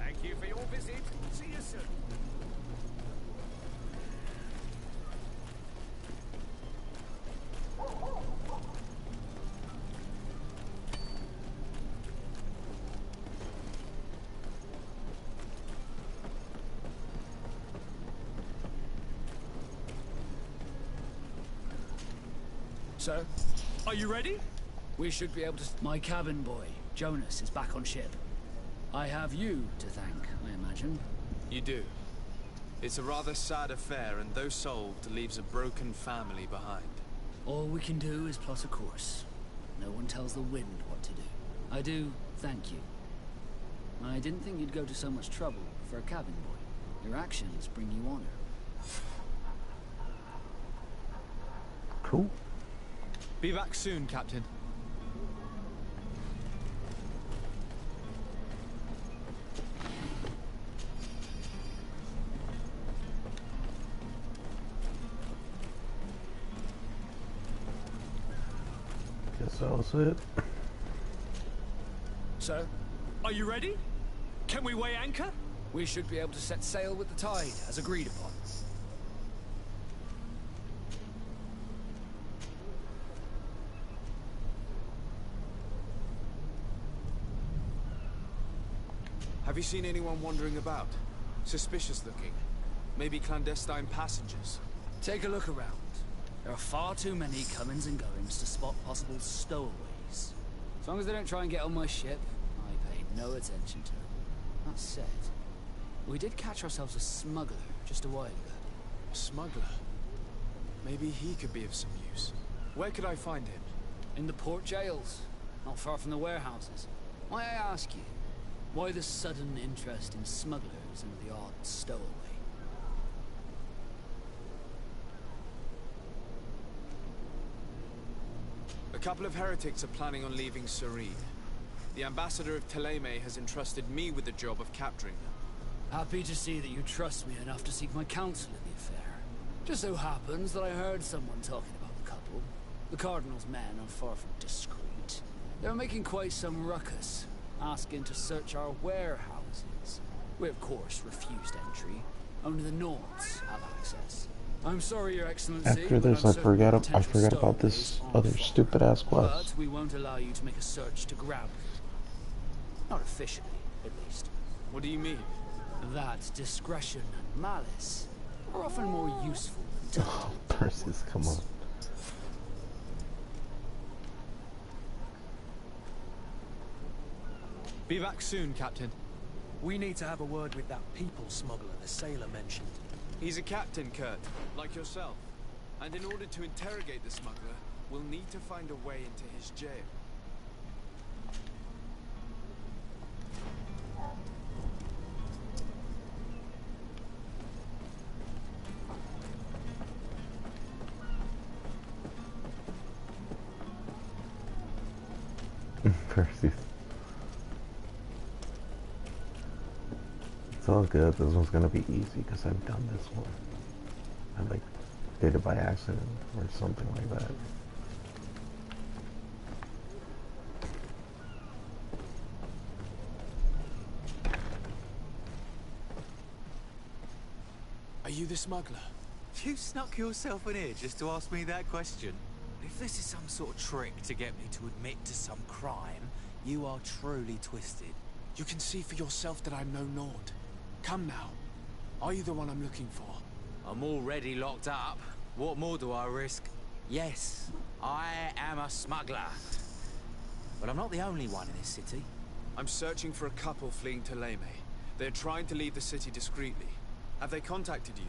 Thank you for your visit. See you soon. So, are you ready? We should be able to... My cabin boy, Jonas, is back on ship. I have you to thank, I imagine. You do. It's a rather sad affair, and though solved, leaves a broken family behind. All we can do is plot a course. No one tells the wind what to do. I do thank you. I didn't think you'd go to so much trouble for a cabin boy. Your actions bring you honor. Cool. Be back soon, Captain. Guess that was it. So, are you ready? Can we weigh anchor? We should be able to set sail with the tide, as agreed upon. Have you seen anyone wandering about? Suspicious looking. Maybe clandestine passengers. Take a look around. There are far too many comings and goings to spot possible stowaways. As long as they don't try and get on my ship, I pay no attention to them. That said, we did catch ourselves a smuggler just a while ago. A smuggler? Maybe he could be of some use. Where could I find him? In the port jails, not far from the warehouses. May I ask you, why the sudden interest in smugglers and the odd stowaway? A couple of heretics are planning on leaving Serene. The ambassador of Thélème has entrusted me with the job of capturing them. Happy to see that you trust me enough to seek my counsel in the affair. Just so happens that I heard someone talking about the couple. The Cardinal's men are far from discreet. They're making quite some ruckus, asking to search our warehouses. We of course refused entry. Only the Nords have access. I'm sorry, Your Excellency. After this, I forgot about this other stupid ass quest. But we won't allow you to make a search to grab them. Not officially, at least. What do you mean? That discretion and malice are often more useful than Oh, Perseus, come on. Be back soon, Captain. We need to have a word with that people smuggler the sailor mentioned. He's a captain, Kurt, like yourself. And in order to interrogate the smuggler, we'll need to find a way into his jail. Perseus. It's all good. This one's gonna be easy because I've done this one. I like did it by accident or something like that. Are you the smuggler? You snuck yourself in here just to ask me that question? If this is some sort of trick to get me to admit to some crime, you are truly twisted. You can see for yourself that I'm no Nord. Come now. Are you the one I'm looking for? I'm already locked up. What more do I risk? Yes, I am a smuggler. But I'm not the only one in this city. I'm searching for a couple fleeing to Thélème. They're trying to leave the city discreetly. Have they contacted you?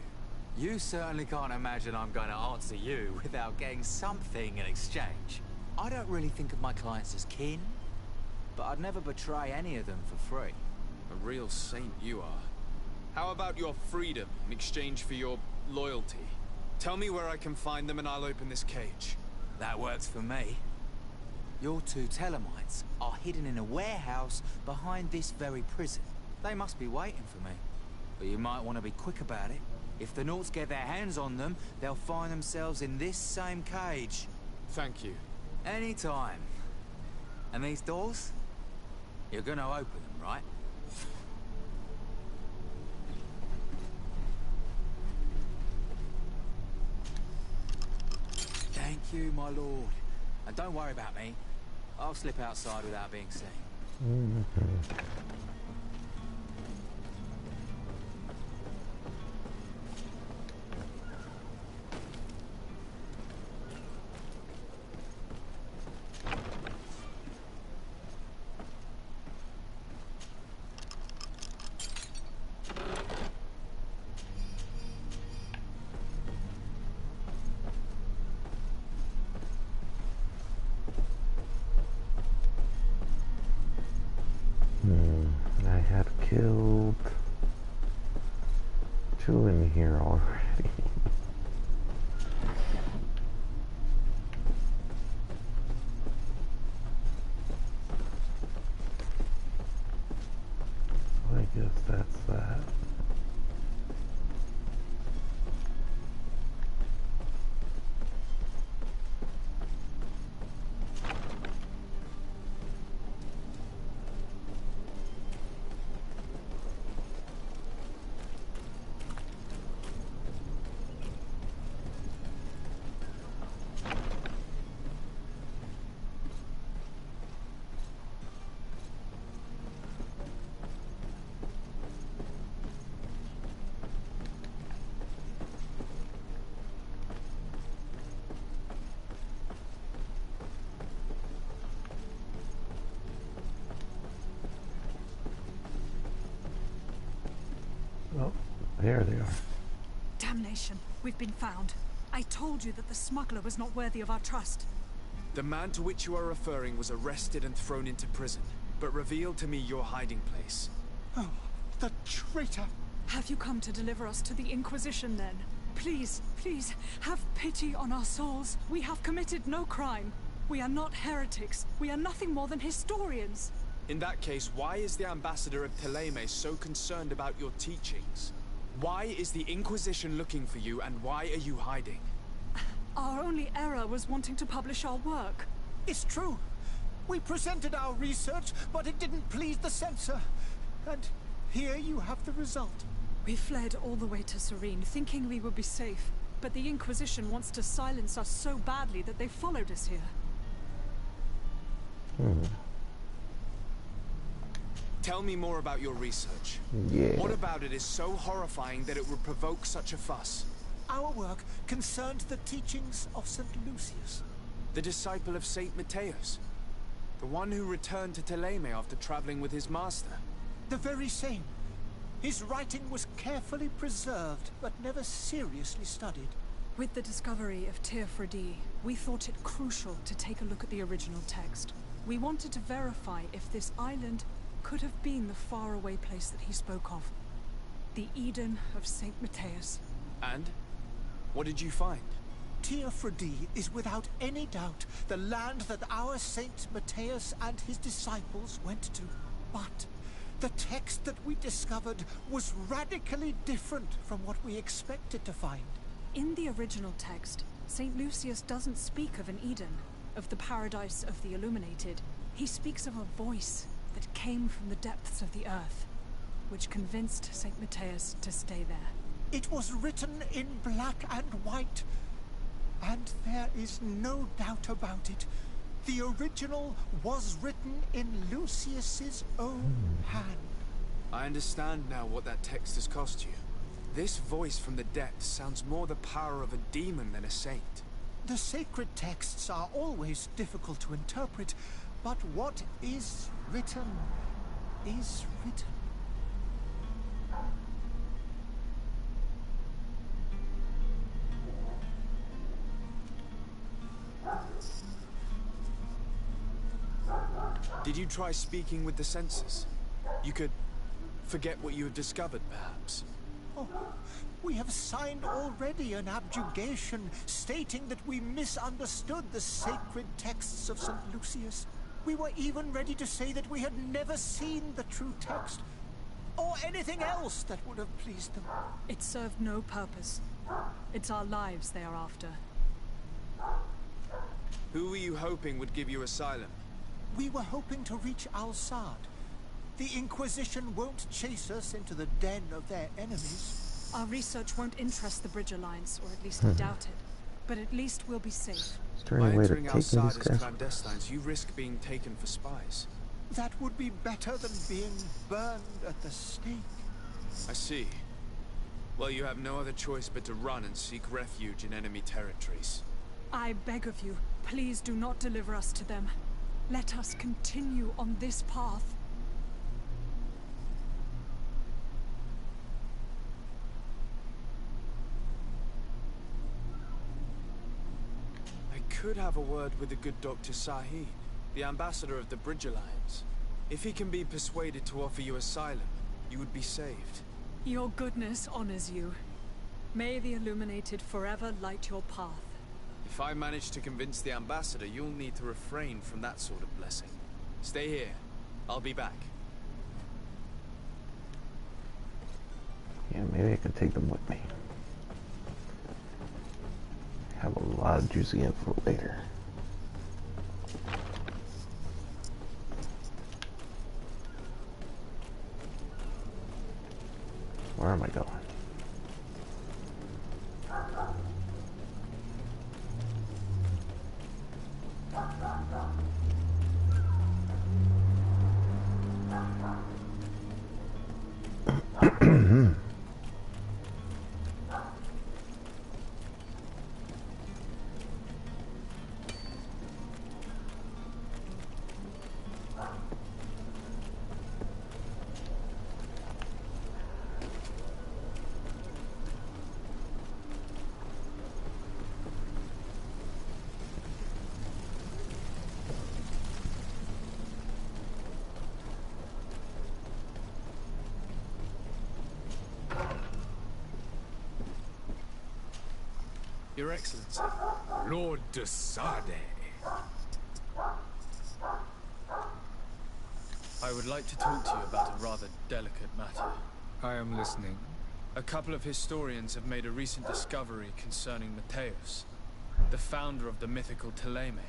You certainly can't imagine I'm going to answer you without getting something in exchange. I don't really think of my clients as kin, but I'd never betray any of them for free. A real saint you are. How about your freedom in exchange for your loyalty? Tell me where I can find them and I'll open this cage. That works for me. Your two Thelemites are hidden in a warehouse behind this very prison. They must be waiting for me. But you might want to be quick about it. If the Nords get their hands on them, they'll find themselves in this same cage. Thank you. Anytime. And these doors? You're gonna open them, right? Thank you, my lord. And don't worry about me. I'll slip outside without being seen. I had killed 2 in here already. I guess that's that. There they are. Damnation. We've been found. I told you that the smuggler was not worthy of our trust. The man to which you are referring was arrested and thrown into prison, but revealed to me your hiding place. Oh, the traitor! Have you come to deliver us to the Inquisition, then? Please, please, have pity on our souls. We have committed no crime. We are not heretics. We are nothing more than historians. In that case, why is the ambassador of Thélème so concerned about your teachings? Why is the Inquisition looking for you, and why are you hiding? Our only error was wanting to publish our work. It's true. We presented our research, but it didn't please the censor. And here you have the result. We fled all the way to Serene, thinking we would be safe. But the Inquisition wants to silence us so badly that they followed us here. Tell me more about your research. Yeah. What about it is so horrifying that it would provoke such a fuss? Our work concerned the teachings of St. Lucius. The disciple of St. Matthias. The one who returned to Thélème after traveling with his master. The very same. His writing was carefully preserved, but never seriously studied. With the discovery of Teofredi, we thought it crucial to take a look at the original text. We wanted to verify if this island could have been the faraway place that he spoke of. The Eden of St. Matthias. And? What did you find? Teofredi is without any doubt the land that our Saint Matthias and his disciples went to. But the text that we discovered was radically different from what we expected to find. In the original text, St. Lucius doesn't speak of an Eden, of the paradise of the illuminated. He speaks of a voice that came from the depths of the earth, which convinced St. Matthias to stay there. It was written in black and white, and there is no doubt about it. The original was written in Lucius's own hand. I understand now what that text has cost you. This voice from the depths sounds more the power of a demon than a saint. The sacred texts are always difficult to interpret, but what is written is written. Did you try speaking with the censors? You could forget what you have discovered, perhaps. Oh, we have signed already an abjugation stating that we misunderstood the sacred texts of St. Lucius. We were even ready to say that we had never seen the true text, or anything else that would have pleased them. It served no purpose. It's our lives they are after. Who were you hoping would give you asylum? We were hoping to reach Al-Sad. The Inquisition won't chase us into the den of their enemies. Our research won't interest the Bridge Alliance, or at least I doubt it. But at least we'll be safe. Is there any way to take me Al-Sad these guys? as clandestines, you risk being taken for spies. That would be better than being burned at the stake. I see. Well, you have no other choice but to run and seek refuge in enemy territories. I beg of you, please do not deliver us to them. Let us continue on this path. I could have a word with the good Dr. Sahid, the ambassador of the Bridge Alliance. If he can be persuaded to offer you asylum, you would be saved. Your goodness honors you. May the Illuminated forever light your path. If I manage to convince the ambassador, you'll need to refrain from that sort of blessing. Stay here. I'll be back. Yeah, maybe I can take them with me. Have a lot of juicy info later. Where am I going? Your Excellency. Lord de Sade. I would like to talk to you about a rather delicate matter. I am listening. A couple of historians have made a recent discovery concerning Mateus, the founder of the mythical Thélème.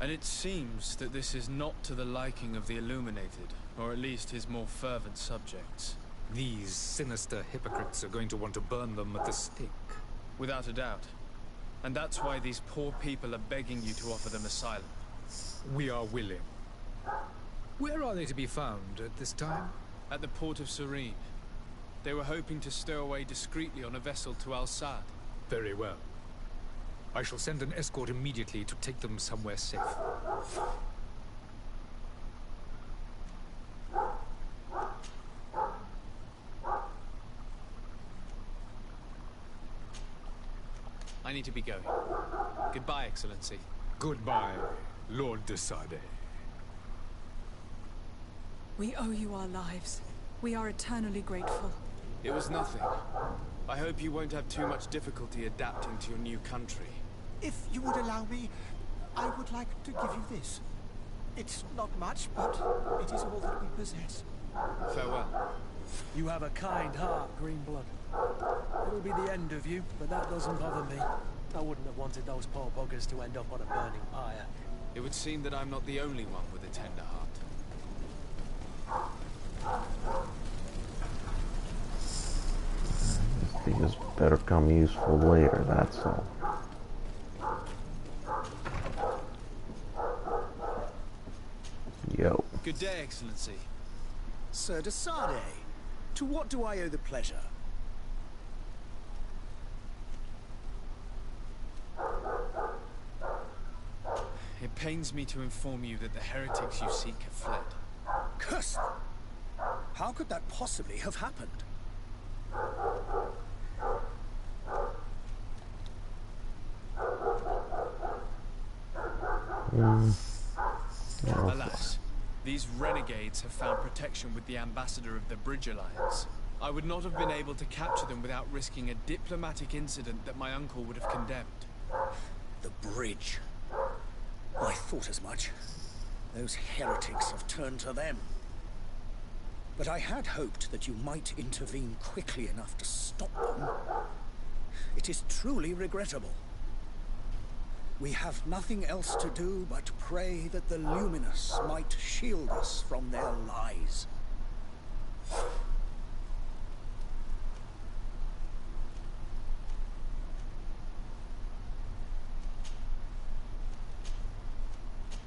And it seems that this is not to the liking of the Illuminated, or at least his more fervent subjects. These sinister hypocrites are going to want to burn them at the stake. Without a doubt. And that's why these poor people are begging you to offer them asylum. We are willing. Where are they to be found at this time? At the port of Serene. They were hoping to stow away discreetly on a vessel to Al-Sad. Very well. I shall send an escort immediately to take them somewhere safe. I need to be going. Goodbye, Excellency. Goodbye, Lord de Sade. We owe you our lives. We are eternally grateful. It was nothing. I hope you won't have too much difficulty adapting to your new country. If you would allow me, I would like to give you this. It's not much, but it is all that we possess. Farewell. You have a kind heart, Greenblood. It'll be the end of you, but that doesn't bother me. I wouldn't have wanted those poor buggers to end up on a burning pyre. It would seem that I'm not the only one with a tender heart. These things better come useful later, that's all. Yo. Good day, Excellency. Sir de Sade, to what do I owe the pleasure? It pains me to inform you that the heretics you seek have fled. Curse them! How could that possibly have happened? Alas, these renegades have found protection with the ambassador of the Bridge Alliance. I would not have been able to capture them without risking a diplomatic incident that my uncle would have condemned. The bridge. I thought as much. Those heretics have turned to them. But I had hoped that you might intervene quickly enough to stop them. It is truly regrettable. We have nothing else to do but pray that the Luminous might shield us from their lies.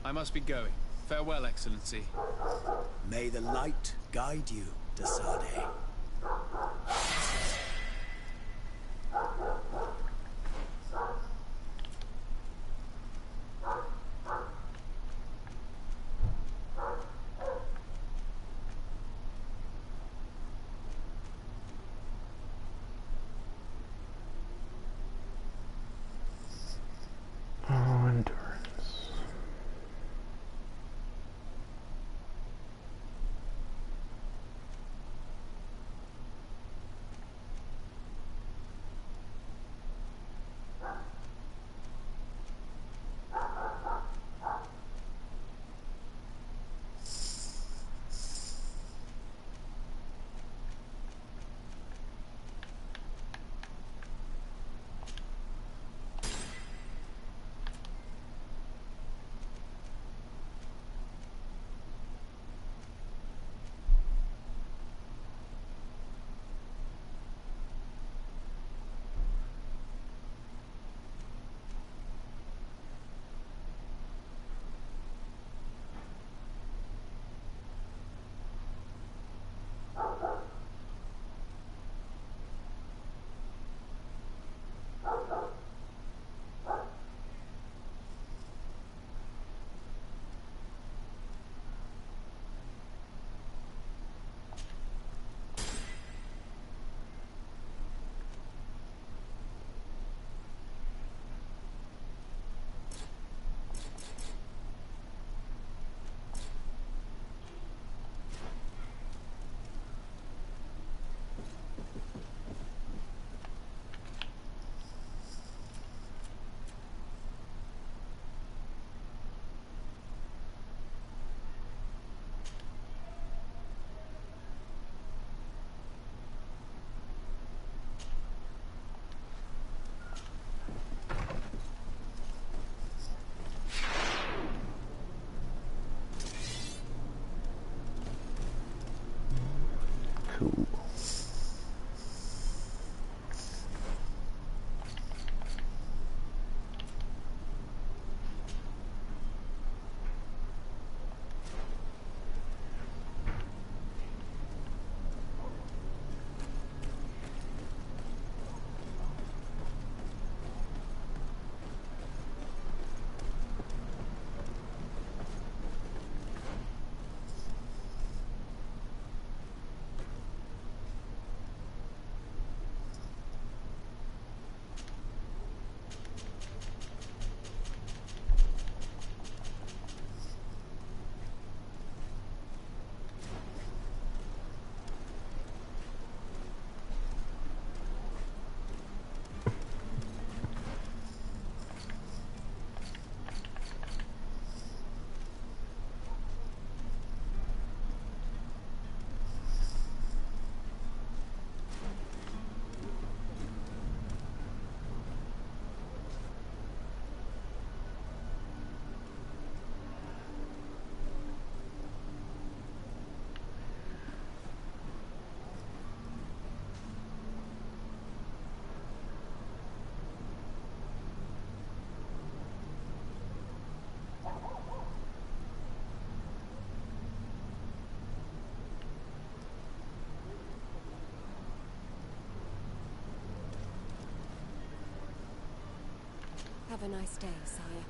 I must be going. Farewell, Excellency. May the light guide you, de Sade. Oh, endurance. Have a nice day, sire.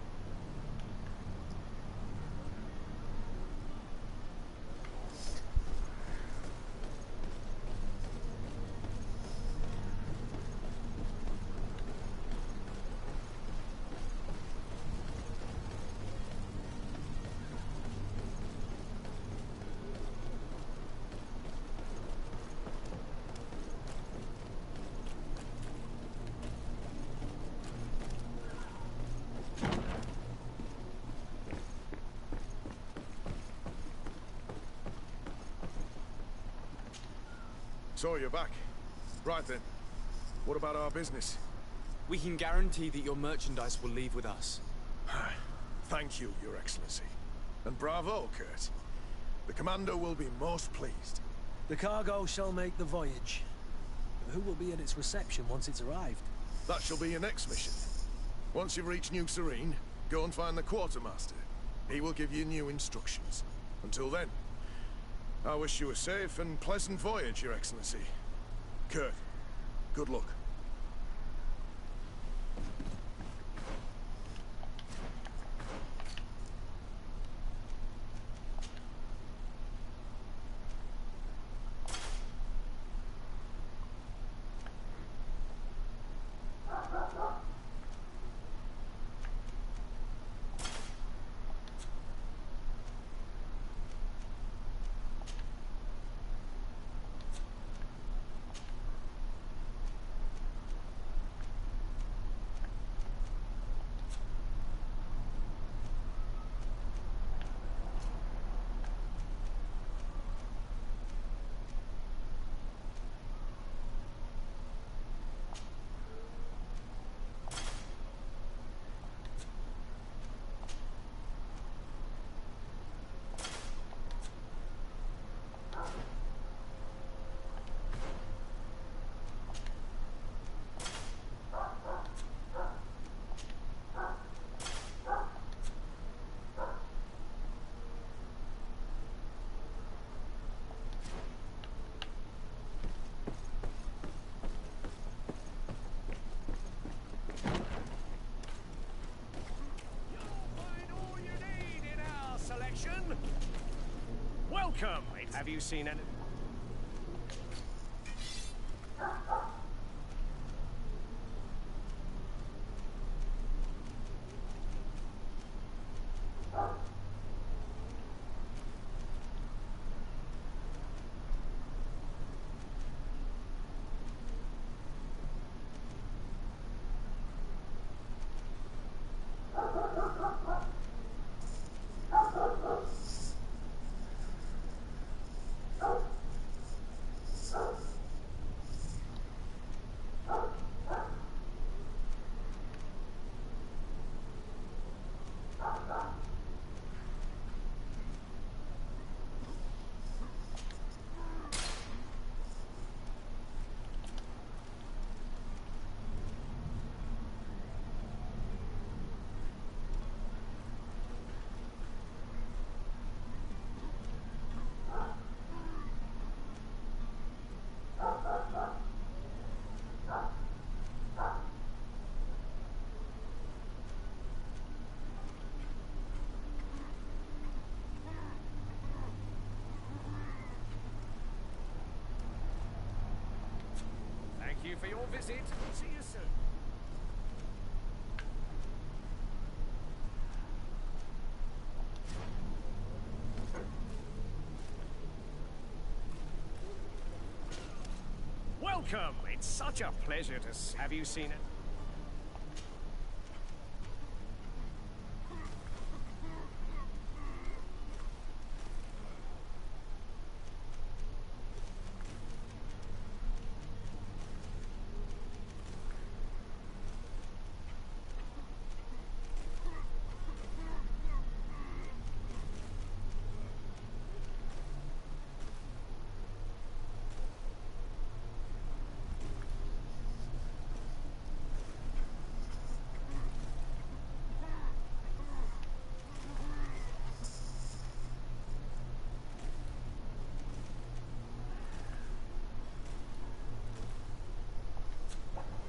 So you're back. Right then. What about our business? We can guarantee that your merchandise will leave with us. Thank you, Your Excellency. And bravo, Kurt. The Commander will be most pleased. The cargo shall make the voyage. But who will be at its reception once it's arrived? That shall be your next mission. Once you've reached New Serene, go and find the Quartermaster. He will give you new instructions. Until then, I wish you a safe and pleasant voyage, Your Excellency. Kurt, good luck. Welcome! Have you seen any... Thank you for your visit. See you soon. Welcome. It's such a pleasure to have you seen it.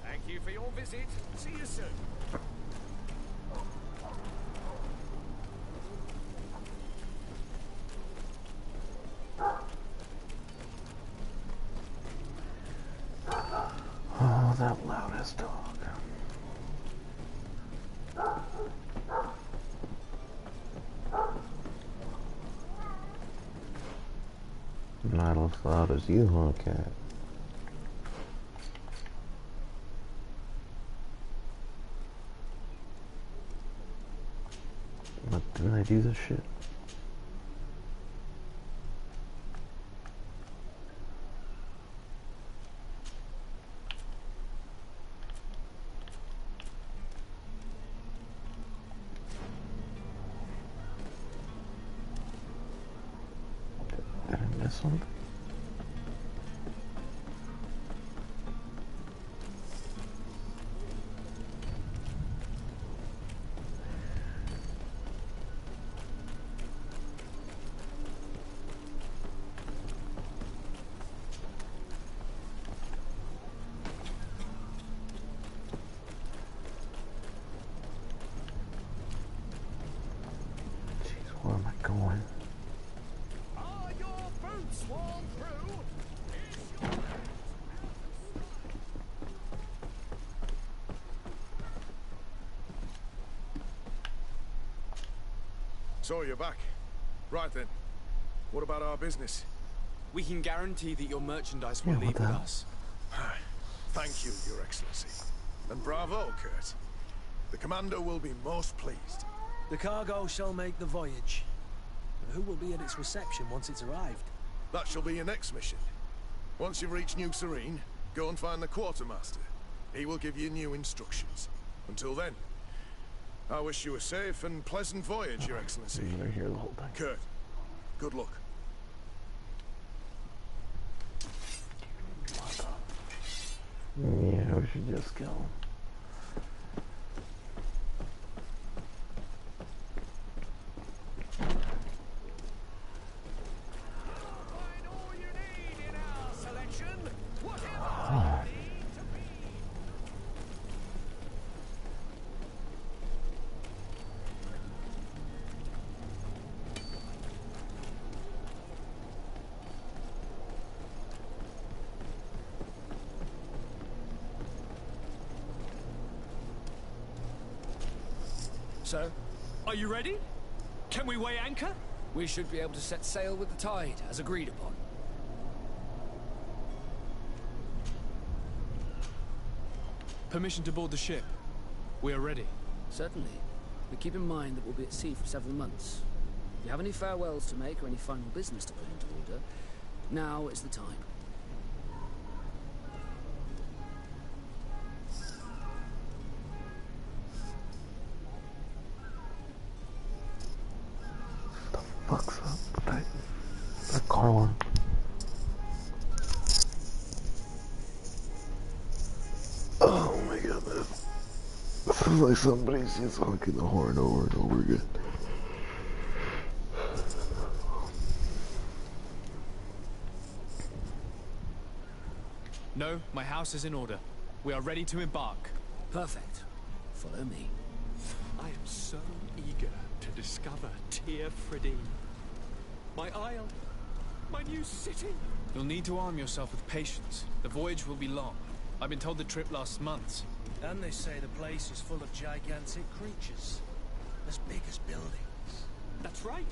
Thank you for your visit. See you soon. this dog. Not as loud as you, huh, cat? But didn't I do this shit? Did I miss something? Where am I going? Are your boots worn through? So you're back. Right then. What about our business? We can guarantee that your merchandise will leave with us. Thank you, Your Excellency. And bravo, Kurt. The Commander will be most pleased. The cargo shall make the voyage. But who will be at its reception once it's arrived? That shall be your next mission. Once you've reached New Serene, go and find the Quartermaster. He will give you new instructions. Until then, I wish you a safe and pleasant voyage, Your Excellency. You're here the whole time. Kurt, good luck. Yeah, we should just go. So, are you ready? Can we weigh anchor? We should be able to set sail with the tide, as agreed upon. Permission to board the ship. We are ready. Certainly. But keep in mind that we'll be at sea for several months. If you have any farewells to make or any final business to put into order, now is the time. Fuck's up with that car one. Oh my goodness. This is like somebody's just honking the horn over and over again. No, my house is in order. We are ready to embark. Perfect. Follow me. I am so eager to discover Teer Fradee. My isle, my new city. You'll need to arm yourself with patience. The voyage will be long. I've been told the trip lasts months. And they say the place is full of gigantic creatures. As big as buildings. That's right.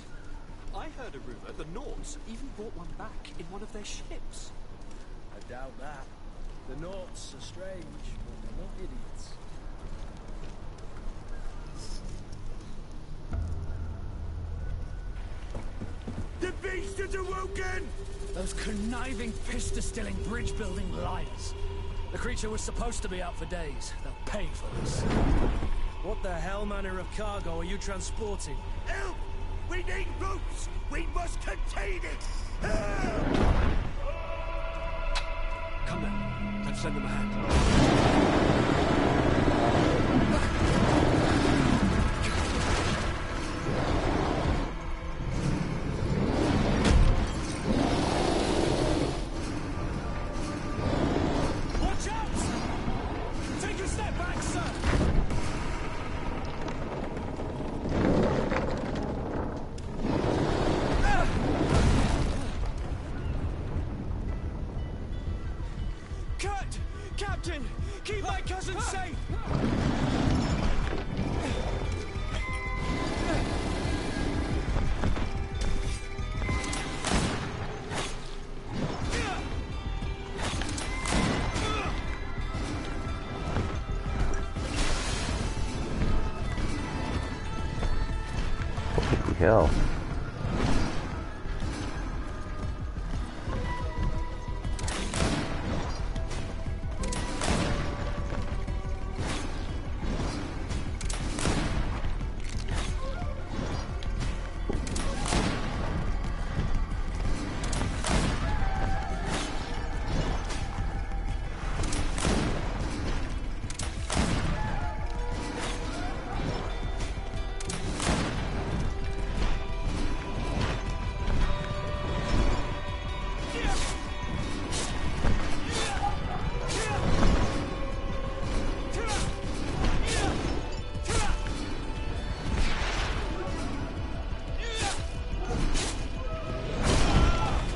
I heard a rumor the Nauts even brought one back in one of their ships. I doubt that. The Nauts are strange, but they're not idiots. The beast has awoken! Those conniving, piss-distilling, bridge-building liars. The creature was supposed to be out for days. They'll pay for this. What the hell manner of cargo are you transporting? Help! We need boats! We must contain it! Help! Come then. Let's send them a hand. Watch out! Take a step back, sir! Kurt! Captain! Keep my cousin hell.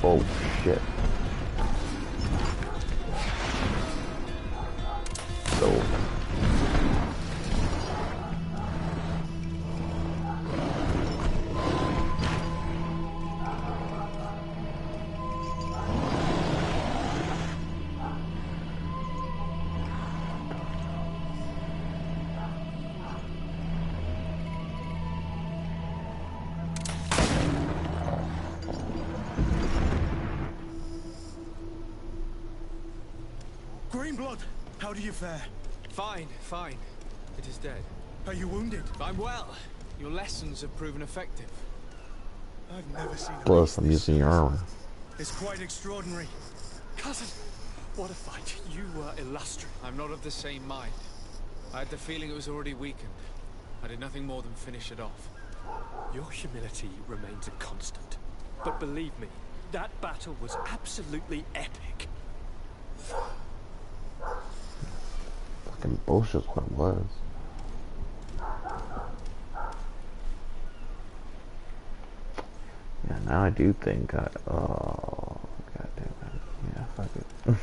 Oh shit. So Greenblood, how do you fare? Fine, fine. It is dead. Are you wounded? I'm well. Your lessons have proven effective. I've never seen a plus I'm using your armor. It's quite extraordinary. Cousin, what a fight. You were illustrious. I'm not of the same mind. I had the feeling it was already weakened. I did nothing more than finish it off. Your humility remains a constant. But believe me, that battle was absolutely epic. Fucking bullshit's what it was. Yeah, now I do think oh, god damn it. Yeah, fuck it.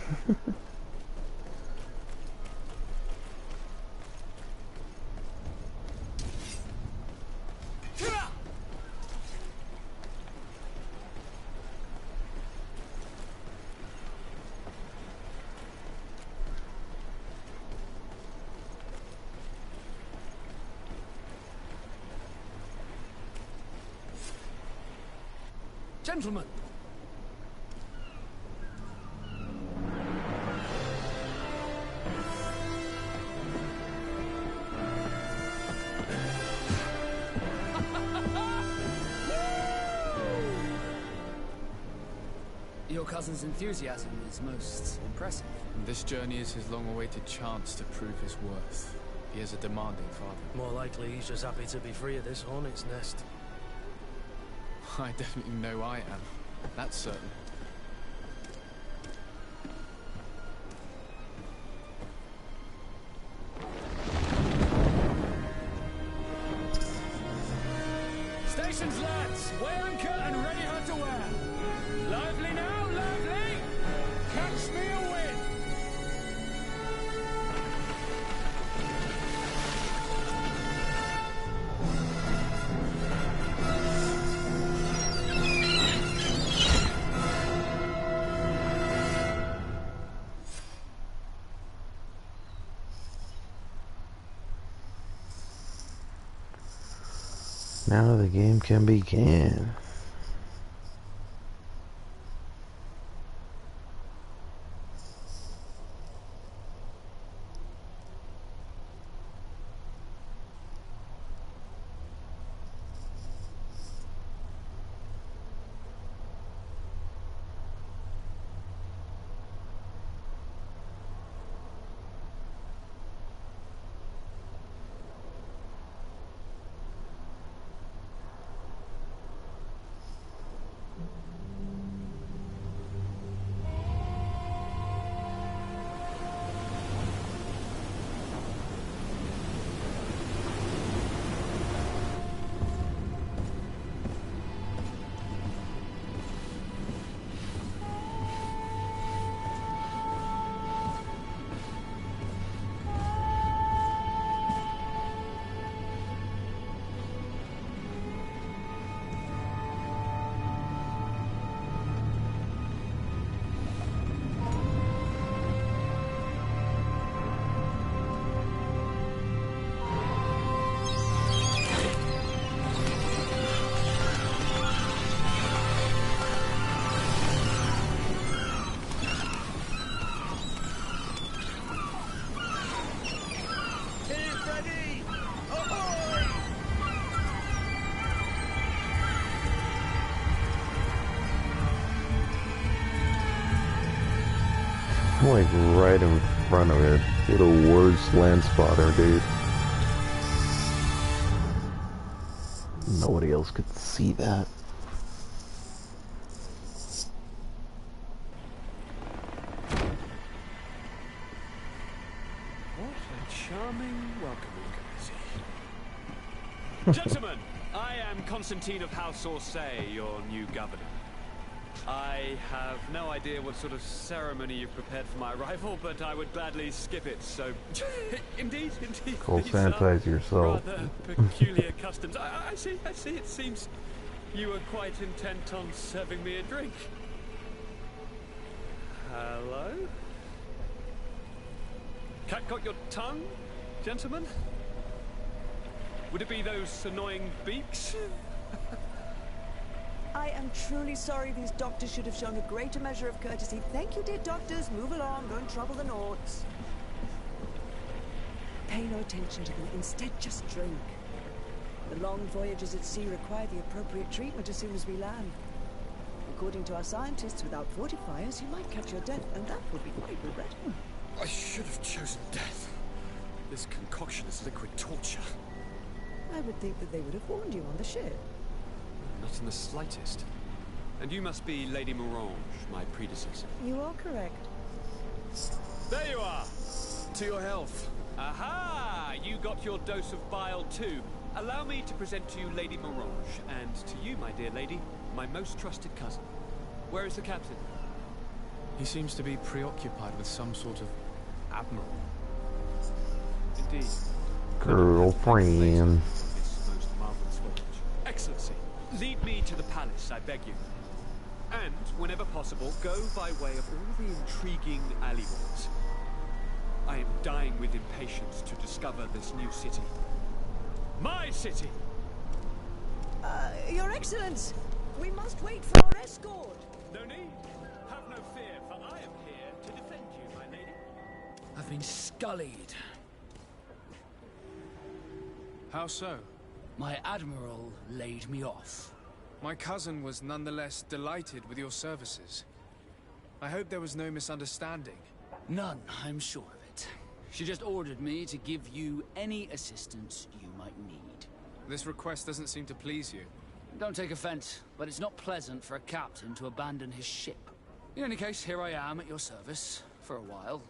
Gentlemen! Your cousin's enthusiasm is most impressive. And this journey is his long-awaited chance to prove his worth. He is a demanding father. More likely he's just happy to be free of this hornet's nest. I definitely know I am. That's certain. Stations, lads! Weigh anchor and ready her to wear. Lively now, lively! Catch me a wind! Now the game can begin. I'm like right in front of it. Little word slant spotter, dude. Nobody else could see that. What a charming welcoming courtesy. Gentlemen, I am Constantine of House Orsay, your new governor. I have no idea what sort of ceremony you've prepared for my arrival, but I would gladly skip it, so... indeed. Go sanitize yourself. Rather peculiar customs. I see, it seems you are quite intent on serving me a drink. Hello? Cat got your tongue, gentlemen? Would it be those annoying beaks? I am truly sorry. These doctors should have shown a greater measure of courtesy. Thank you, dear doctors. Move along. Don't trouble the Nords. Pay no attention to them. Instead, just drink. The long voyages at sea require the appropriate treatment as soon as we land. According to our scientists, without fortifiers, you might catch your death, and that would be quite regrettable. I should have chosen death. This concoction is liquid torture. I would think that they would have warned you on the ship. Not in the slightest. And you must be Lady Morange, my predecessor. You are correct. There you are! To your health. Aha! You got your dose of bile too. Allow me to present to you Lady Morange, and to you, my dear lady, my most trusted cousin. Where is the captain? He seems to be preoccupied with some sort of admiral. Indeed. Girlfriend. This most marvelous voyage. Excellency, lead me to the palace, I beg you. And, whenever possible, go by way of all the intriguing alleyways. I am dying with impatience to discover this new city. My city! Your Excellence! We must wait for our escort! No need. Have no fear, for I am here to defend you, my lady. I've been scullied. How so? My admiral laid me off. My cousin was nonetheless delighted with your services. I hope there was no misunderstanding. None, I'm sure of it. She just ordered me to give you any assistance you might need. This request doesn't seem to please you. Don't take offense, but it's not pleasant for a captain to abandon his ship. In any case, here I am at your service, for a while.